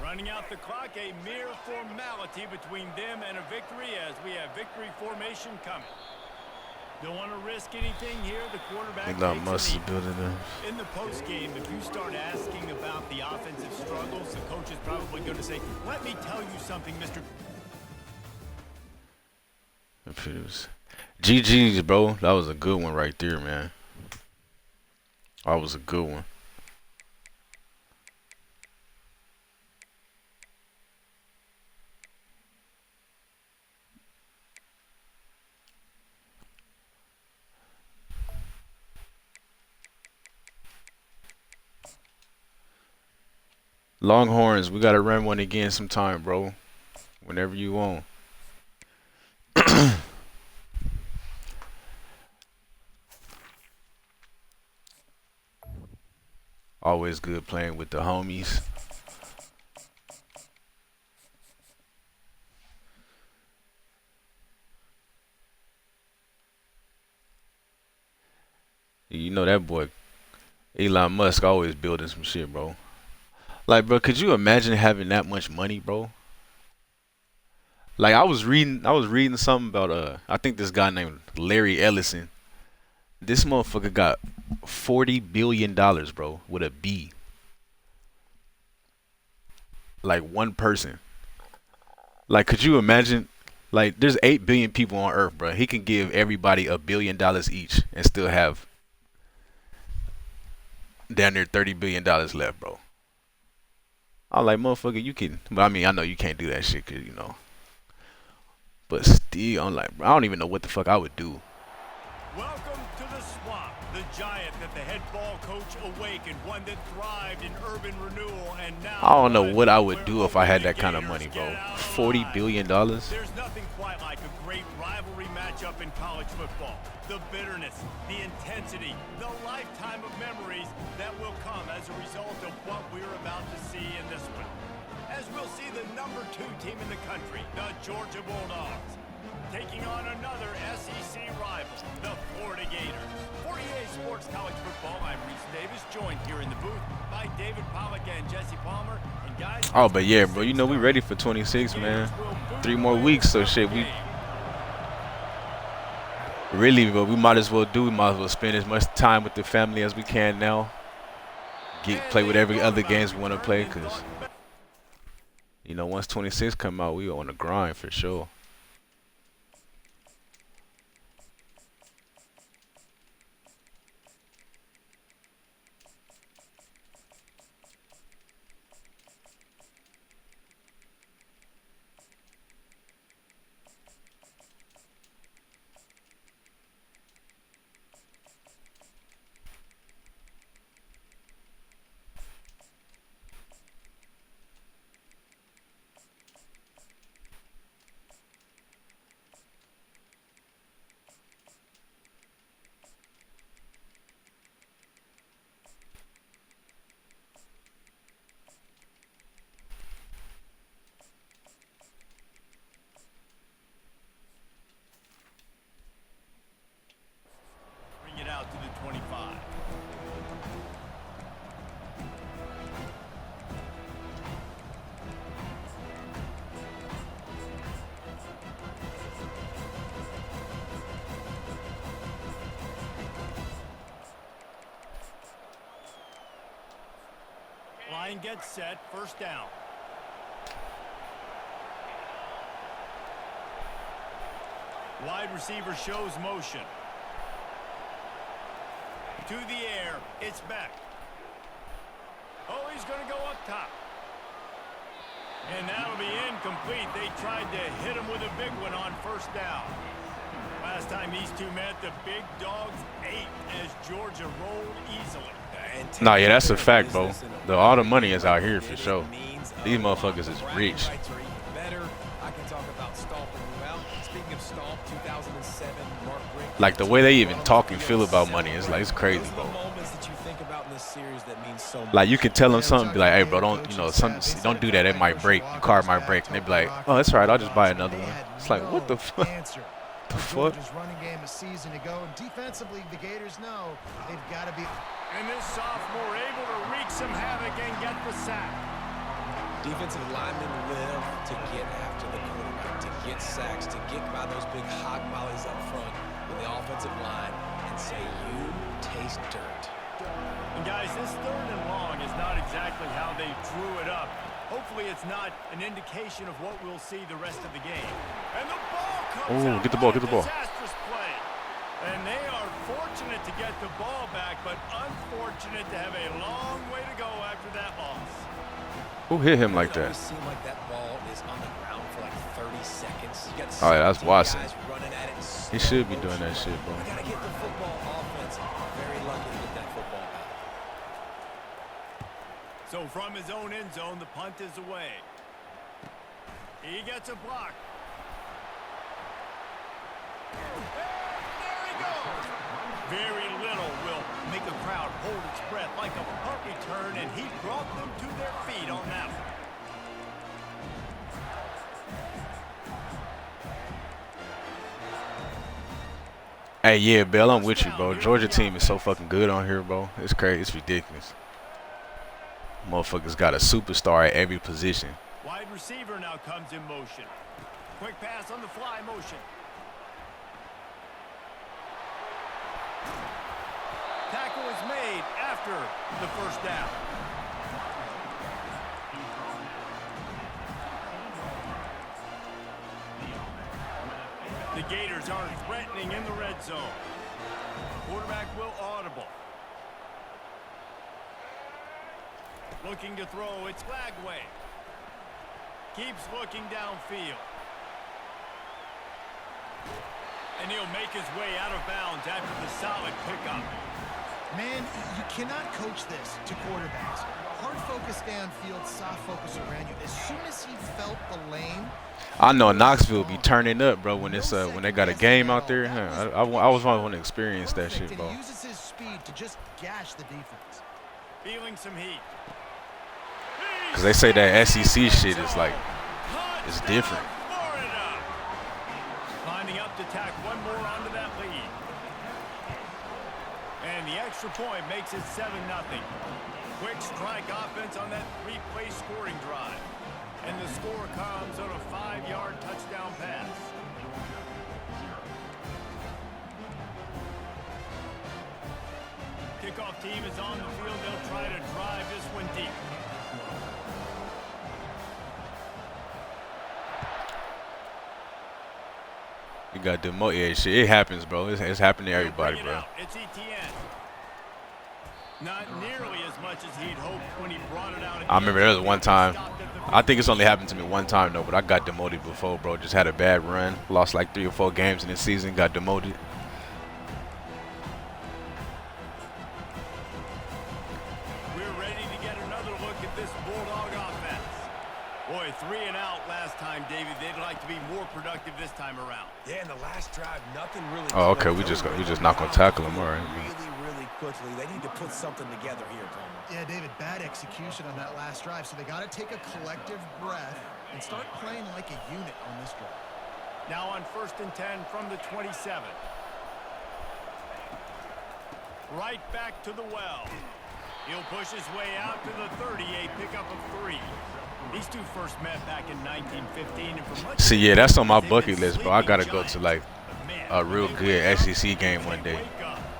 Running out the clock, a mere formality between them and a victory as we have victory formation coming. Don't want to risk anything here. The quarterback takes it in the postgame. If you start asking about the offensive struggles, the coach is probably going to say, "Let me tell you something, Mr." GG's, bro. That was a good one right there, man. That was a good one. Longhorns, we gotta run one again sometime, bro. Whenever you want. Always good playing with the homies. You know that boy Elon Musk always building some shit, bro. Like, bro, could you imagine having that much money, bro? Like, I was reading something about I think this guy named Larry Ellison. This motherfucker got $40 billion, bro, with a B. Like, one person. Like, could you imagine? Like, there's 8 billion people on Earth, bro. He can give everybody $1 billion each and still have down near $30 billion left, bro. I'm like, motherfucker, you can. But I mean, I know you can't do that shit, cause you know. But still, I'm like, bro, I don't even know what the fuck I would do. Welcome to the swamp, the giant that the head ball coach awakened, one that thrived in urban renewal, and now I don't know what I would do if I had that kind of money, bro. $40 billion. There's nothing quite like a great rivalry matchup in college football. The bitterness, the intensity, the lifetime of memories that will come as a result of what we're about to see in this one. As we'll see the number 2 team in the country, the Georgia Bulldogs, taking on another SEC rival, the Florida Gators. For EA Sports College Football, I'm Reese Davis, joined here in the booth by David Pollack and Jesse Palmer. And guys, oh, but yeah, bro, you know we ready for 26, man. 3 more weeks, so shit, we really, but we might as well spend as much time with the family as we can now. Play with every other games we want to play, cause you know once 26 come out, we on the grind for sure. line gets set, first down. Wide receiver shows motion. To the air, it's back. Oh, he's going to go up top. And that'll be incomplete. They tried to hit him with a big one on first down. Last time these two met, the big dogs ate as Georgia rolled easily. Nah, yeah, that's a fact, bro. All the money is out here for sure. These motherfuckers is rich. Like the way they even talk and feel about money, it's like it's crazy, bro. Like you can tell them something, be like, "Hey, bro, don't don't do that. It might break. Your car might break." And they be like, "Oh, that's all right. I'll just buy another one." It's like, what the fuck? The fuck? Georgia's running game a season ago, and defensively, the Gators know they've got to be. And this sophomore able to wreak some havoc and get the sack. Defensive linemen live to get after the quarterback, to get sacks, to get by those big hog mollies up front with the offensive line and say, "You taste dirt." And guys, this 3rd and long is not exactly how they drew it up. Hopefully it's not an indication of what we'll see the rest of the game. And the ball comes out. Get the ball, get the ball. Disastrous play. And they are fortunate to get the ball back, but unfortunate to have a long way to go after that loss. Who hit him like that? It seems like that ball is on the ground for like 30 seconds. You got Oh, yeah, that's Watson. guys running at it. He should be doing that shit, bro. We got to get the football offense. Very lucky to get that football back. So from his own end zone, the punt is away. He gets a block. And there he goes. Very little will make a crowd hold its breath like a punt return, and he brought them to their feet on that one. Hey, yeah, Bill, I'm with you, bro. Georgia team is so fucking good on here, bro. It's crazy. It's ridiculous. Motherfuckers got a superstar at every position. Wide receiver now comes in motion. Quick pass on the fly motion. Tackle is made after the first down. The Gators are threatening in the red zone. Quarterback will audible. Looking to throw, it's Lagway. Keeps looking downfield. And he'll make his way out of bounds after the solid pickup. Man, you cannot coach this to quarterbacks. Hard focus downfield, soft focus around you. As soon as he felt the lane, I know Knoxville be turning up, bro, when it's when they got a game out there. Huh? I was want to experience that shit, bro. He uses his speed to just gash the defense. Feeling some heat. Cause they say that SEC shit is like, it's different. Lining up to tack one more onto that lead. And the extra point makes it 7-0. Quick strike offense on that 3-play scoring drive. And the score comes on a 5-yard touchdown pass. Kickoff team is on the field. They'll try to drive this one deep. You got the yeah, shit. It happens, bro. It's happening to everybody, bro. It's Etienne. Not nearly as much as he'd hoped when he brought it out. I remember there was one time. I think it's only happened to me one time though, but I got demoted before, bro. Just had a bad run, lost like 3 or 4 games in the season, got demoted. We're ready to get another look at this Bulldog offense. Boy, 3 and out last time, David. They'd like to be more productive this time around. Yeah, in the last drive, nothing really. Oh, okay. We just not gonna tackle him, all right. Really quickly. They need to put something together here, Tom. Yeah, David, bad execution on that last drive. So they got to take a collective breath and start playing like a unit on this drive. Now on 1st and 10 from the 27. Right back to the well. He'll push his way out to the 30, a pickup of 3. These two first met back in 1915. And for much See, yeah, that's on my bucket list, bro. I gotta go to like a real good SEC game one day.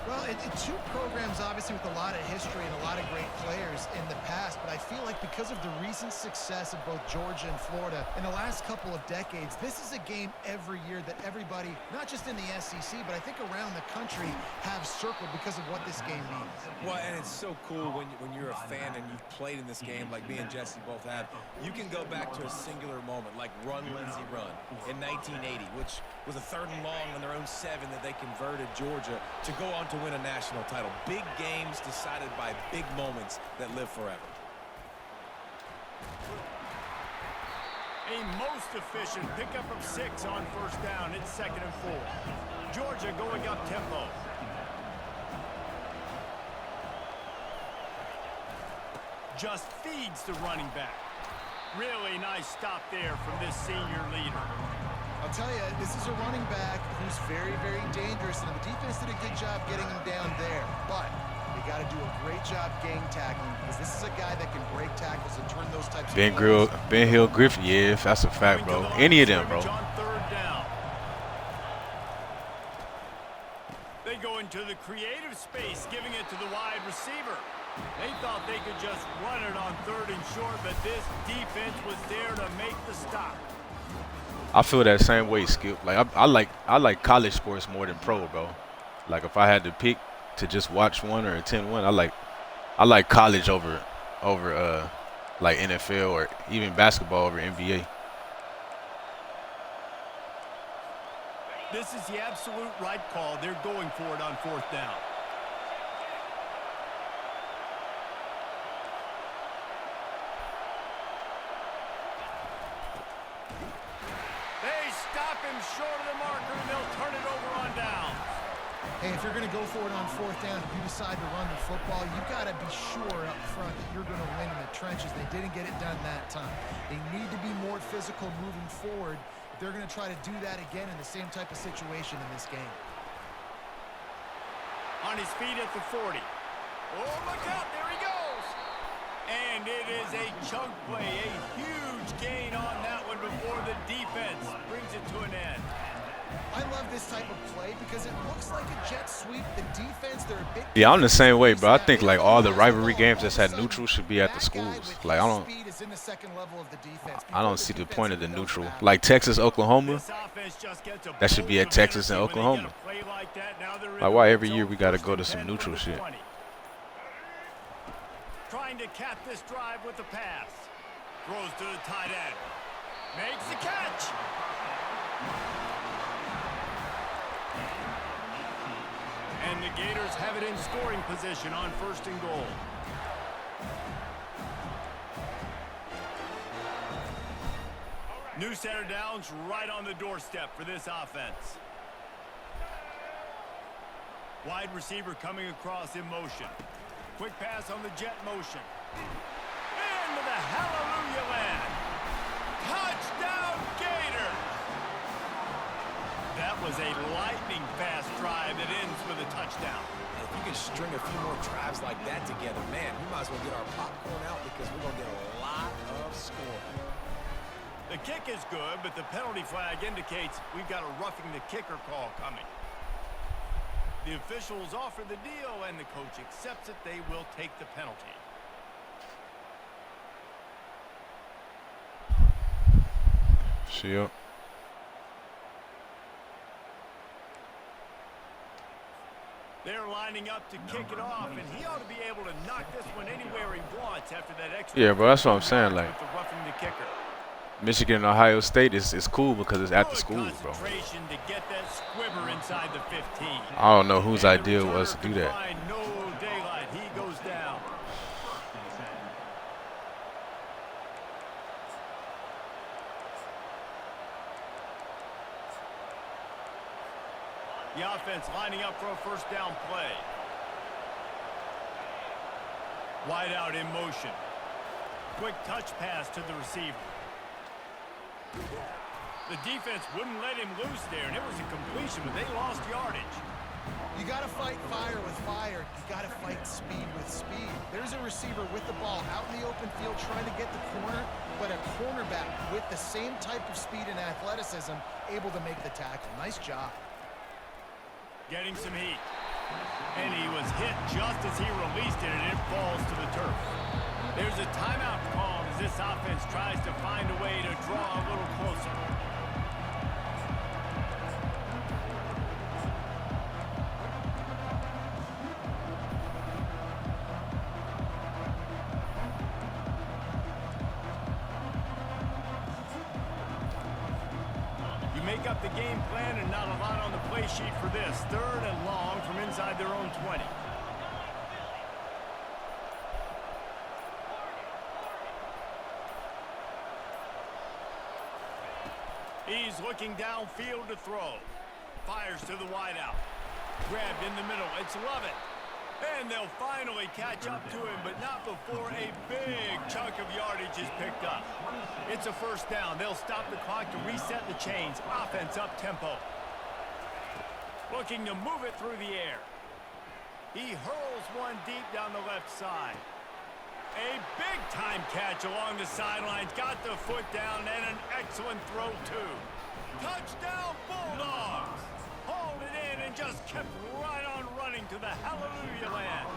Well, two programs obviously with a lot of history and a lot of great players in the past, but I feel like because of the recent success of both Georgia and Florida in the last couple of decades, this is a game every year that everybody, not just in the SEC, but I think around the country, have circled because of what this game means. Well, and it's so cool when you're a fan and you've played in this game like me and Jesse both have. You can go back to a singular moment like Run, Lindsey, Run in 1980, which was a 3rd and long on their own 7 that they converted Georgia to go on to win a national title. Big games decided by big moments that live forever. A most efficient pickup of 6 on 1st down. It's 2nd and 4. Georgia going up tempo. Just feeds the running back. Really nice stop there from this senior leader. I'll tell you, this is a running back who's very, very dangerous, and the defense did a good job getting him down there. But they got to do a great job gang tackling because this is a guy that can break tackles and turn those types of plays. Ben Hill, Griffin, yeah, that's a fact, bro. Any of them, bro. On 3rd down. They go into the creative space, giving it to the wide receiver. They thought they could just run it on 3rd and short, but this defense was there to make the stop. I feel that same way, Skip. Like I like college sports more than pro, bro. Like if I had to pick to just watch one or attend one, I like college over like NFL or even basketball over NBA. This is the absolute right call. They're going for it on 4th down. Stop him short of the marker, and they'll turn it over on down. Hey, if you're going to go for it on 4th down, if you decide to run the football, you've got to be sure up front that you're going to win in the trenches. They didn't get it done that time. They need to be more physical moving forward if they're going to try to do that again in the same type of situation in this game. On his feet at the 40. Oh, look out, there he goes. And it is a chunk play, a huge gain on that one before the defense brings it to an end. I love this type of play because it looks like a jet sweep. The defense, they're a bit... Yeah, I'm the same way, bro. I think like all the rivalry games that's had neutral should be at the schools. Like I don't see the point of the neutral. Like Texas, Oklahoma, that should be at Texas and Oklahoma. Like why every year we got to go to some neutral shit? Trying to cap this drive with the pass. Throws to the tight end. Makes the catch. And the Gators have it in scoring position on 1st and goal. New center downs right on the doorstep for this offense. Wide receiver coming across in motion. Quick pass on the jet motion. Into the hallelujah land. Touchdown Gators! That was a lightning-fast drive that ends with a touchdown. If you can string a few more drives like that together, man, we might as well get our popcorn out because we're going to get a lot of scoring. The kick is good, but the penalty flag indicates we've got a roughing the kicker call coming. The officials offer the deal, and the coach accepts it. They will take the penalty. Sure. They're lining up to kick it off, and he ought to be able to knock this one anywhere he wants after that extra. Yeah, bro, that's what I'm saying. Like with the roughing the kicker. Michigan and Ohio State is cool because it's at the schools, bro. To get that squibber inside the 15. I don't know whose idea it was to do that. No daylight. He goes down. The offense lining up for a 1st down play. Wide out in motion. Quick touch pass to the receiver. The defense wouldn't let him loose there, and it was a completion, but they lost yardage. You got to fight fire with fire. You got to fight speed with speed. There's a receiver with the ball out in the open field trying to get the corner, but a cornerback with the same type of speed and athleticism able to make the tackle. Nice job. Getting some heat. And he was hit just as he released it, and it falls to the turf. There's a timeout called as this offense tries to find a way to draw a little closer. Make up the game plan and not a lot on the play sheet for this. 3rd and long from inside their own 20. He's looking downfield to throw. Fires to the wideout. Grabbed in the middle. It's Lovett. And they'll finally catch up to him, but not before a big chunk of yardage is picked up. It's a 1st down. They'll stop the clock to reset the chains. Offense up tempo. Looking to move it through the air. He hurls one deep down the left side. A big-time catch along the sidelines. Got the foot down and an excellent throw, too. Touchdown, Bulldogs! Hauled it in and just kept right on running to the hallelujah land.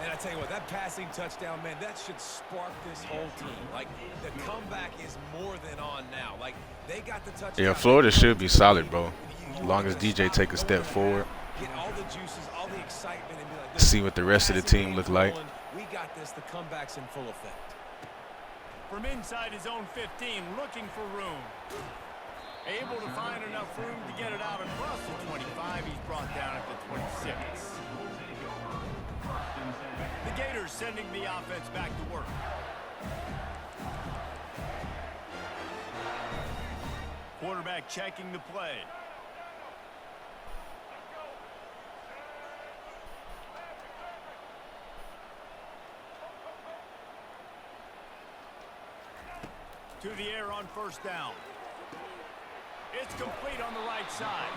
And I tell you what, that passing touchdown, man, that should spark this whole team. Like, the comeback is more than on now. Like, they got the touchdown. Yeah, Florida should be solid, bro. As long as DJ take a step forward. Get all the juices, all the excitement, and be like, See what the rest of the team look like. We got this. The comeback's in full effect. From inside his own 15, looking for room. Able to find enough room to get it out across the 25. He's brought down at the 26. The Gators sending the offense back to work. Quarterback checking the play. To the air on 1st down. It's complete on the right side.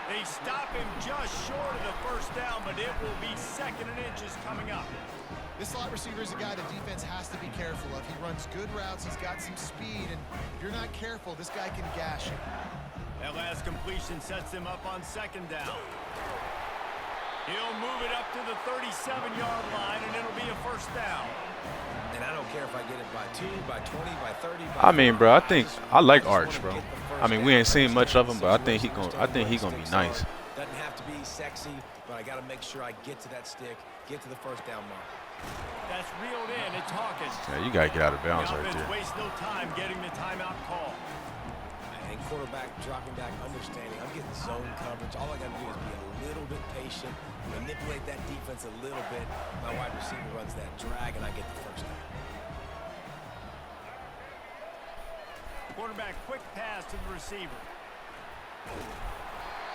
They stop him just short of the 1st down, but it will be 2nd and inches coming up. This slot receiver is a guy the defense has to be careful of. He runs good routes. He's got some speed, and if you're not careful, this guy can gash you. That last completion sets him up on 2nd down. He'll move it up to the 37-yard line, and it'll be a 1st down. And I don't care if I get it by 2, by 20, by 30. By I mean, bro, I like Arch, bro. I mean, we ain't seen much of him, but I think he gonna be nice. Doesn't have to be sexy, but I got to make sure I get to that stick, get to the 1st down mark. That's reeled in. It's Hawkins. Yeah, you gotta get out of bounds The right offense there. wastes no time getting the timeout call. And quarterback dropping back, understanding. I'm getting zone coverage. All I got to do is be a little bit patient, manipulate that defense a little bit. My wide receiver runs that drag, and I get the 1st down. Quarterback quick pass to the receiver.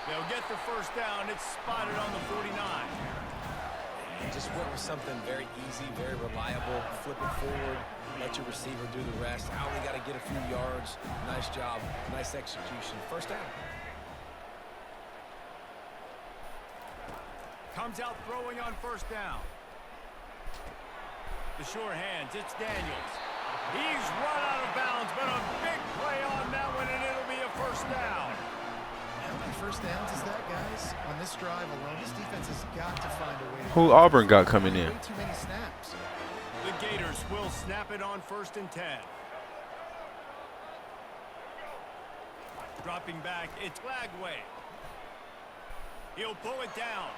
They'll get the 1st down. It's spotted on the 49. And just went with something very easy, very reliable. Flip it forward. Let your receiver do the rest. I only got to get a few yards. Nice job. Nice execution. 1st down. Comes out throwing on 1st down. The sure hands. It's Daniels. He's run out of bounds, but a big play on that one, and it'll be a 1st down. How many 1st downs is that, guys? On this drive alone, this defense has got to find a way to Who Auburn got coming in? way too many snaps. The Gators will snap it on 1st and 10. Dropping back, it's Lagway. He'll pull it down.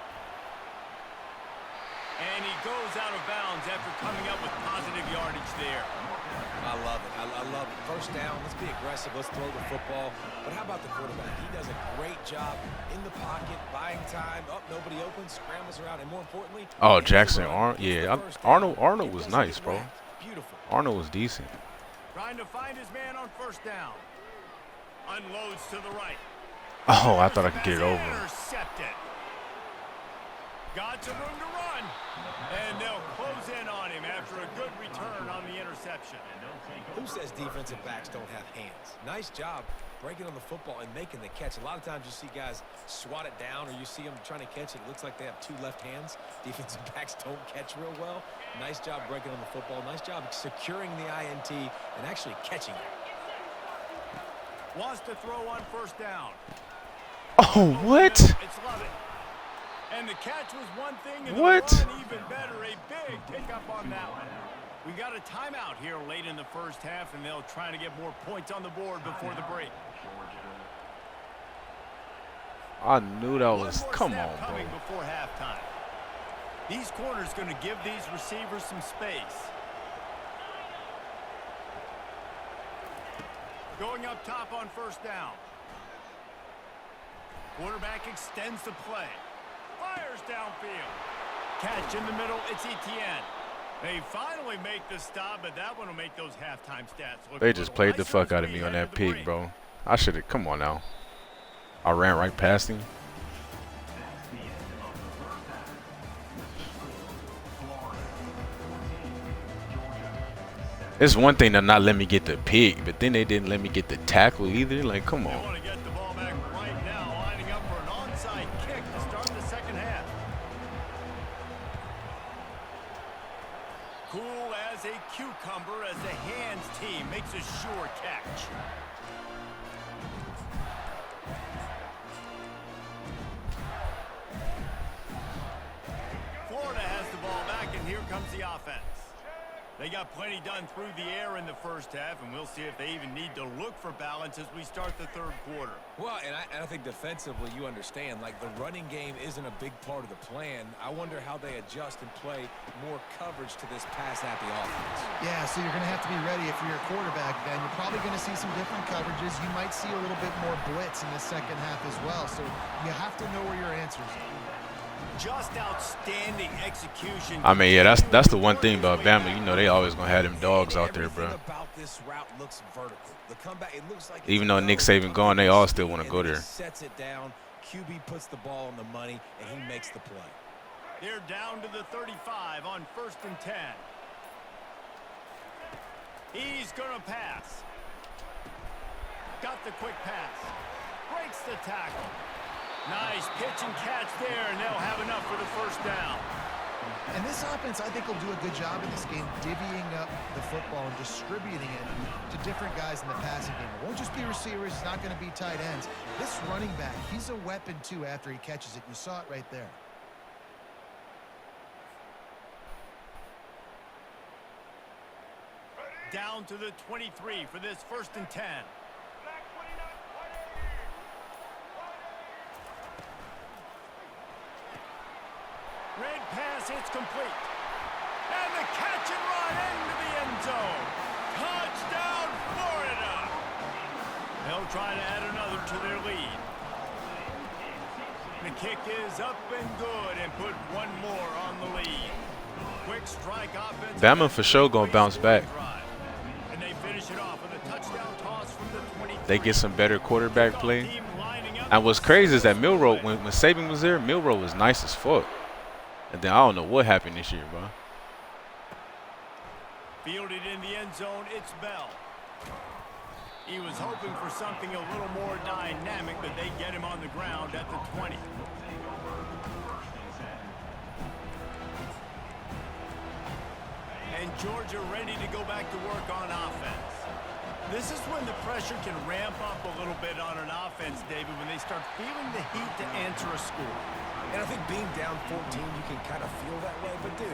And he goes out of bounds after coming up with positive yardage there. I love it. I love it. 1st down. Let's be aggressive. Let's throw the football. But how about the quarterback? He does a great job in the pocket, buying time. Oh, nobody open, scrambles around, and more importantly, Oh, Jackson Arnold. Yeah, Arnold was nice, bro. Beautiful. Arnold was decent. Trying to find his man on 1st down. Unloads to the right. Oh, I thought I could get it over. Intercepted. Got some room to run. And they'll close in on him after a good return on the interception. Who says defensive backs don't have hands? Nice job breaking on the football and making the catch. A lot of times you see guys swat it down, or you see them trying to catch it. It looks like they have 2 left hands. Defensive backs don't catch real well. Nice job breaking on the football. Nice job securing the INT and actually catching it. Wants to throw on 1st down. Oh, what? It's Lovett. And the catch was one thing, and What? the run even better. A big pickup on that one. We got a timeout here late in the first half, and they'll try to get more points on the board before the break. I knew that was. One more Come snap on, bro. coming before halftime. These corners going to give these receivers some space. Going up top on first down. Quarterback extends the play. Fires downfield. Catch in the middle. It's Etienne. They finally make the stop, but that one will make those halftime stats look They a just little played the nicer fuck as out of we me on head that to the pick, break. bro. I should have. Come on now. I ran right past him. It's one thing to not let me get the pick, but then they didn't let me get the tackle either. Like, come They on. want to get the ball back right now, lining up for an onside kick to start the second half. Cool as a cucumber as the hands team makes a sure catch. Florida has the ball back, and here comes the offense. They got plenty done through the air in the first half, and we'll see if they even need to look for balance as we start the third quarter. Well, and I think defensively, you understand, like the running game isn't a big part of the plan. I wonder how they adjust and play more coverage to this pass-happy offense. Yeah, so you're going to have to be ready if you're a quarterback, then. You're probably going to see some different coverages. You might see a little bit more blitz in the second half as well, so you have to know where your answers are. Just outstanding execution. I mean, yeah, that's the one thing about Bama. You know, they always gonna have them dogs out there, bro. Everything about this route looks vertical. The comeback, it looks like Even though Nick Saban gone, they all still want to go there. Sets it down. QB puts the ball on the money, and he makes the play. They're down to the 35 on 1st and 10. He's gonna pass. Got the quick pass. Breaks the tackle. Nice pitch and catch there, and they'll have enough for the first down. And this offense, I think, will do a good job in this game divvying up the football and distributing it to different guys in the passing game. It won't just be receivers. It's not going to be tight ends. This running back, he's a weapon, too, after he catches it. You saw it right there. Down to the 23 for this 1st and 10. Red pass, it's complete. And the catch and run into the end zone. Touchdown, Florida. They'll try to add another to their lead. The kick is up and good and put one more on the lead. Quick strike offense. Bama for sure gonna bounce back. And they finish it off with a touchdown toss from the 23. They get some better quarterback play. And what's crazy is that Milroe, when Saban was there, Milroe was nice as fuck. And then I don't know what happened this year, bro. Fielded in the end zone, it's Bell. He was hoping for something a little more dynamic, but they get him on the ground at the 20. And Georgia ready to go back to work on offense. This is when the pressure can ramp up a little bit on an offense, David, when they start feeling the heat to answer a score. And I think being down 14, you can kind of feel that way. But, dude,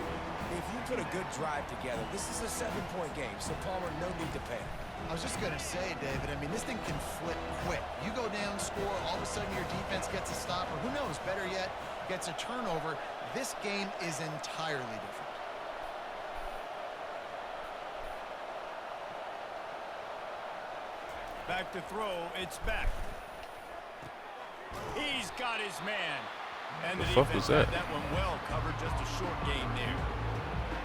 if you put a good drive together, this is a 7-point game. So, Palmer, no need to panic. I was just going to say, David, I mean, this thing can flip quick. You go down, score, all of a sudden your defense gets a stop, or who knows, better yet, gets a turnover. This game is entirely different. Back to throw, it's back. He's got his man. And the fuck was defense had that? that one well covered, just a short game there.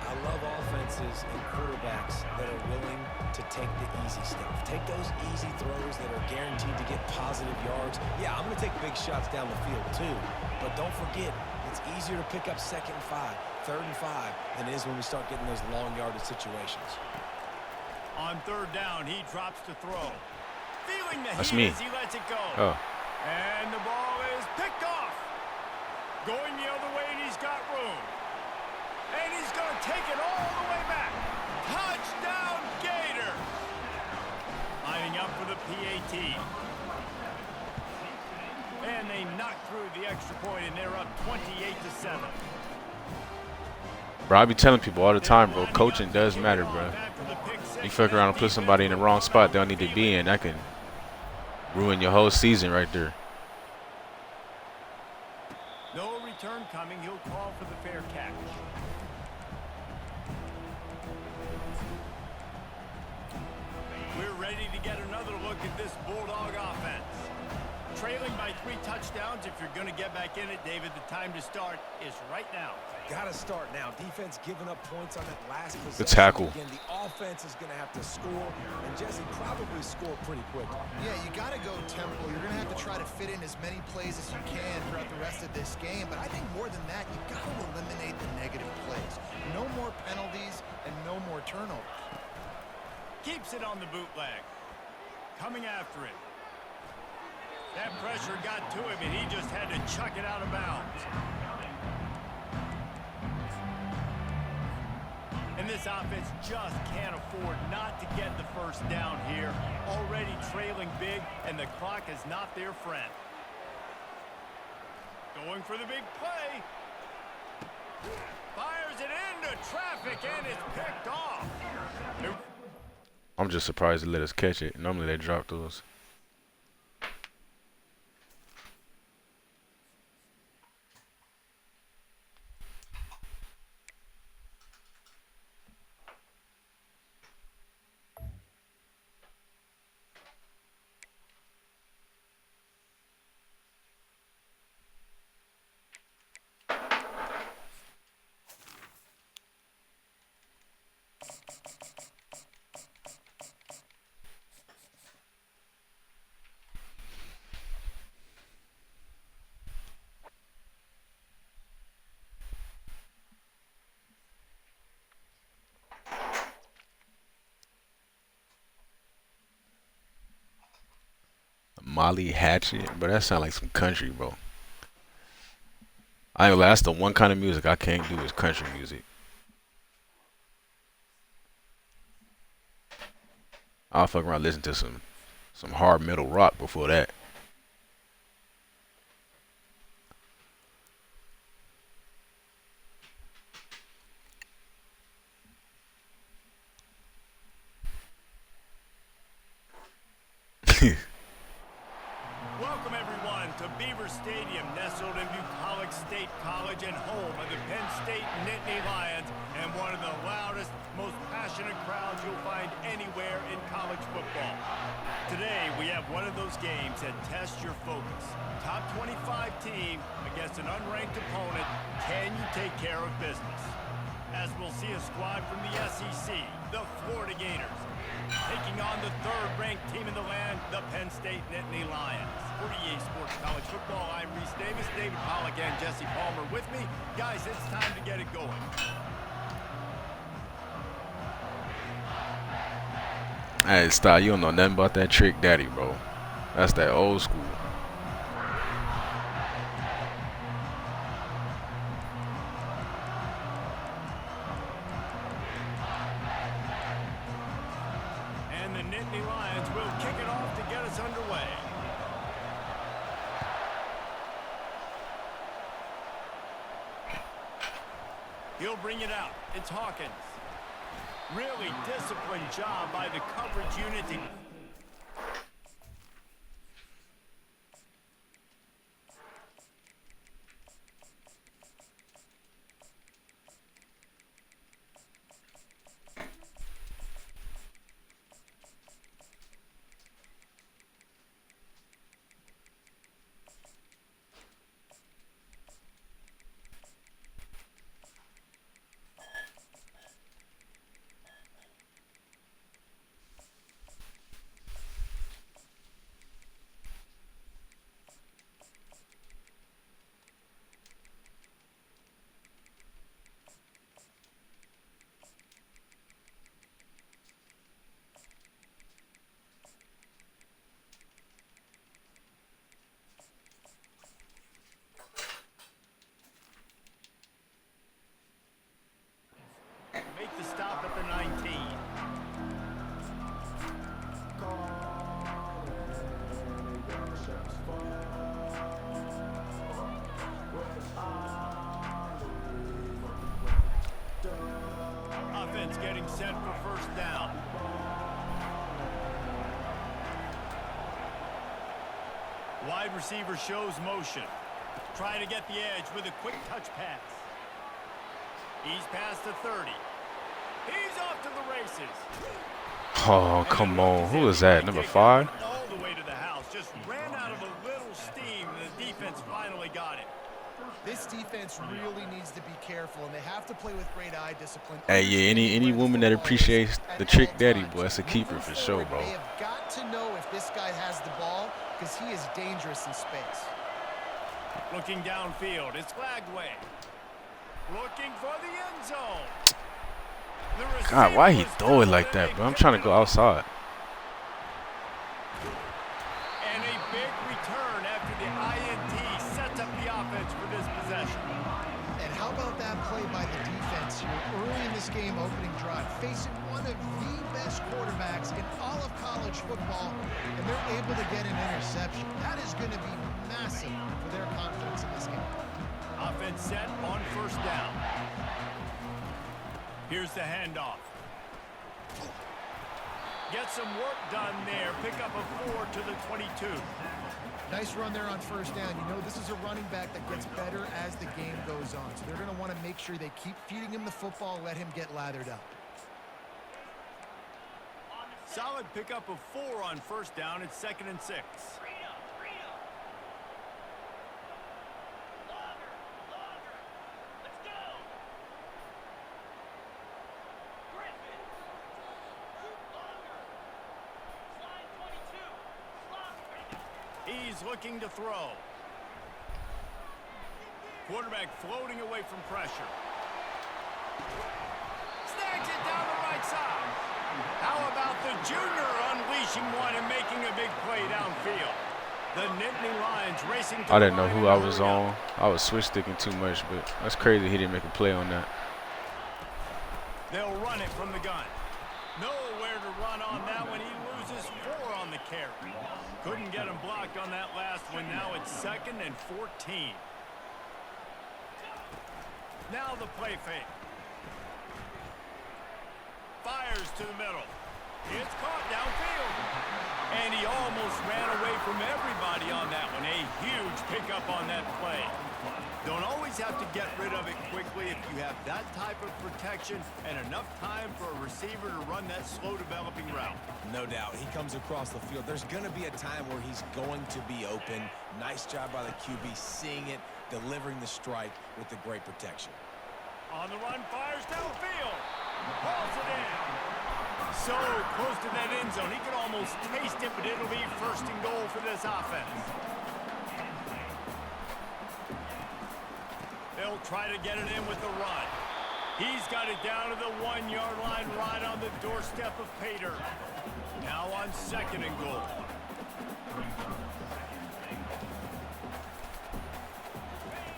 I love offenses and quarterbacks that are willing to take the easy stuff. Take those easy throws that are guaranteed to get positive yards. Yeah, I'm going to take big shots down the field too. But don't forget, it's easier to pick up 2nd and 5, 3rd and 5 than it is when we start getting those long yardage situations. On 3rd down, he drops to throw. Feeling the That's heat me. as he lets it go. Oh. And the ball is picked off. Going the other way, and he's got room. And he's going to take it all the way back. Touchdown, Gators. Lining up for the PAT. And they knocked through the extra point, and they're up 28-7. Bro, I be telling people all the time, bro, coaching does matter, bro. You fuck around and put somebody in the wrong spot they don't need to be in, that can ruin your whole season right there. No return coming. He'll call for the fair catch. We're ready to get another look at this Bulldog offense. Trailing by 3 touchdowns. If you're going to get back in it, David, the time to start is right now. Got to start now. Defense giving up points on that last possession. The tackle. Again, the offense is going to have to score, and Jesse probably score pretty quick. Yeah, you got to go tempo. You're going to have to try to fit in as many plays as you can throughout the rest of this game. But I think more than that, you got to eliminate the negative plays. No more penalties and no more turnovers. Keeps it on the bootleg. Coming after it. That pressure got to him, and he just had to chuck it out of bounds. And this offense just can't afford not to get the first down here. Already trailing big, and the clock is not their friend. Going for the big play. Fires it into traffic, and it's picked off. I'm just surprised they let us catch it. Normally they drop those. Molly Hatchet, but that sound like some country, bro. I ain't gonna lie, that's the one kind of music I can't do is country music. I'll fuck around listen to some hard metal rock before that. Welcome, everyone, to Beaver Stadium, nestled in Bucolic State College and home of the Penn State Nittany Lions, and one of the loudest, most passionate crowds you'll find anywhere in college football. Today, we have one of those games that tests your focus. Top 25 team against an unranked opponent. Can you take care of business? As we'll see a squad from the SEC, the Florida Gators, taking on the third-ranked team in the land, the Penn State Nittany Lions. For EA Sports College Football, I'm Reese Davis, David Pollack, and Jesse Palmer with me. Guys, it's time to get it going. Hey, stop, you don't know nothing about that Trick Daddy, bro. That's that old school. And the Nittany Lions will kick it off to get us underway. He'll bring it out. It's Hawkins. Really disciplined job by the coverage unit to... offense getting set for first down. Wide receiver shows motion. Trying to get the edge with a quick touch pass. He's past the 30. He's off to the races. Oh, come on. Who is that? Number 5? All the way to the house. Just ran out of a little steam. The defense finally got it. This defense really needs to be careful, and they have to play with great eye discipline. Hey, yeah, any woman that appreciates the trick daddy, boy, that's a keeper for sure, bro. They have got to know if this guy has the ball because he is dangerous in space. Looking downfield. It's flagged away. Looking for the end zone. God, why he throw it like that, bro? I'm trying to go outside. And a big return after the INT sets up the offense for this possession. And how about that play by the defense here early in this game opening drive, facing one of the best quarterbacks in all of college football, and they're able to get an interception. That is going to be massive for their confidence in this game. Offense set on first down. Here's the handoff. Get some work done there. Pick up a 4 to the 22. Nice run there on first down. You know, this is a running back that gets better as the game goes on. So they're going to want to make sure they keep feeding him the football, let him get lathered up. Solid pickup of 4 on first down. It's 2nd and 6. He's looking to throw. Quarterback floating away from pressure. Snags it down the right side. How about the junior unleashing one and making a big play downfield? The Nittany Lions racing to I didn't know who I was on. I was switch sticking too much, but that's crazy he didn't make a play on that. They'll run it from the gun. Nowhere to run on that one. He loses 4 on the carry. Couldn't get him blocked on that last one. Now it's 2nd and 14. Now the play fake. Fires to the middle. It's caught downfield. And he almost ran away from everybody on that one. A huge pickup on that play. Don't always have to get rid of it quickly if you have that type of protection and enough time for a receiver to run that slow developing route. No doubt. He comes across the field. There's going to be a time where he's going to be open. Nice job by the QB seeing it, delivering the strike with the great protection. On the run, fires downfield. Hauls it in. So close to that end zone. He could almost taste it, but it'll be 1st and goal for this offense. They'll try to get it in with the run. He's got it down to the 1-yard line right on the doorstep of Pater. Now on 2nd and goal.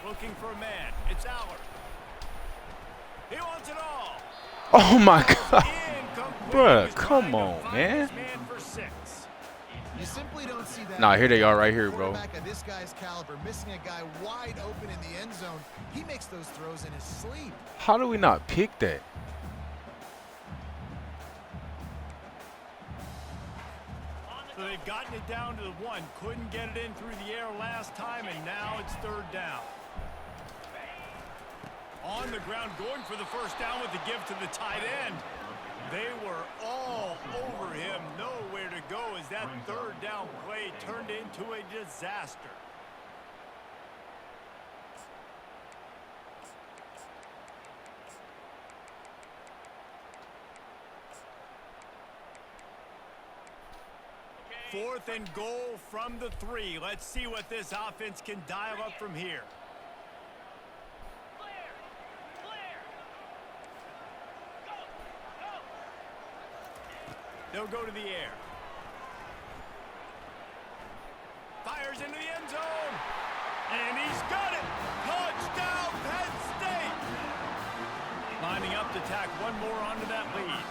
Looking for a man. It's Allard. He wants it all. Oh, my God. Bruh, come on, man. You simply don't see that. Nah, here they are right here, bro. Quarterback of this guy's caliber, missing a guy wide open in the end zone. He makes those throws in his sleep. How do we not pick that? So they've gotten it down to the 1. Couldn't get it in through the air last time, and now it's 3rd down. On the ground, going for the first down with the give to the tight end. They were all over him. Nowhere to go as that 3rd down play turned into a disaster. Fourth and goal from the 3. Let's see what this offense can dial up from here. They'll go to the air. Fires into the end zone. And he's got it. Touchdown, Penn State. Lining up to tack one more onto that lead.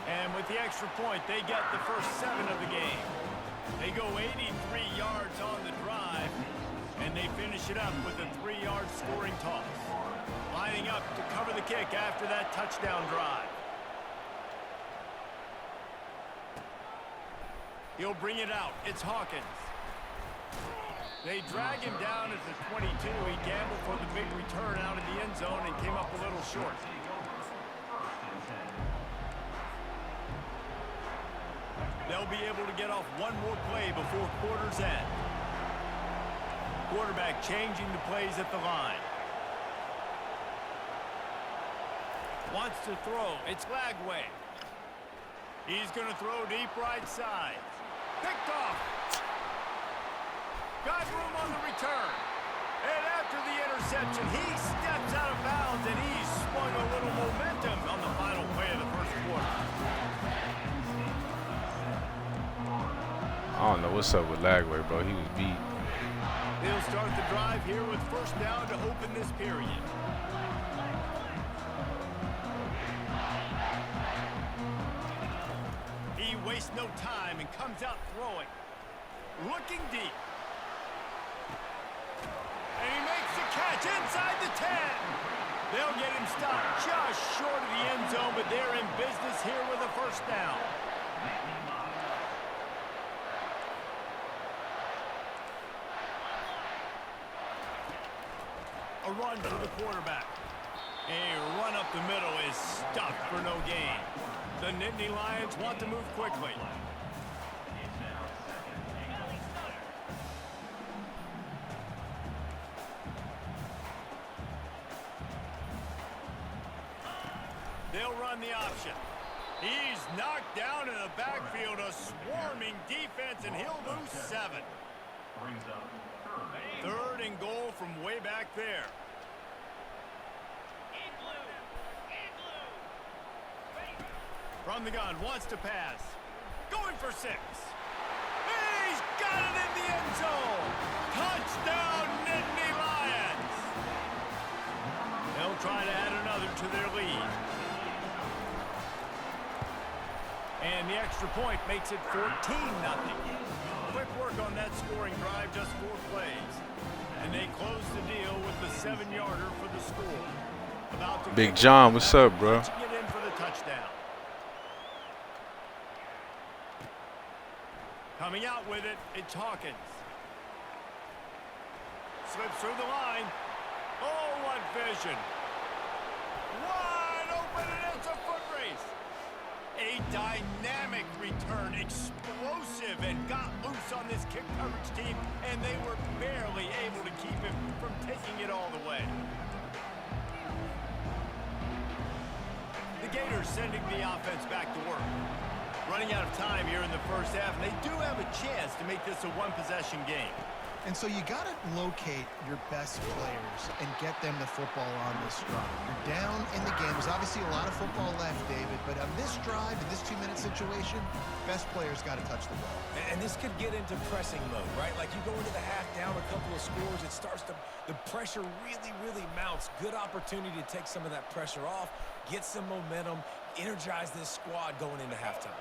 And with the extra point, they get the first 7 of the game. They go 83 yards on the drive, and they finish it up with a 3-yard scoring toss. Lining up to cover the kick after that touchdown drive. He'll bring it out. It's Hawkins. They drag him down at the 22. He gambled for the big return out of the end zone and came up a little short. They'll be able to get off one more play before quarter's end. Quarterback changing the plays at the line. Wants to throw. It's Lagway. He's going to throw deep right side. Picked off. Got room on the return. And after the interception, he steps out of bounds, and he's swung a little momentum on the final play of the first quarter. I don't know what's up with Lagway, bro. He was beat. They'll start the drive here with first down to open this period. He wastes no time and comes out throwing. Looking deep. And he makes the catch inside the 10. They'll get him stopped just short of the end zone, but they're in business here with a first down. A run for the quarterback. A run up the middle is stuffed for no gain. The Nittany Lions want to move quickly. They'll run the option. He's knocked down in the backfield, a swarming defense, and he'll lose 7. Third and goal from way back there. From the gun, wants to pass. Going for 6. He's got it in the end zone. Touchdown, Nittany Lions. They'll try to add another to their lead. And the extra point makes it 14-0. Quick work on that scoring drive, just 4 plays. And they close the deal with the 7-yarder for the score. About to Big John, what's up, bro? Get in for the touchdown. Coming out with it, it's Hawkins. Slips through the line. Oh, what vision. Wide open, and it's a foot race. A dynamic return, explosive, and got loose on this kick coverage team, and they were barely able to keep him from taking it all the way. The Gators sending the offense back to work. Running out of time here in the first half, and they do have a chance to make this a one-possession game. And so you got to locate your best players and get them the football on this drive. You're down in the game. There's obviously a lot of football left, David, but on this drive, in this 2-minute situation, best players got to touch the ball. And this could get into pressing mode, right? Like you go into the half down a couple of scores, it starts to, the pressure really mounts. Good opportunity to take some of that pressure off, get some momentum, energize this squad going into halftime.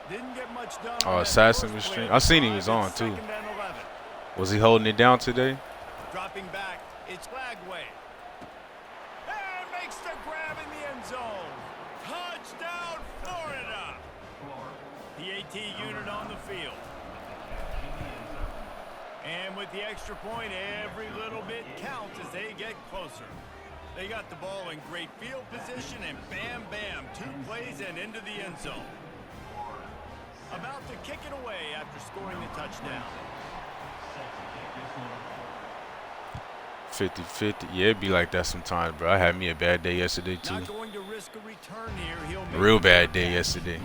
Didn't get much done. Oh, Assassin was streaming. I seen he was on too. Was he holding it down today? Dropping back, it's Lagway. And makes the grab in the end zone. Touchdown, Florida. The AT unit on the field. And with the extra point, every little bit counts as they get closer. They got the ball in great field position, and bam, 2 plays and into the end zone. About to kick it away after scoring the touchdown. 50-50. Yeah, it'd be like that sometimes, bro. I had me a bad day yesterday, too. Not going to risk a return here. He'll make Real bad day yesterday.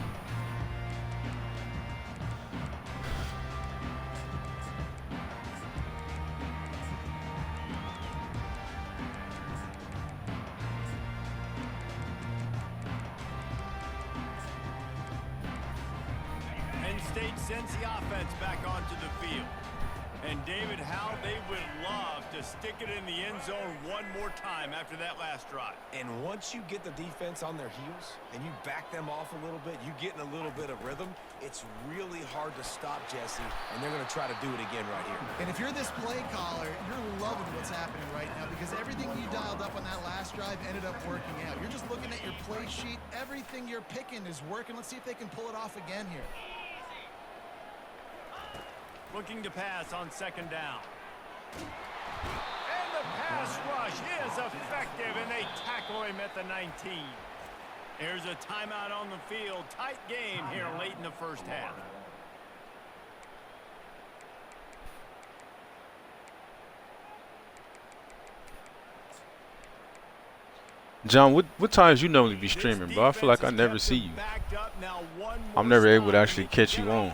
Penn State sends the offense back onto the field. And David, how they would love to stick it in the end zone one more time after that last drive. And once you get the defense on their heels and you back them off a little bit, you get in a little bit of rhythm, it's really hard to stop, Jesse, and they're going to try to do it again right here. And if you're this play caller, you're loving what's happening right now because everything you dialed up on that last drive ended up working out. You're just looking at your play sheet. Everything you're picking is working. Let's see if they can pull it off again here. Looking to pass on second down. And the pass rush is effective, and they tackle him at the 19. There's a timeout on the field. Tight game here late in the first half. John, what times you normally be streaming, bro? I feel like I never see you. I'm never able to actually catch you on.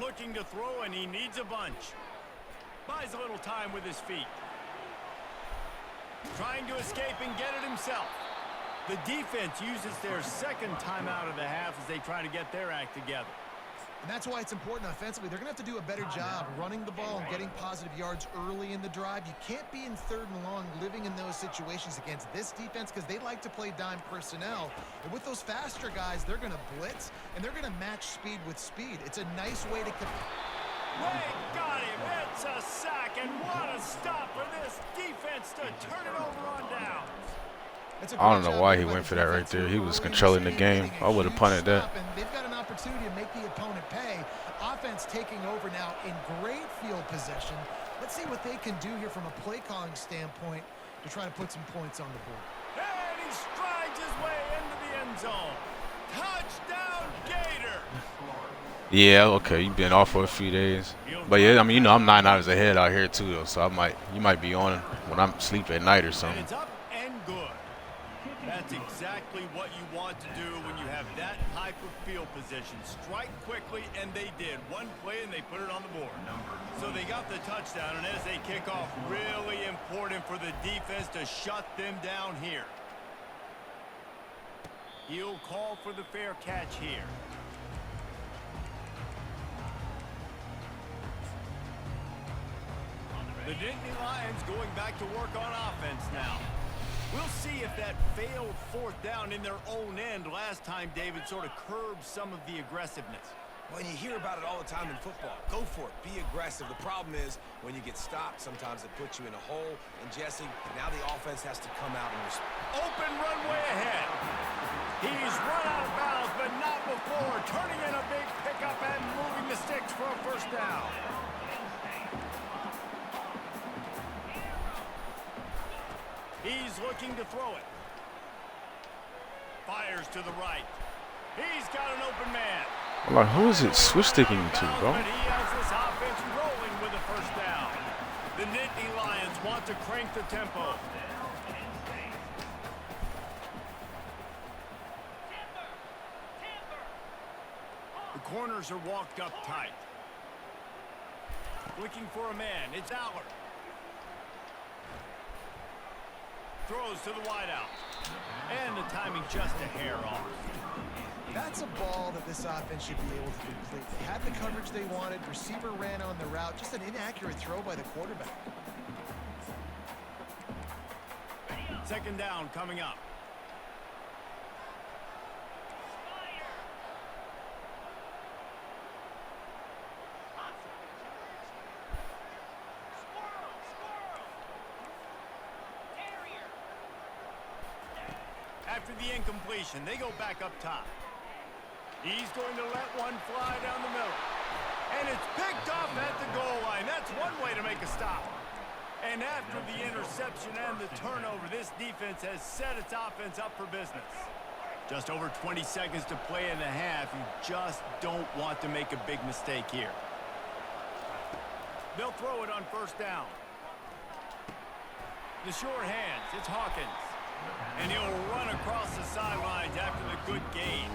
Looking to throw, and he needs a bunch. Buys a little time with his feet. Trying to escape and get it himself. The defense uses their second timeout of the half as they try to get their act together. And that's why it's important offensively. They're going to have to do a better job running the ball and getting positive yards early in the drive. You can't be in third and long living in those situations against this defense because they like to play dime personnel. And with those faster guys, they're going to blitz, and they're going to match speed with speed. It's a nice way to... Wade got him. It's a sack, and what a stop for this defense to turn it over on downs. I don't know why he went for that right there. He was controlling the game. I would have punted that. They've got an opportunity to make the opponent pay. Offense taking over now in great field possession. Let's see what they can do here from a play calling standpoint to try to put some points on the board. And he strides his way into the end zone. Touchdown, Gator. Yeah, okay, you've been off for a few days. But yeah, I mean, you know, I'm 9 hours ahead out here too, though, so you might be on when I'm asleep at night or something. And it's up and good. That's exactly what you want to do when you have that type of field position. Strike quickly, and they did. One play, and they put it on the board. So they got the touchdown, and as they kick off, really important for the defense to shut them down here. He'll call for the fair catch here. The Nittany Lions going back to work on offense now. We'll see if that failed fourth down in their own end last time, David, sort of curbed some of the aggressiveness. Well, you hear about it all the time in football. Go for it. Be aggressive. The problem is when you get stopped, sometimes it puts you in a hole. And, Jesse, now the offense has to come out and open runway ahead. He's run out of bounds, but not before. Turning in a big pickup and moving the sticks for a first down. He's looking to throw it. Fires to the right. He's got an open man. I'm like, who is it switch sticking to, bro? But he has this offense rolling with a first down. The Nittany Lions want to crank the tempo. The corners are walked up tight. Looking for a man. It's Aller. Throws to the wideout. And the timing just a hair off. That's a ball that this offense should be able to complete. They had the coverage they wanted. Receiver ran on the route. Just an inaccurate throw by the quarterback. Second down coming up. After the incompletion, they go back up top. He's going to let one fly down the middle. And it's picked off at the goal line. That's one way to make a stop. And after the interception and the turnover, this defense has set its offense up for business. Just over 20 seconds to play in the half. You just don't want to make a big mistake here. They'll throw it on first down. The short hands, it's Hawkins. And he'll run across the sidelines after the good gain.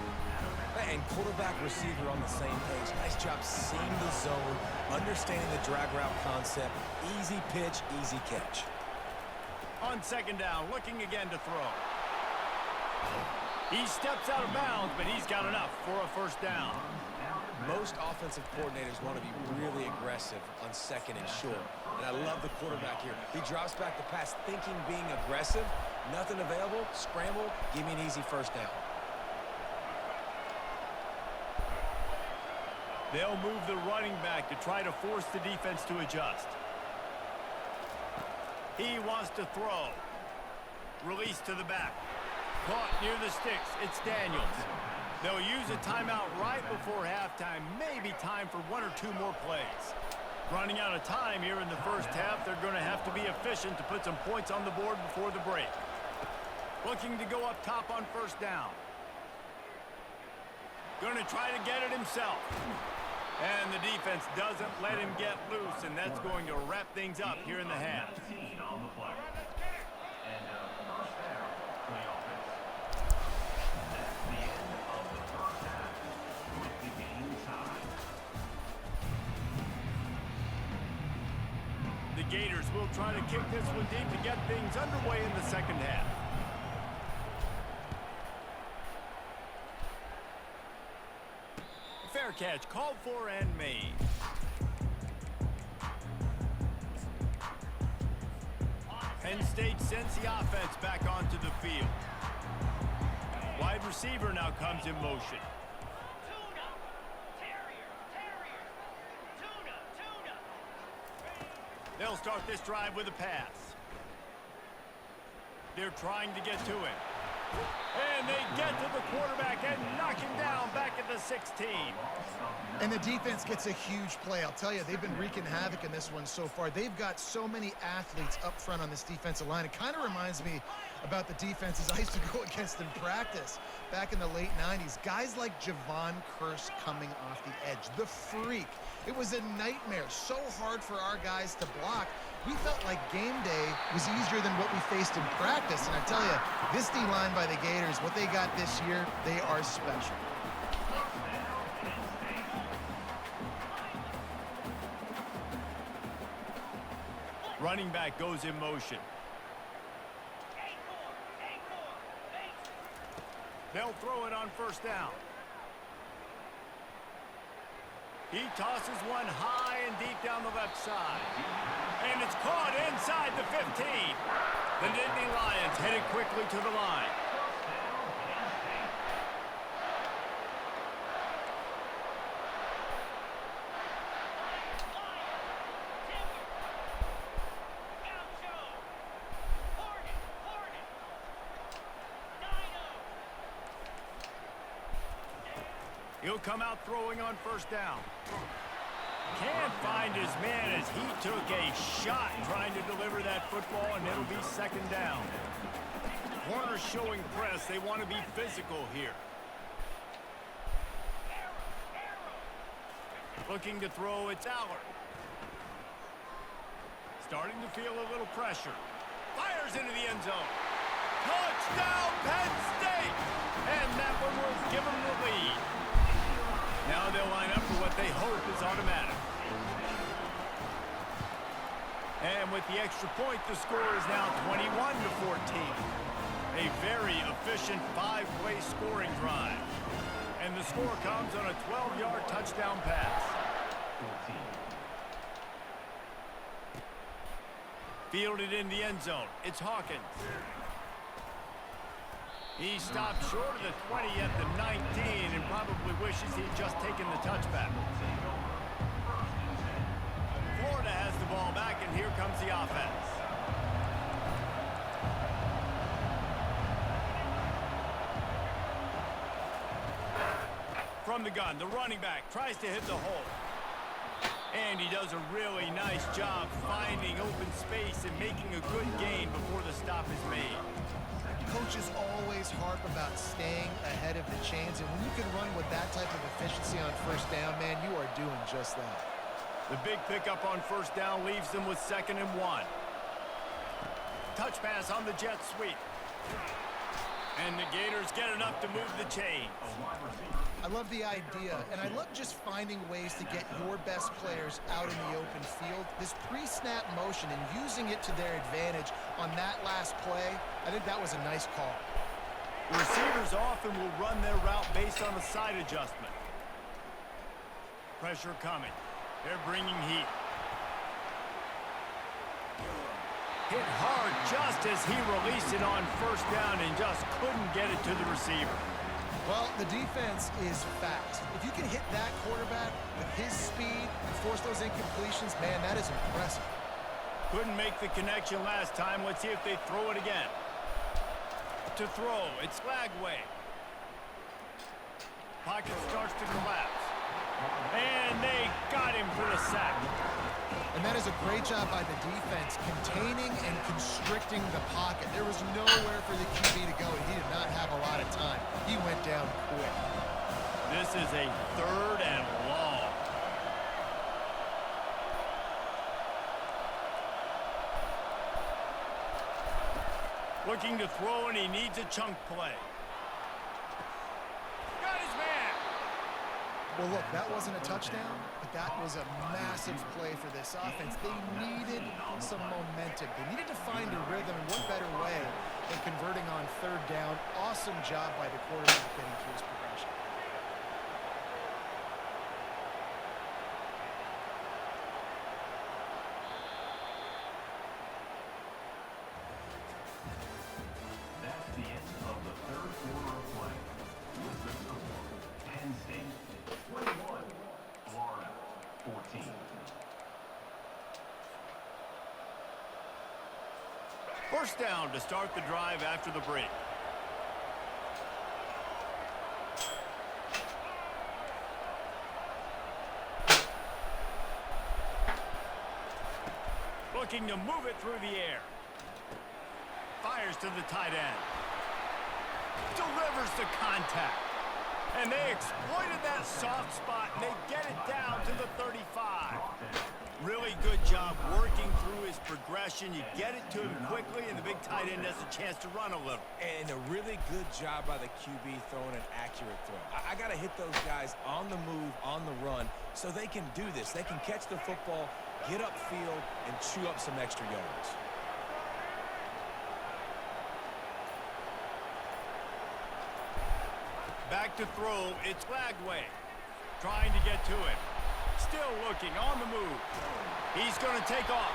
And quarterback receiver on the same page. Nice job seeing the zone, understanding the drag route concept. Easy pitch, easy catch. On second down, looking again to throw. He steps out of bounds, but he's got enough for a first down. Most offensive coordinators want to be really aggressive on second and short. And I love the quarterback here. He drops back the pass thinking being aggressive. Nothing available. Scramble. Give me an easy first down. They'll move the running back to try to force the defense to adjust. He wants to throw. Release to the back. Caught near the sticks. It's Daniels. They'll use a timeout right before halftime. Maybe time for one or two more plays. Running out of time here in the first half. They're going to have to be efficient to put some points on the board before the break. Looking to go up top on first down. Going to try to get it himself. And the defense doesn't let him get loose, and that's going to wrap things up here in the half. The Gators will try to kick this one deep to get things underway in the second half. Fair catch called for and made. Penn State sends the offense back onto the field. Wide receiver now comes in motion. They'll start this drive with a pass. They're trying to get to him. And they get to the quarterback and knock him down back at the 16. And the defense gets a huge play. I'll tell you, they've been wreaking havoc in this one so far. They've got so many athletes up front on this defensive line. It kind of reminds me about the defenses I used to go against in practice back in the late 90s. Guys like Javon Curse coming off the edge. The freak. It was a nightmare. So hard for our guys to block. We felt like game day was easier than what we faced in practice. And I tell you, this D-line by the Gators, what they got this year, they are special. Running back goes in motion. They'll throw it on first down. He tosses one high and deep down the left side. And it's caught inside the 15. The Nittany Lions headed quickly to the line. He'll come out throwing on first down. Can't find his man as he took a shot trying to deliver that football, and it'll be second down. Corner showing press. They want to be physical here. Looking to throw, it's Allard. Starting to feel a little pressure. Fires into the end zone. Touchdown, Penn State! And that one will give them the lead. Now they'll line up for what they hope is automatic. And with the extra point, the score is now 21-14. A very efficient five-play scoring drive. And the score comes on a 12-yard touchdown pass. Fielded in the end zone. It's Hawkins. He stopped short of the 20 at the 19 and probably wishes he'd just taken the touchback. Florida has the ball back, and here comes the offense. From the gun, the running back tries to hit the hole. And he does a really nice job finding open space and making a good gain before the stop is made. Coaches always harp about staying ahead of the chains, and when you can run with that type of efficiency on first down, man, you are doing just that. The big pickup on first down leaves them with 2nd and 1. Touch pass on the jet sweep. And the Gators get enough to move the chains. I love the idea, and I love just finding ways to get your best players out in the open field. This pre-snap motion and using it to their advantage on that last play, I think that was a nice call. The receivers often will run their route based on a side adjustment. Pressure coming. They're bringing heat. Hit hard just as he released it on first down and just couldn't get it to the receiver. Well, the defense is fast. If you can hit that quarterback with his speed and force those incompletions, man, that is impressive. Couldn't make the connection last time. Let's see if they throw it again. To throw, it's Lagway. Pocket starts to collapse. And they got him for the sack. And that is a great job by the defense, containing and constricting the pocket. There was nowhere for the QB to go, and he did not have a lot of time. He went down quick. This is a 3rd and long. Looking to throw, and he needs a chunk play. Got his man. Well, look, that wasn't a touchdown, but that was a massive play for this offense. They needed some momentum. They needed to find a rhythm, and what better way than converting on 3rd down. Awesome job by the quarterback getting through his progression. That's the end of the third quarter of play. With the score, Penn State 21, Florida 14. First down to start the drive after the break. Looking to move it through the air. Fires to the tight end. Delivers to contact. And they exploited that soft spot, and they get it down to the 35. Really good job working through his progression. You get it to him quickly, and the big tight end has a chance to run a little. And a really good job by the QB throwing an accurate throw. I got to hit those guys on the move, on the run, so they can do this. They can catch the football, get upfield, and chew up some extra yards. Back to throw, it's Lagway. Trying to get to it. Still looking, on the move. He's going to take off.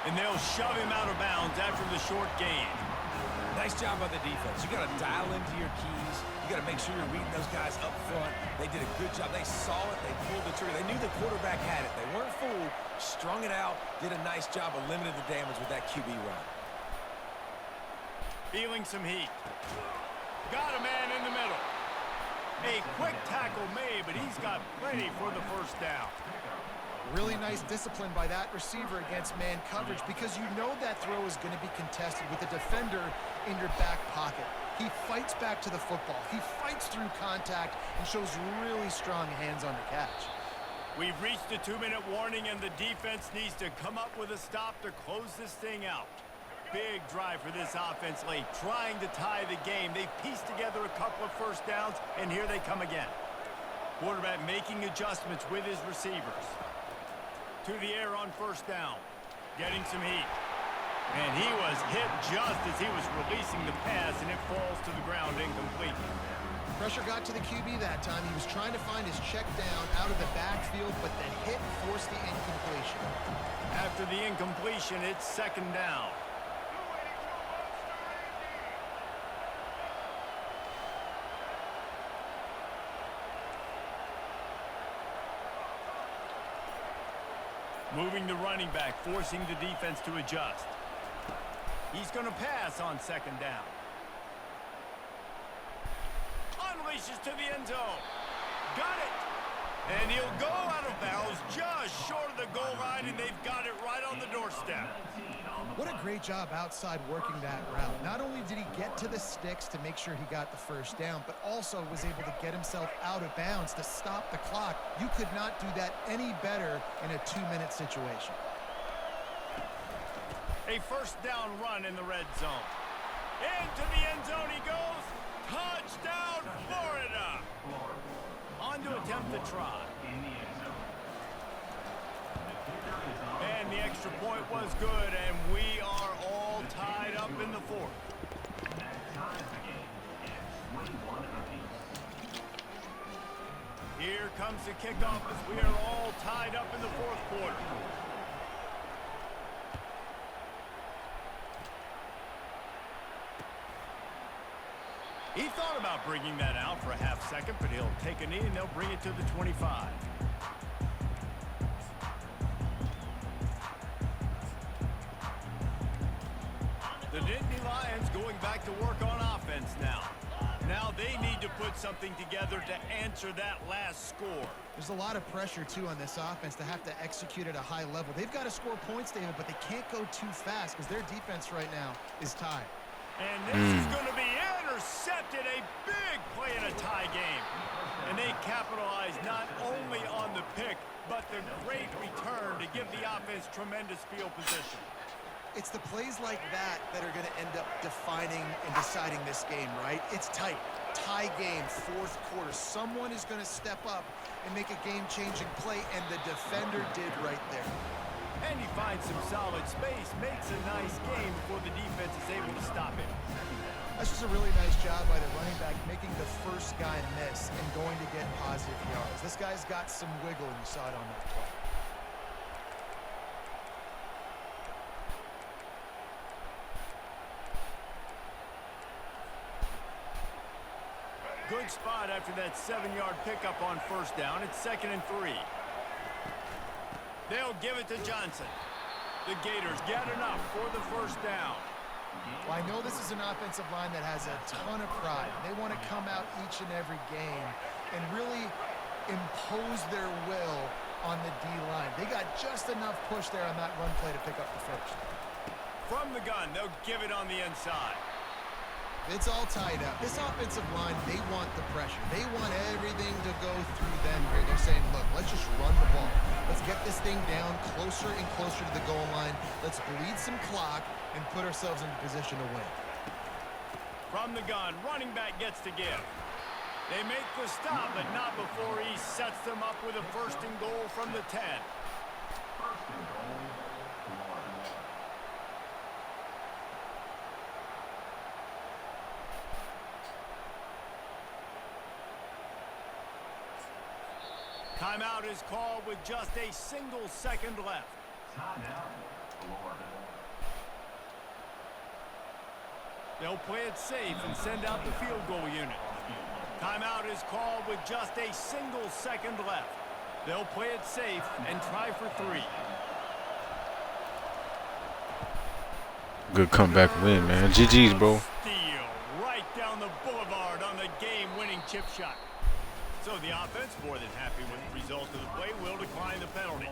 And they'll shove him out of bounds after the short gain. Nice job by the defense. You got to dial into your keys. You got to make sure you're reading those guys up front. They did a good job. They saw it. They pulled the trigger. They knew the quarterback had it. They weren't fooled. Strung it out. Did a nice job of limiting the damage with that QB run. Feeling some heat. Got a man in the middle. A quick tackle made, but he's got plenty for the first down. Really nice discipline by that receiver against man coverage, because you know that throw is going to be contested with a defender in your back pocket. He fights back to the football. He fights through contact and shows really strong hands on the catch. We've reached a 2-minute warning, and the defense needs to come up with a stop to close this thing out. Big drive for this offense late, trying to tie the game. They've pieced together a couple of first downs, and here they come again. Quarterback making adjustments with his receivers. To the air on first down. Getting some heat. And he was hit just as he was releasing the pass, and it falls to the ground incomplete. Pressure got to the QB that time. He was trying to find his check down out of the backfield, but the hit forced the incompletion. After the incompletion, it's second down. Moving the running back, forcing the defense to adjust. He's going to pass on second down. Unleashes to the end zone. Got it. And he'll go out of bounds just short of the goal line, and they've got it right on the doorstep. What a great job outside working that route. Not only did he get to the sticks to make sure he got the first down, but also was able to get himself out of bounds to stop the clock. You could not do that any better in a 2-minute situation. A first down run in the red zone. Into the end zone he goes. Touchdown, Florida. On to attempt the try. And the extra point was good, and we are all tied up in the fourth. Here comes the kickoff as we are all tied up in the fourth quarter. He thought about bringing that out for a half second, but he'll take a knee and they'll bring it to the 25. The Nittany Lions going back to work on offense now. Now they need to put something together to answer that last score. There's a lot of pressure, too, on this offense to have to execute at a high level. They've got to score points, David, but they can't go too fast because their defense right now is tied. And this is going to be intercepted. A big play in a tie game. And they capitalize not only on the pick, but the great return to give the offense tremendous field position. It's the plays like that that are going to end up defining and deciding this game, right? It's tight. Tie game, fourth quarter. Someone is going to step up and make a game-changing play, and the defender did right there. And he finds some solid space, makes a nice game before the defense is able to stop him. That's just a really nice job by the running back, making the first guy miss and going to get positive yards. This guy's got some wiggle, and you saw it on that play. Good spot after that 7-yard pickup on first down. It's 2nd and 3. They'll give it to Johnson. The Gators get enough for the first down. Well, I know this is an offensive line that has a ton of pride. They want to come out each and every game and really impose their will on the D-line. They got just enough push there on that run play to pick up the first. From the gun, they'll give it on the inside. It's all tied up. This offensive line, they want the pressure. They want everything to go through them here. They're saying, look, let's just run the ball. Let's get this thing down closer and closer to the goal line. Let's bleed some clock and put ourselves into position to win. From the gun, running back gets to give. They make the stop, but not before he sets them up with a 1st and goal from the 10. 1st and goal, Florida. Timeout is called with just a single second left. Timeout, Florida. They'll play it safe and send out the field goal unit. Timeout is called with just a single second left. They'll play it safe and try for 3. Good comeback win, man. GG's, bro. Steal right down the boulevard on the game-winning chip shot. So the offense, more than happy with the result of the play, will decline the penalty.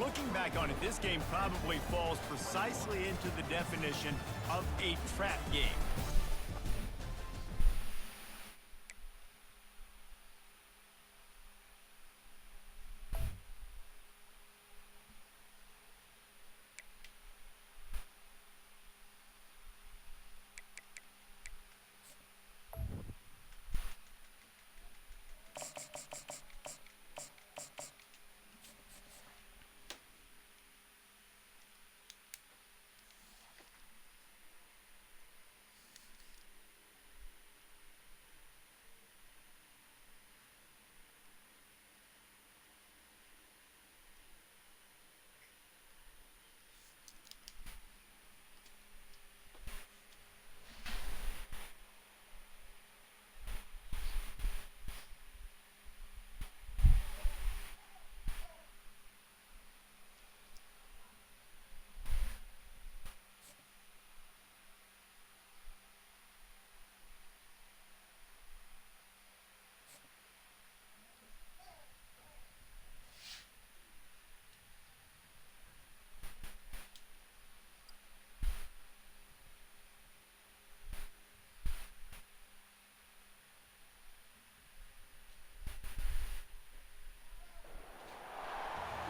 Looking back on it, this game probably falls precisely into the definition of a trap game.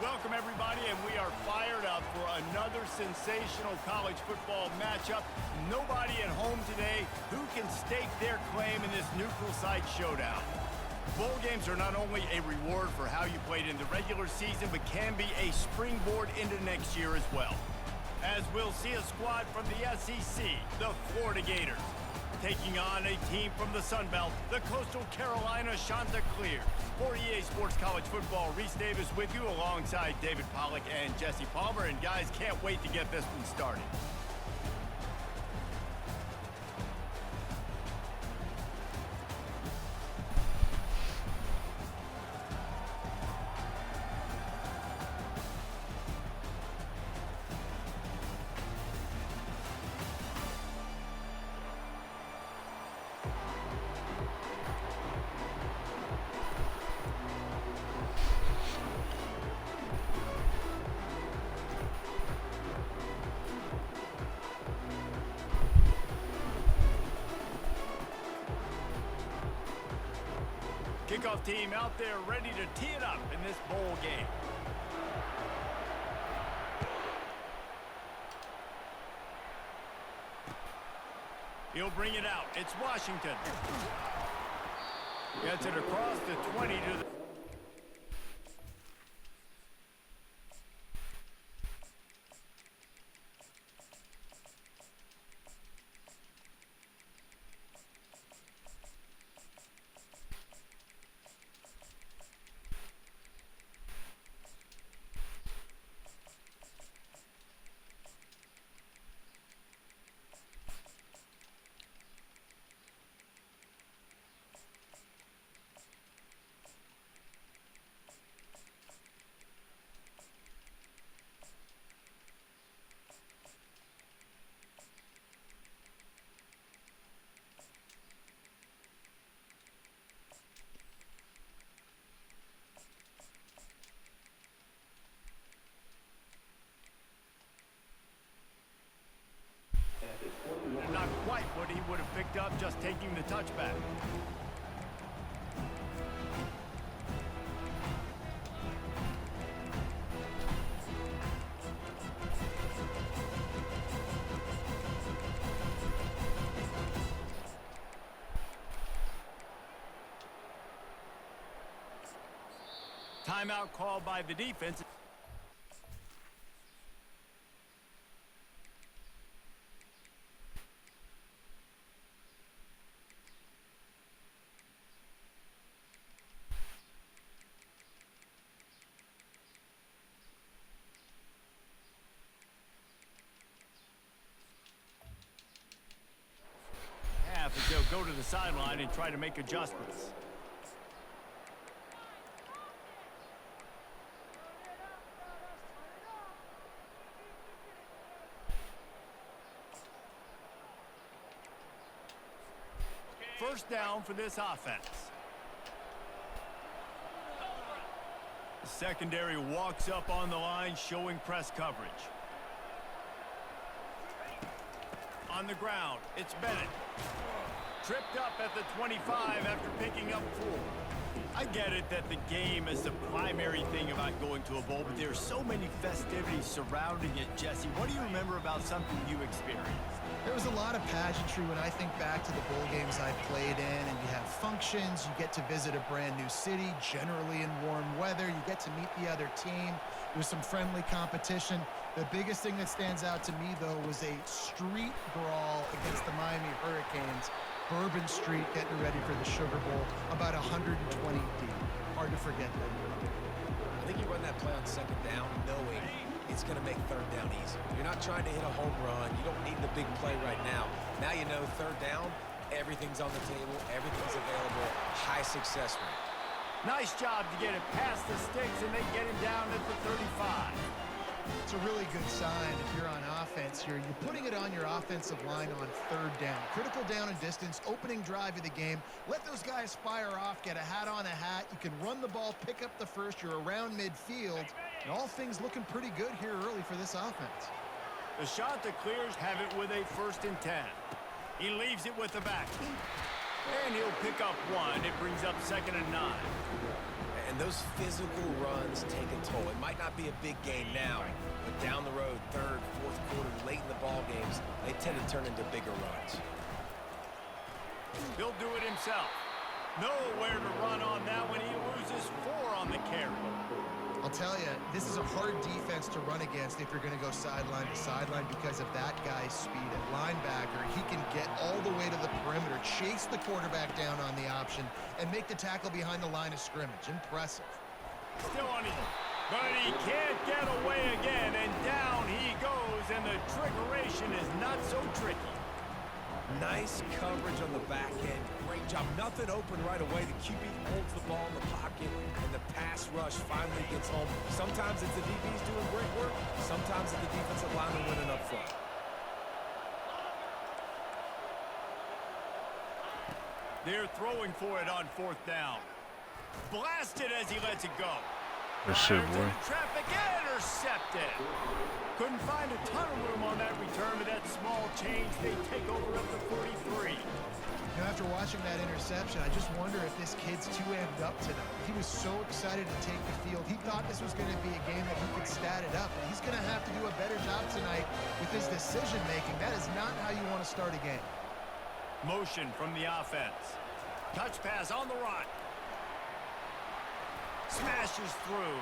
Welcome, everybody, and we are fired up for another sensational college football matchup. Nobody at home today who can stake their claim in this neutral site showdown. Bowl games are not only a reward for how you played in the regular season, but can be a springboard into next year as well. As we'll see a squad from the SEC, the Florida Gators. taking on a team from the Sun Belt, the Coastal Carolina Chanticleers. For EA Sports College Football, Reese Davis with you alongside David Pollack and Jesse Palmer. And guys, can't wait to get this one started. Kickoff team out there ready to tee it up in this bowl game. He'll bring it out. It's Washington. Gets it across the 20 to the... Not quite what he would have picked up just taking the touchback. Timeout called by the defense. As they'll go to the sideline and try to make adjustments. First down for this offense. The secondary walks up on the line, showing press coverage. On the ground, it's Bennett. Tripped up at the 25 after picking up 4. I get it that the game is the primary thing about going to a bowl, but there's so many festivities surrounding it. Jesse, what do you remember about something you experienced? There was a lot of pageantry when I think back to the bowl games I played in, and you have functions, you get to visit a brand new city, generally in warm weather, you get to meet the other team, there's some friendly competition. The biggest thing that stands out to me, though, was a street brawl against the Miami Hurricanes. Bourbon Street getting ready for the Sugar Bowl, about 120 deep. Hard to forget that. I think you run that play on second down knowing it's going to make third down easy. You're not trying to hit a home run. You don't need the big play right now. Now you know third down, everything's on the table, everything's available, high success rate. Nice job to get it past the sticks, and they get him down at the 35. It's a really good sign if you're on offense here. You're putting it on your offensive line on third down. Critical down and distance, opening drive of the game. Let those guys fire off, get a hat on a hat. You can run the ball, pick up the first. You're around midfield. And all things looking pretty good here early for this offense. The Chanticleers have it with a 1st and 10. He leaves it with the back. And he'll pick up 1. It brings up 2nd and 9. And those physical runs take a toll. It might not be a big game now, but down the road, 3rd, 4th quarter, late in the ball games, they tend to turn into bigger runs. He'll do it himself. Nowhere to run on that when he loses 4 on the carry. I'll I'll tell you, this is a hard defense to run against if you're going to go sideline to sideline because of that guy's speed at linebacker. He can get all the way to the perimeter, chase the quarterback down on the option, and make the tackle behind the line of scrimmage. Impressive. Still on him, but he can't get away again, and down he goes, and the trickeration is not so tricky. Nice coverage on the back end. Great job. Nothing open right away. The QB holds the ball in the pocket, and the pass rush finally gets home. Sometimes it's the DBs doing great work. Sometimes it's the defensive lineman winning up front. They're throwing for it on 4th down. Blasted as he lets it go. Good shit, boy. Traffic, intercepted. Couldn't find a ton of room on that return, but that small change, they take over up to 43. Now, after watching that interception, I just wonder if this kid's too amped up tonight. He was so excited to take the field. He thought this was going to be a game that he could stat it up, but he's going to have to do a better job tonight with his decision-making. That is not how you want to start a game. Motion from the offense. Touch pass on the run. Smashes through.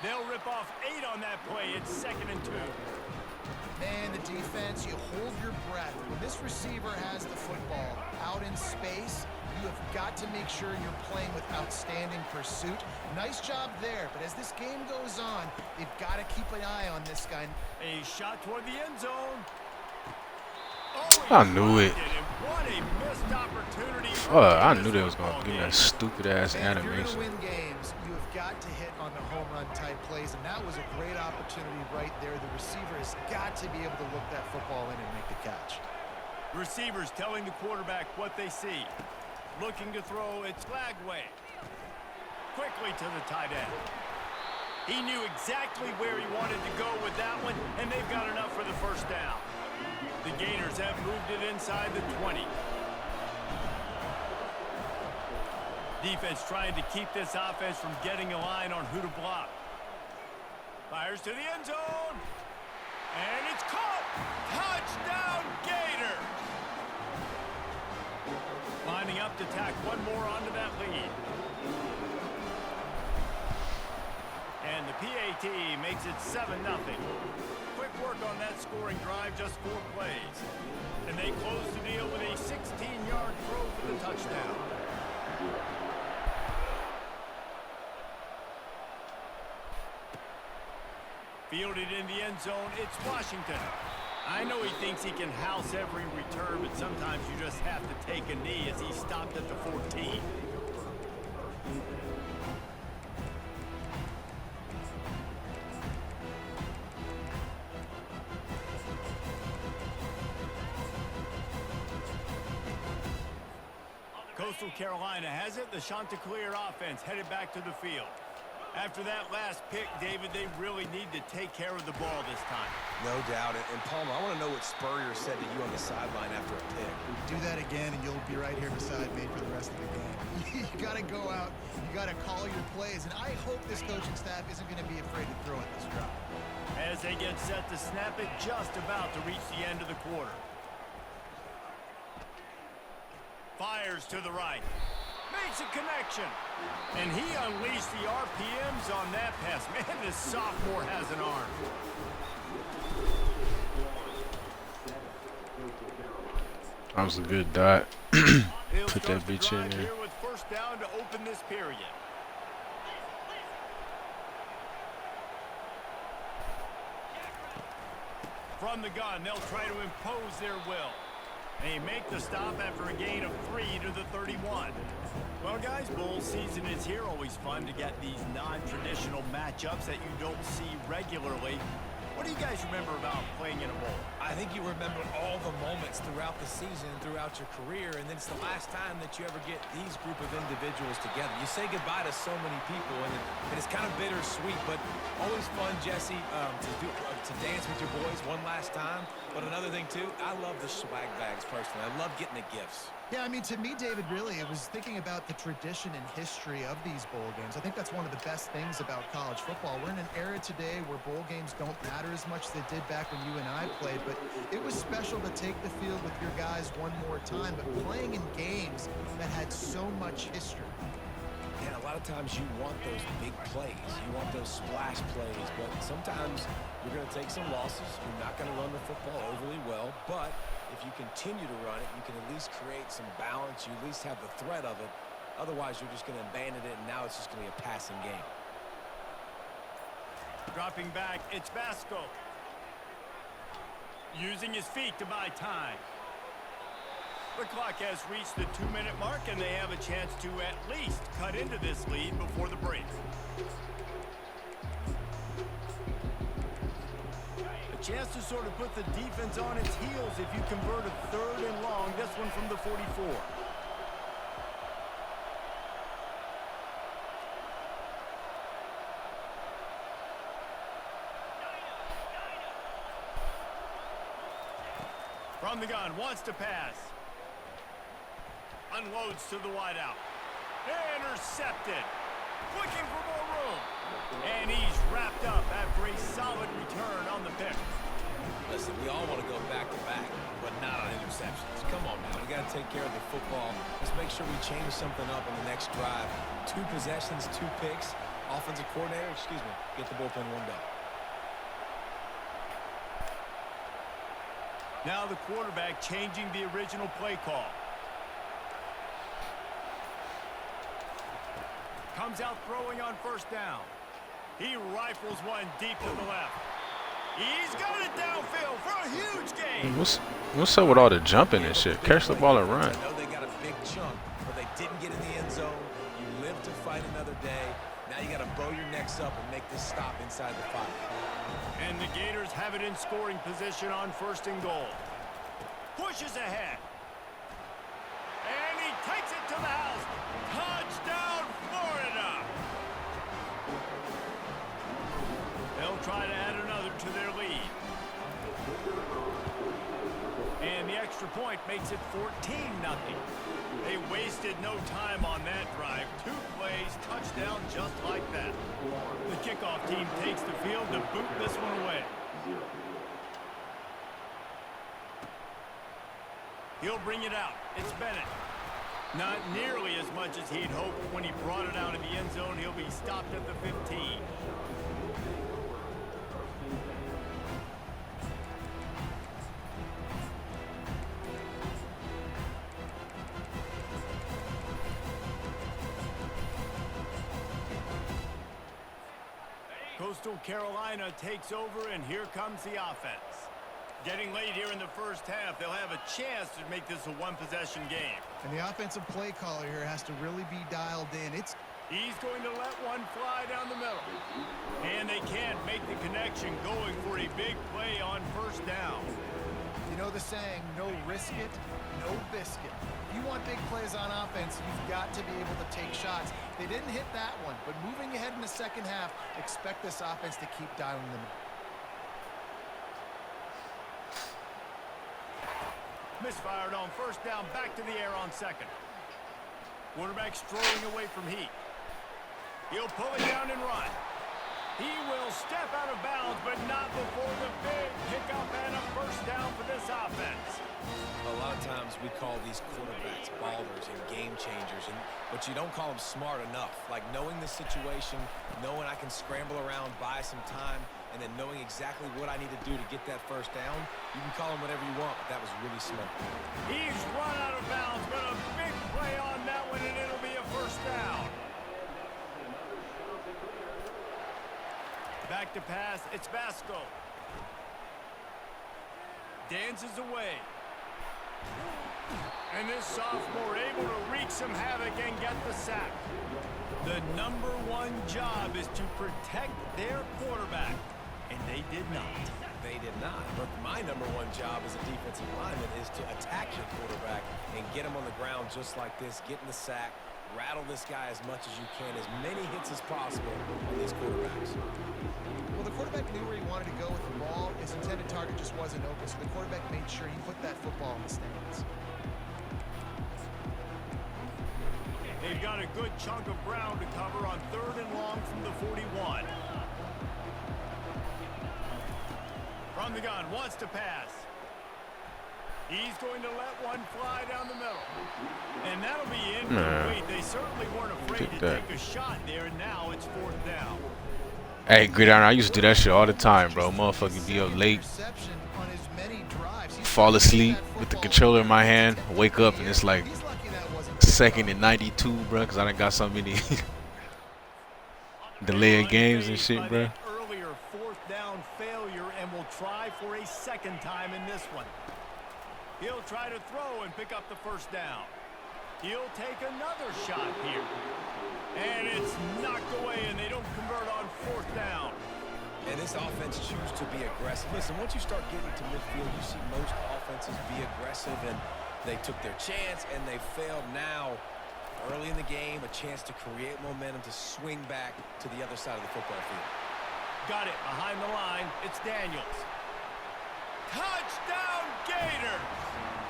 They'll rip off 8 on that play. It's 2nd and 2. Man, the defense, you hold your breath. When this receiver has the football out in space, you have got to make sure you're playing with outstanding pursuit. Nice job there, but as this game goes on, they've got to keep an eye on this guy. A shot toward the end zone. I knew it. What a missed opportunity. I knew they was going to give me that stupid-ass And if you're animation. going to win games, you have got to hit on the home run type plays, and that was a great opportunity right there. The receiver has got to be able to look that football in and make the catch. Receivers telling the quarterback what they see. Looking to throw, it's Flagway. Quickly to the tight end. He knew exactly where he wanted to go with that one, and they've got enough for the 1st down. The Gators have moved it inside the 20. Defense trying to keep this offense from getting a line on who to block. Fires to the end zone. And it's caught. Touchdown, Gators. Lining up to tack one more onto that lead. And the PAT makes it 7-0. Quick work on that scoring drive, just 4 plays. And they close the deal with a 16-yard throw for the touchdown. Fielded in the end zone, it's Washington. I know he thinks he can house every return, but sometimes you just have to take a knee as he stopped at the 14. Coastal Carolina has it. The Chanticleer offense headed back to the field. After that last pick, David, they really need to take care of the ball this time. No doubt. And Palmer, I want to know what Spurrier said to you on the sideline after a pick. Do that again, and you'll be right here beside me for the rest of the game. You got to go out. You got to call your plays, and I hope this coaching staff isn't going to be afraid to throw at this drive. As they get set to snap it, just about to reach the end of the quarter. Fires to the right. Makes a connection. And he unleashed the RPMs on that pass. Man, this sophomore has an arm. That was a good dot. He'll Put start that the bitch in drive there. here with 1st down to open this period. From the gun, they'll try to impose their will. They make the stop after a gain of 3 to the 31. Well, guys, bowl season is here. Always fun to get these non-traditional matchups that you don't see regularly. What do you guys remember about playing in a bowl? I think you remember all the moments throughout the season, throughout your career, and then it's the last time that you ever get these group of individuals together. You say goodbye to so many people, and it's kind of bittersweet, but always fun, Jesse, to dance with your boys one last time. But another thing, too, I love the swag bags, personally. I love getting the gifts. Yeah, I mean, to me, David, really, it was thinking about the tradition and history of these bowl games. I think that's one of the best things about college football. We're in an era today where bowl games don't matter as much as they did back when you and I played, but it was special to take the field with your guys one more time, but playing in games that had so much history. And a lot of of times you want those big plays. You want those splash plays, but sometimes you're going to take some losses. You're not going to run the football overly well, but if you continue to run it, you can at least create some balance. You at least have the threat of it. Otherwise, you're just going to abandon it, and now it's just going to be a passing game. Dropping back, it's Vasco. Using his feet to buy time. The clock has reached the 2-minute mark, and they have a chance to at least cut into this lead before the break. A chance to sort of put the defense on its heels if you convert a 3rd and long, this one from the 44. From the gun, wants to pass. Unloads to the wideout. Intercepted. Looking for more room. And he's wrapped up after a solid return on the pick. Listen, we all want to go back-to-back, but not on interceptions. Come on now, we got to take care of the football. Let's make sure we change something up on the next drive. 2 possessions, 2 picks. Offensive coordinator, get the bullpen warmed up. Now the quarterback changing the original play call. Comes out throwing on 1st down. He rifles one deep to the left. He's got it downfield for a huge gain. What's up with all the jumping and shit? Catch the ball and run. I know they got a big chunk, but they didn't get in the end zone. You live to fight another day. Now you got to bow your necks up and make this stop inside the 5. And the Gators have it in scoring position on 1st and goal. Pushes ahead. And he takes it to the house. Touchdown, Florida! They'll try to add another to their lead. And the extra point makes it 14-0. They wasted no time on that drive. 2 plays, touchdown just like that. The kickoff team takes the field to boot this one away. He'll bring it out. It's Bennett. Not nearly as much as he'd hoped when he brought it out in the end zone. He'll be stopped at the 15. Coastal Carolina takes over, and here comes the offense. Getting late here in the 1st half, they'll have a chance to make this a 1-possession game. And the offensive play caller here has to really be dialed in. He's going to let one fly down the middle. And they can't make the connection, going for a big play on 1st down. You know the saying, no risk it, no biscuit. If you want big plays on offense, you've got to be able to take shots. They didn't hit that one, but moving ahead in the 2nd half, expect this offense to keep dialing them in. Misfired on 1st down, back to the air on 2nd. Quarterback's throwing away from heat. He'll pull it down and run. He will step out of bounds, but not before the big pickup and a 1st down for this offense. A lot of times we call these quarterbacks ballers and game changers, but you don't call them smart enough. Like knowing the situation, knowing I can scramble around, buy some time, and then knowing exactly what I need to do to get that 1st down. You can call them whatever you want, but that was really smart. He's run out of bounds, but a big play on that one, and it'll be a 1st down. Back to pass, it's Vasco. Dances away. And this sophomore able to wreak some havoc and get the sack. The #1 job is to protect their quarterback, and they did not. They did not, but my #1 job as a defensive lineman is to attack your quarterback and get him on the ground just like this, get in the sack, rattle this guy as much as you can, as many hits as possible on these quarterbacks. Well, the quarterback knew where he wanted to go with the ball. His intended target just wasn't open, so the quarterback made sure he put that football in the stands. They've got a good chunk of ground to cover on 3rd and long from the 41. From the gun, wants to pass. He's going to let one fly down the middle. And that'll be incomplete. Nah. They certainly weren't afraid to take a shot there, and now it's 4th down. Hey, Gridiron, I used to do that shit all the time, bro. Motherfucker be up late, Reception on his many drives. He's fall playing asleep that with the football controller in my for hand, 10 wake up, and years. it's like He's lucky that wasn't 2nd and 92, bro, because I done got so many delayed games and shit, bro. That earlier 4th down failure, and will try for a 2nd time in this one. He'll try to throw and pick up the 1st down. He'll take another shot here. And it's knocked away, and they don't convert on 4th down. And this offense chooses to be aggressive. Listen, once you start getting to midfield, you see most offenses be aggressive, and they took their chance, and they failed. Now, early in the game, a chance to create momentum to swing back to the other side of the football field. Got it behind the line. It's Daniels. Touchdown, Gators!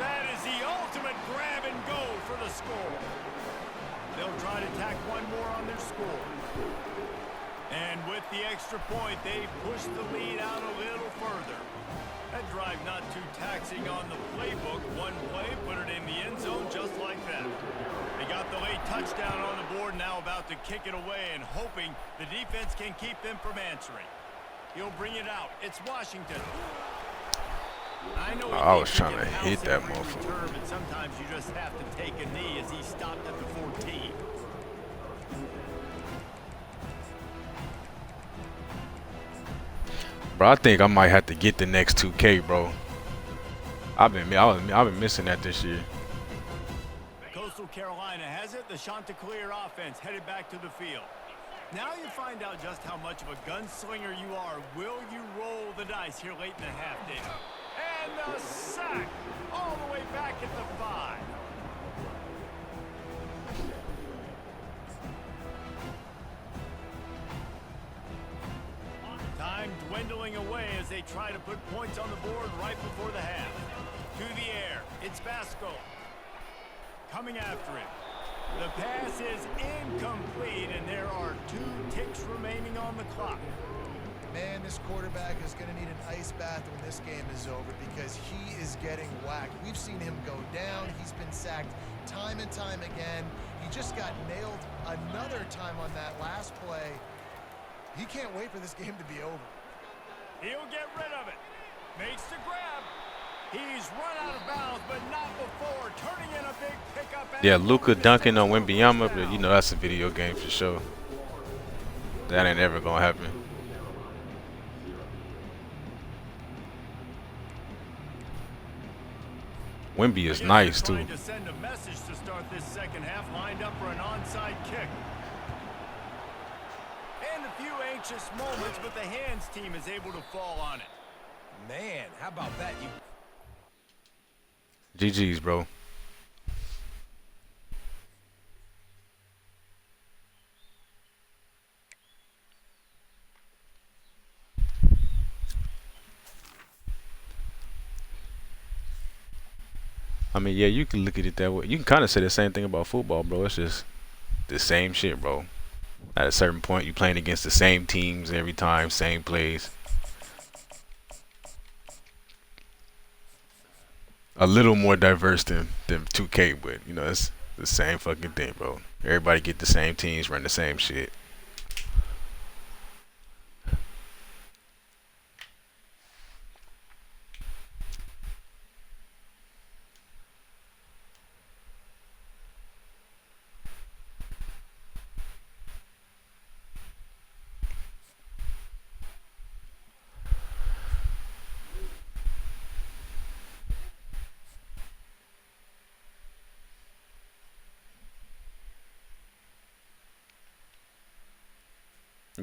That is the ultimate grab and go for the score. They'll try to tack one more on their score. And with the extra point, they push the lead out a little further. That drive not too taxing on the playbook. One play, put it in the end zone just like that. They got the late touchdown on the board, now about to kick it away and hoping the defense can keep them from answering. He'll bring it out. It's Washington. I was trying to hit that motherfucker. But sometimes you just have to take a knee as he stopped at the 14. Bro, I think I might have to get the next 2K, bro. I've been missing that this year. Coastal Carolina has it. The Chanticleer offense headed back to the field. Now you find out just how much of a gunslinger you are. Will you roll the dice here late in the half, David? And the sack all the way back at the 5. Time dwindling away as they try to put points on the board right before the half. To the air, it's Vasco. Coming after him. The pass is incomplete, and there are 2 ticks remaining on the clock. Man, this quarterback is going to need an ice bath when this game is over because he is getting whacked. We've seen him go down. He's been sacked time and time again. He just got nailed another time on that last play. He can't wait for this game to be over. He'll get rid of it. Makes the grab. He's run out of bounds, but not before turning in a big pickup. Yeah, Luka dunking on Wembanyama, but you know that's a video game for sure. That ain't ever gonna happen. Wemby is nice too. Trying to send a message to start this 2nd half, lined up for an onside kick. And a few anxious moments, but the hands team is able to fall on it. Man, how about that? GG's, bro. I mean, yeah, you can look at it that way. You can kind of say the same thing about football, bro. It's just the same shit, bro. At a certain point, you're playing against the same teams every time, same plays. A little more diverse than 2K, but, you know, it's the same fucking thing, bro. Everybody get the same teams, run the same shit.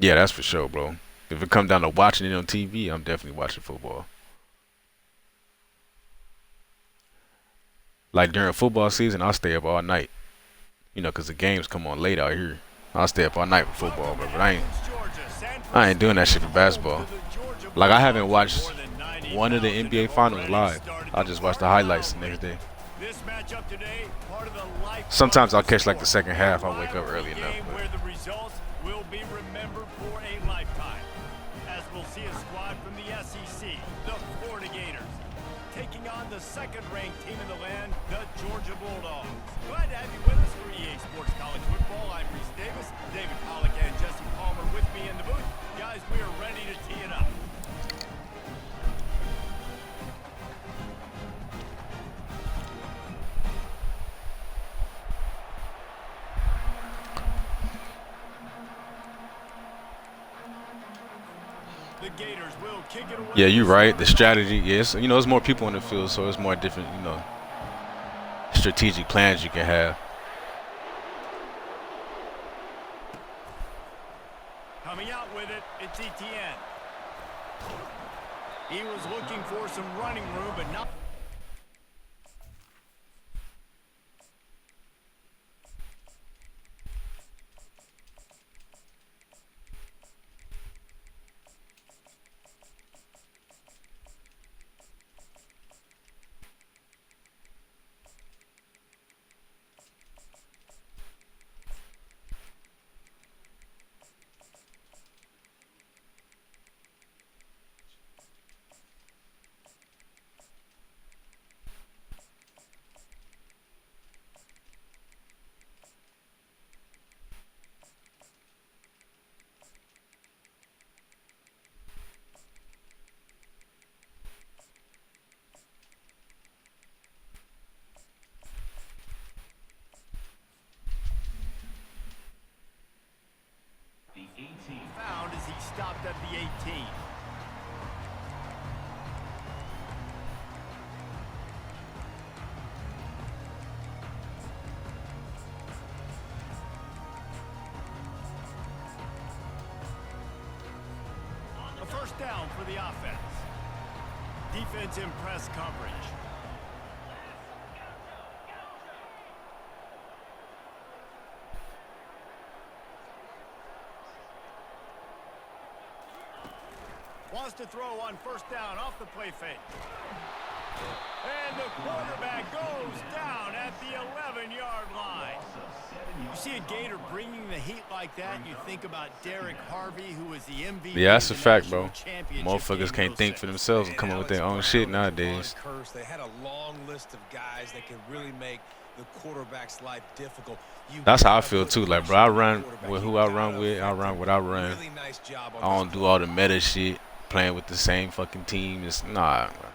Yeah, that's for sure, bro. If it comes down to watching it on TV, I'm definitely watching football. Like during football season, I'll stay up all night. You know, 'cause the games come on late out here. I'll stay up all night for football, bro. But I ain't doing that shit for basketball. Like, I haven't watched one of the NBA finals live. I just watch the highlights the next day. Sometimes I'll catch like the second half. I'll wake up early enough. Where the results will be remembered for a lifetime. As we'll see a squad from the SEC, the Florida Gators, taking on the second-ranked team in the land, the Georgia Bulldogs. Glad to have you with us for EA Sports College Football. I'm Reese Davis, David Pollack and Jesse Palmer with me in the booth. Guys, we are ready to tee it up. The Gators will kick it away. Yeah, you're right. The strategy, yes, you know, there's more people in the field, so it's more different, you know, strategic plans you can have. Coming out with it, it's Etienne. He was looking for some running room, but not. The 18. Found as he stopped at the 18. A first down for the offense. Defense in press coverage. Wants to throw on first down off the play fake. And the quarterback goes down at the 11-yard line. You see a Gator bringing the heat like that, and you think about Derek Harvey, who was the MVP. Yeah, that's a fact, bro. Championship Motherfuckers can't think for themselves and come up with their own shit nowadays. They had a long list of guys that can really make the quarterback's life difficult. That's how I feel too. Like, bro, I run with who I run with. I run what I run. Really nice job on I don't do all the meta shit, playing with the same fucking team. It's nah, bro.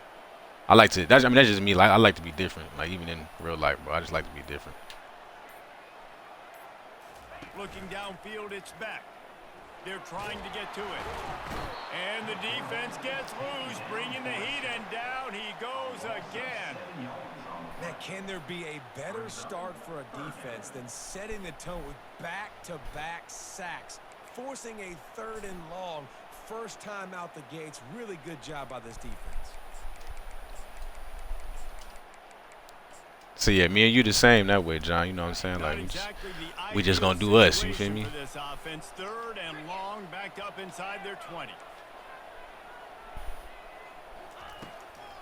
I like to. That's just me. Like, I like to be different. Like, even in real life, bro, I just like to be different. Looking downfield, it's back. They're trying to get to it. And the defense gets loose, bringing the heat, and down he goes again. Man, can there be a better start for a defense than setting the tone with back-to-back sacks, forcing a third and long, first time out the gates? Really good job by this defense. So yeah, me and you the same that way, John. You know what I'm saying? Like, we just gonna do us. You feel me? This offense, third and long, back up inside their 20.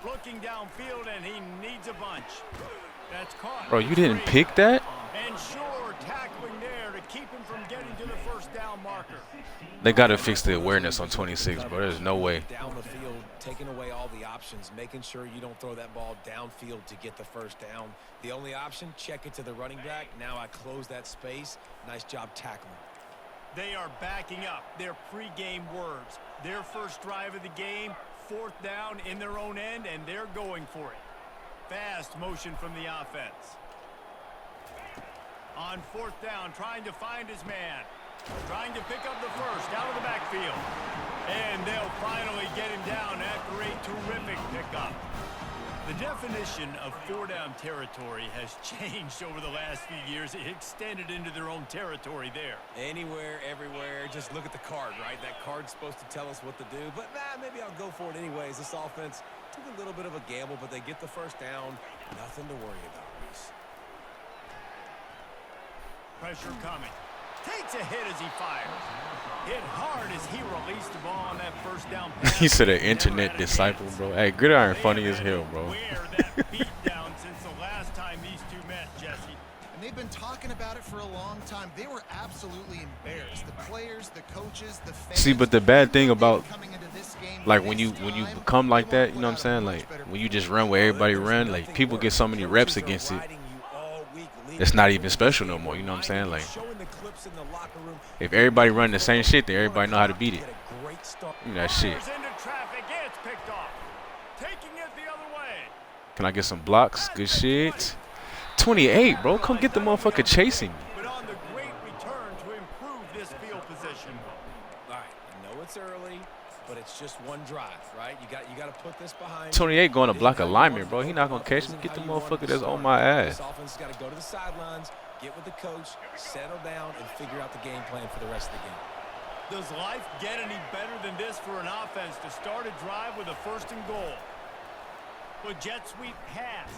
Looking downfield, and he needs a bunch. That's caught. Bro, you didn't pick that? And sure, tackling there to keep him from getting to the first down marker. They gotta fix the awareness on 26, bro. There's no way. Down the field, taking away all the options, making sure you don't throw that ball downfield to get the first down. The only option, check it to the running back. Now I close that space. Nice job tackling. They are backing up their pregame words. Their first drive of the game, fourth down in their own end, and they're going for it. Fast motion from the offense. On fourth down, trying to find his man. Trying to pick up the first out of the backfield. And they'll finally get him down after a terrific pickup. The definition of four-down territory has changed over the last few years. It extended into their own territory there. Anywhere, everywhere, just look at the card, right? That card's supposed to tell us what to do, but maybe I'll go for it anyways. This offense took a little bit of a gamble, but they get the first down. Nothing to worry about, Reese. Pressure coming. Takes a hit as he fires. Hit hard as he released the ball on that first down pass. He said an internet disciple, bro. Hey, Gridiron funny as hell, bro. That beat down since the last time these two met, Jesse. And they've been talking about it for a long time. They were absolutely embarrassed. The players, the coaches, the fans. See, but the bad thing about coming into this game Like when you become like that, you know what I'm saying? Like when you just run where everybody run, like people get so many reps against it. It's not even special no more, you know what I'm saying? Like if everybody run the same shit, then everybody know how to beat it. You know that shit. Can I get some blocks? Good shit. 28, bro. Come get the motherfucker chasing me. But on the great return to improve this field position. All right, I know it's early, but it's just one drive, right? You got to put this behind. 28 going to block a lineman, bro. He not gonna catch me. Get the motherfucker that's on my ass. This offense has got to go to the sidelines, get with the coach, settle down, and figure out the game plan for the rest of the game. Does life get any better than this for an offense to start a drive with a 1st and goal? A jet sweep pass.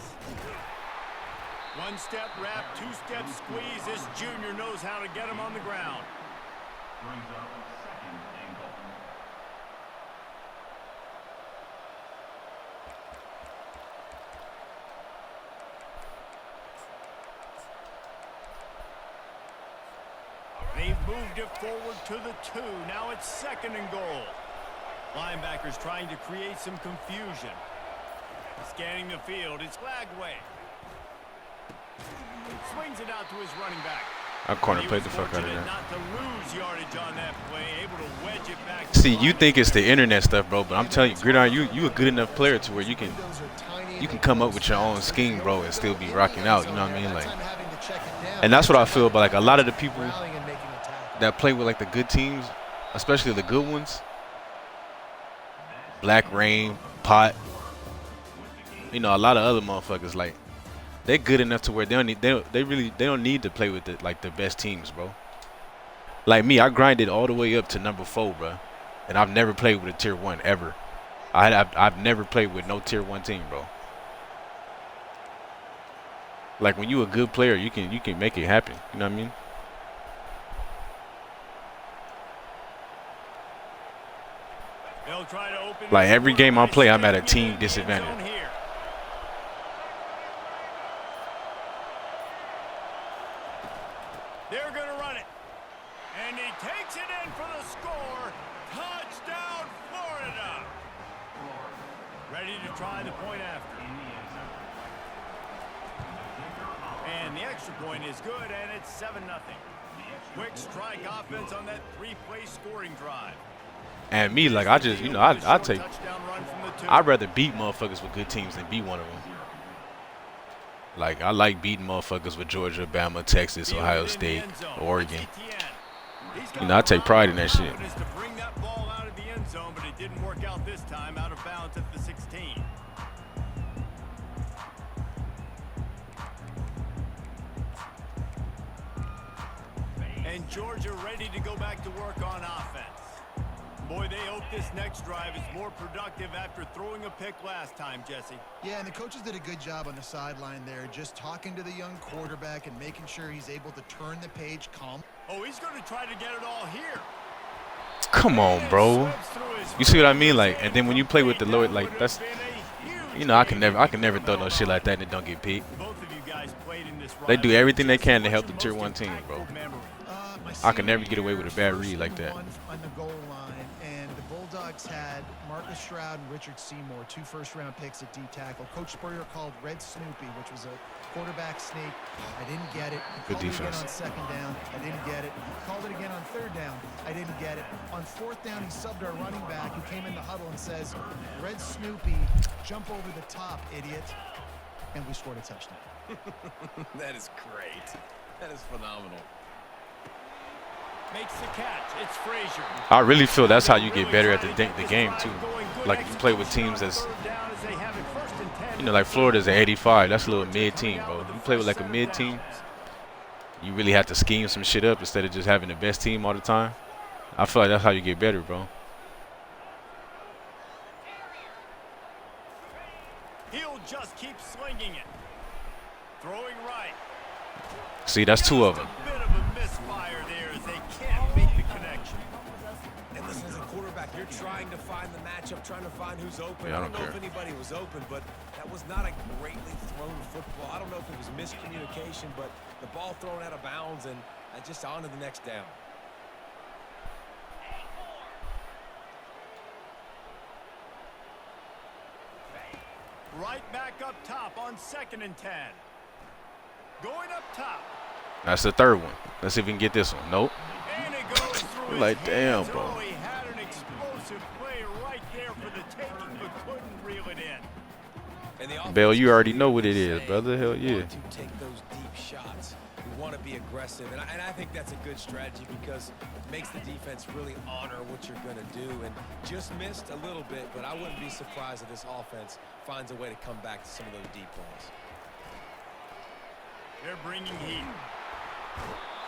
1-step wrap, 2-step squeeze. This junior knows how to get him on the ground. Brings up 2nd and goal. They've moved it forward to the 2. Now it's 2nd and goal. Linebackers trying to create some confusion. Scanning the field. It's Lagway. Swings it out to his running back. I corner played the fuck out of that. Not to lose yardage on that play, able to wedge it back. See, you think it's the internet stuff, bro, but I'm telling you, Gridiron, you a good enough player to where you can come up with your own scheme, bro, and still be rocking out. You know what I mean? Like, and that's what I feel about like a lot of the people that play with like the good teams, especially the good ones. Black Rain, Pot. You know, a lot of other motherfuckers like. They're good enough to where they don't need to play with the best teams, bro. Like me, I grinded all the way up to number 4, bro, and I've never played with a tier 1 ever. I've never played with no tier 1 team, bro. Like when you a good player, you can make it happen. You know what I mean? They'll try to open like every game I play, I'm at a team disadvantage. They're going to run it. And he takes it in for the score. Touchdown, Florida. Ready to try the point after. And the extra point is good, and it's 7-0. Quick strike offense on that 3-play scoring drive. And me, like, I just, you know, I'd rather beat motherfuckers with good teams than beat one of them. Like, I like beating motherfuckers with Georgia, Bama, Texas, Ohio State, Oregon. You know, I take pride in that shit. To bring that ball out of the end zone, but it didn't work out this time, out of bounds at the 16. And Georgia ready to go back to work on offense. Boy, they hope this next drive is more productive after throwing a pick last time, Jesse. Yeah, and the coaches did a good job on the sideline there, just talking to the young quarterback and making sure he's able to turn the page calm. Oh, he's going to try to get it all here. Come on, bro. You see what I mean? Like, and then when you play with the lower, like, that's, you know, I can never throw no shit like that and it don't get picked. They do everything they can to help the tier 1 team, bro. I can never get away with a bad read like that. On the goal line, and the Bulldogs had Marcus Stroud and Richard Seymour, 2 first-round picks at D-tackle. Coach Spurrier called Red Snoopy, which was a quarterback sneak. I didn't get it. Good defense. It again on 2nd down. I didn't get it. Called it again on 3rd down. I didn't get it. On 4th down, he subbed our running back, who came in the huddle and says, Red Snoopy, jump over the top, idiot. And we scored a touchdown. That is great. That is phenomenal. Makes the catch. It's Frazier. I really feel that's how you get better at the game, too. Like, if you play with teams that's, you know, like Florida's at 85. That's a little mid-team, bro. If you play with, like, a mid-team, you really have to scheme some shit up instead of just having the best team all the time. I feel like that's how you get better, bro. He'll just keep slinging it. Throwing right. See, that's 2 of them. A bit of a misfire there as they can't make the connection. And listen, as a quarterback, you're trying to find the matchup, trying to find who's open. Yeah, I don't know if anybody was open, but that was not a greatly thrown football. I don't know if it was miscommunication, but the ball thrown out of bounds and just on to the next down. Right back up top on 2nd and 10. Going up top. That's the third one. Let's see if we can get this one. Nope. And it goes through his Like, damn, hands. bro. Oh, he had an explosive play right there for the taking, but couldn't reel it in. And the Bell, offense you already is know what it is, saying brother. Hell we yeah. want to take those deep shots. We want to be aggressive, and I think that's a good strategy because it makes the defense really honor what you're going to do. And just missed a little bit, but I wouldn't be surprised if this offense finds a way to come back to some of those deep balls. They're bringing heat.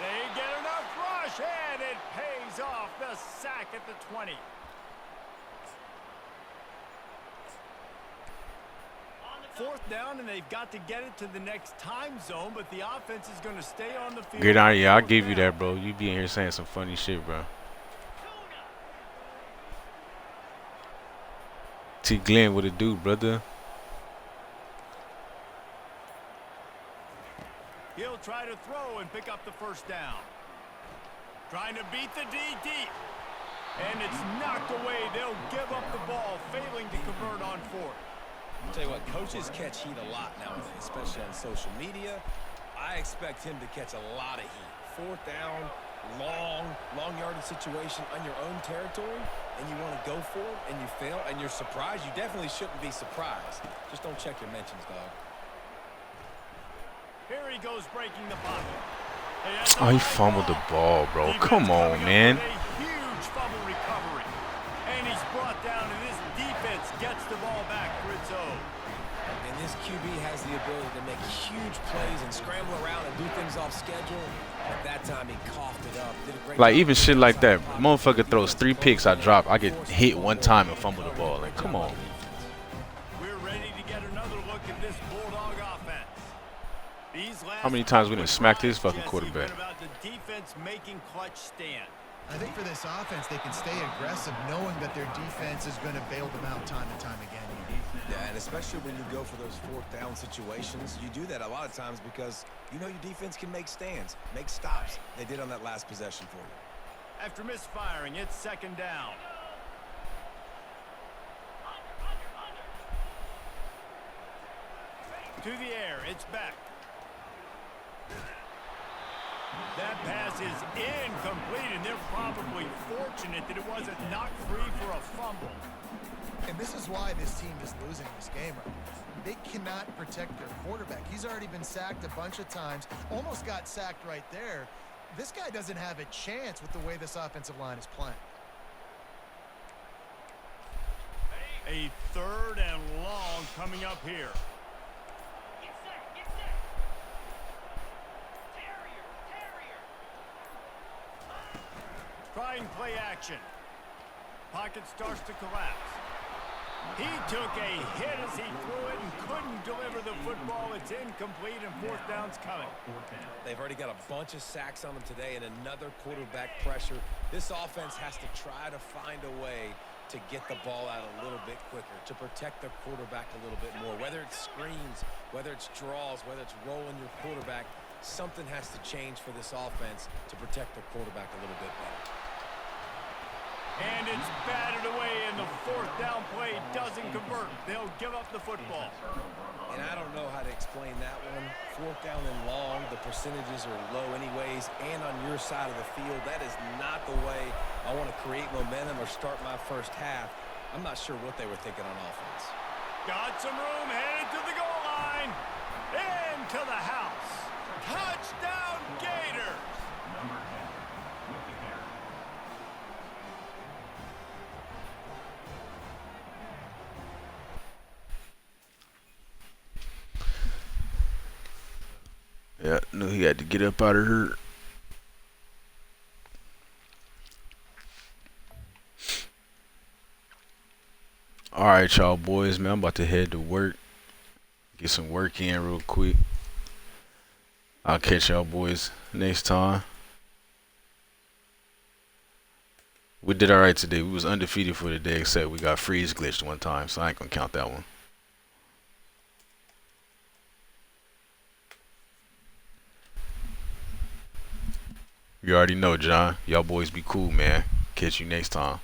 They get enough rush, and it pays off. The sack at the 20. Fourth down, and they've got to get it to the next time zone, but the offense is going to stay on the field. Get out of here. I'll give you that, bro. You be in here saying some funny shit, bro. T. Glenn, what it do, brother? He'll try to throw and pick up the first down. Trying to beat the D deep. And it's knocked away. They'll give up the ball, failing to convert on 4th. I'll tell you what, coaches catch heat a lot nowadays, especially on social media. I expect him to catch a lot of heat. 4th down, long yardage situation on your own territory, and you want to go for it, and you fail, and you're surprised. You definitely shouldn't be surprised. Just don't check your mentions, dog. Here he goes breaking the pocket. Oh, he fumbled the ball, bro. Come on, man. A huge fumble recovery. And he's brought down, and this defense gets the ball back for its own. And this QB has the ability to make huge plays and scramble around and do things off schedule. At that time, he coughed it up. Did a great Like, job even shit like that. inside the pocket. Motherfucker throws 3 picks, I drop. I get hit one time and fumble the ball. Like, come on. We're ready to get another look at this Bulldog offense. These last How many times we done smacked his drives, fucking Jesse, quarterback? been about the defense making clutch stand. I think for this offense, they can stay aggressive knowing that their defense is going to bail them out time and time again. Yeah, and especially when you go for those 4th down situations, you do that a lot of times because you know your defense can make stands, make stops. They did on that last possession for you. After misfiring, it's 2nd down. To the air, it's back. That pass is incomplete, and they're probably fortunate that it wasn't knocked free for a fumble. And this is why this team is losing this game right now. They cannot protect their quarterback. He's already been sacked a bunch of times, almost got sacked right there. This guy doesn't have a chance with the way this offensive line is playing. A 3rd and long coming up here. Trying play action. Pocket starts to collapse. He took a hit as he threw it and couldn't deliver the football. It's incomplete, and 4th down's coming. They've already got a bunch of sacks on them today and another quarterback pressure. This offense has to try to find a way to get the ball out a little bit quicker, to protect their quarterback a little bit more. Whether it's screens, whether it's draws, whether it's rolling your quarterback, something has to change for this offense to protect their quarterback a little bit better. And it's batted away, and the 4th down play doesn't convert. They'll give up the football. And I don't know how to explain that one. 4th down and long, the percentages are low anyways, and on your side of the field, that is not the way I want to create momentum or start my first half. I'm not sure what they were thinking on offense. Got some room, headed to the goal line. Into the house. Touchdown, Gators. Number 10 with the carry. Yeah, knew he had to get up out of here. Alright, y'all boys, man. I'm about to head to work. Get some work in real quick. I'll catch y'all boys next time. We did alright today. We was undefeated for the day, except we got freeze glitched one time, so I ain't gonna count that one. You already know, John. Y'all boys be cool, man. Catch you next time.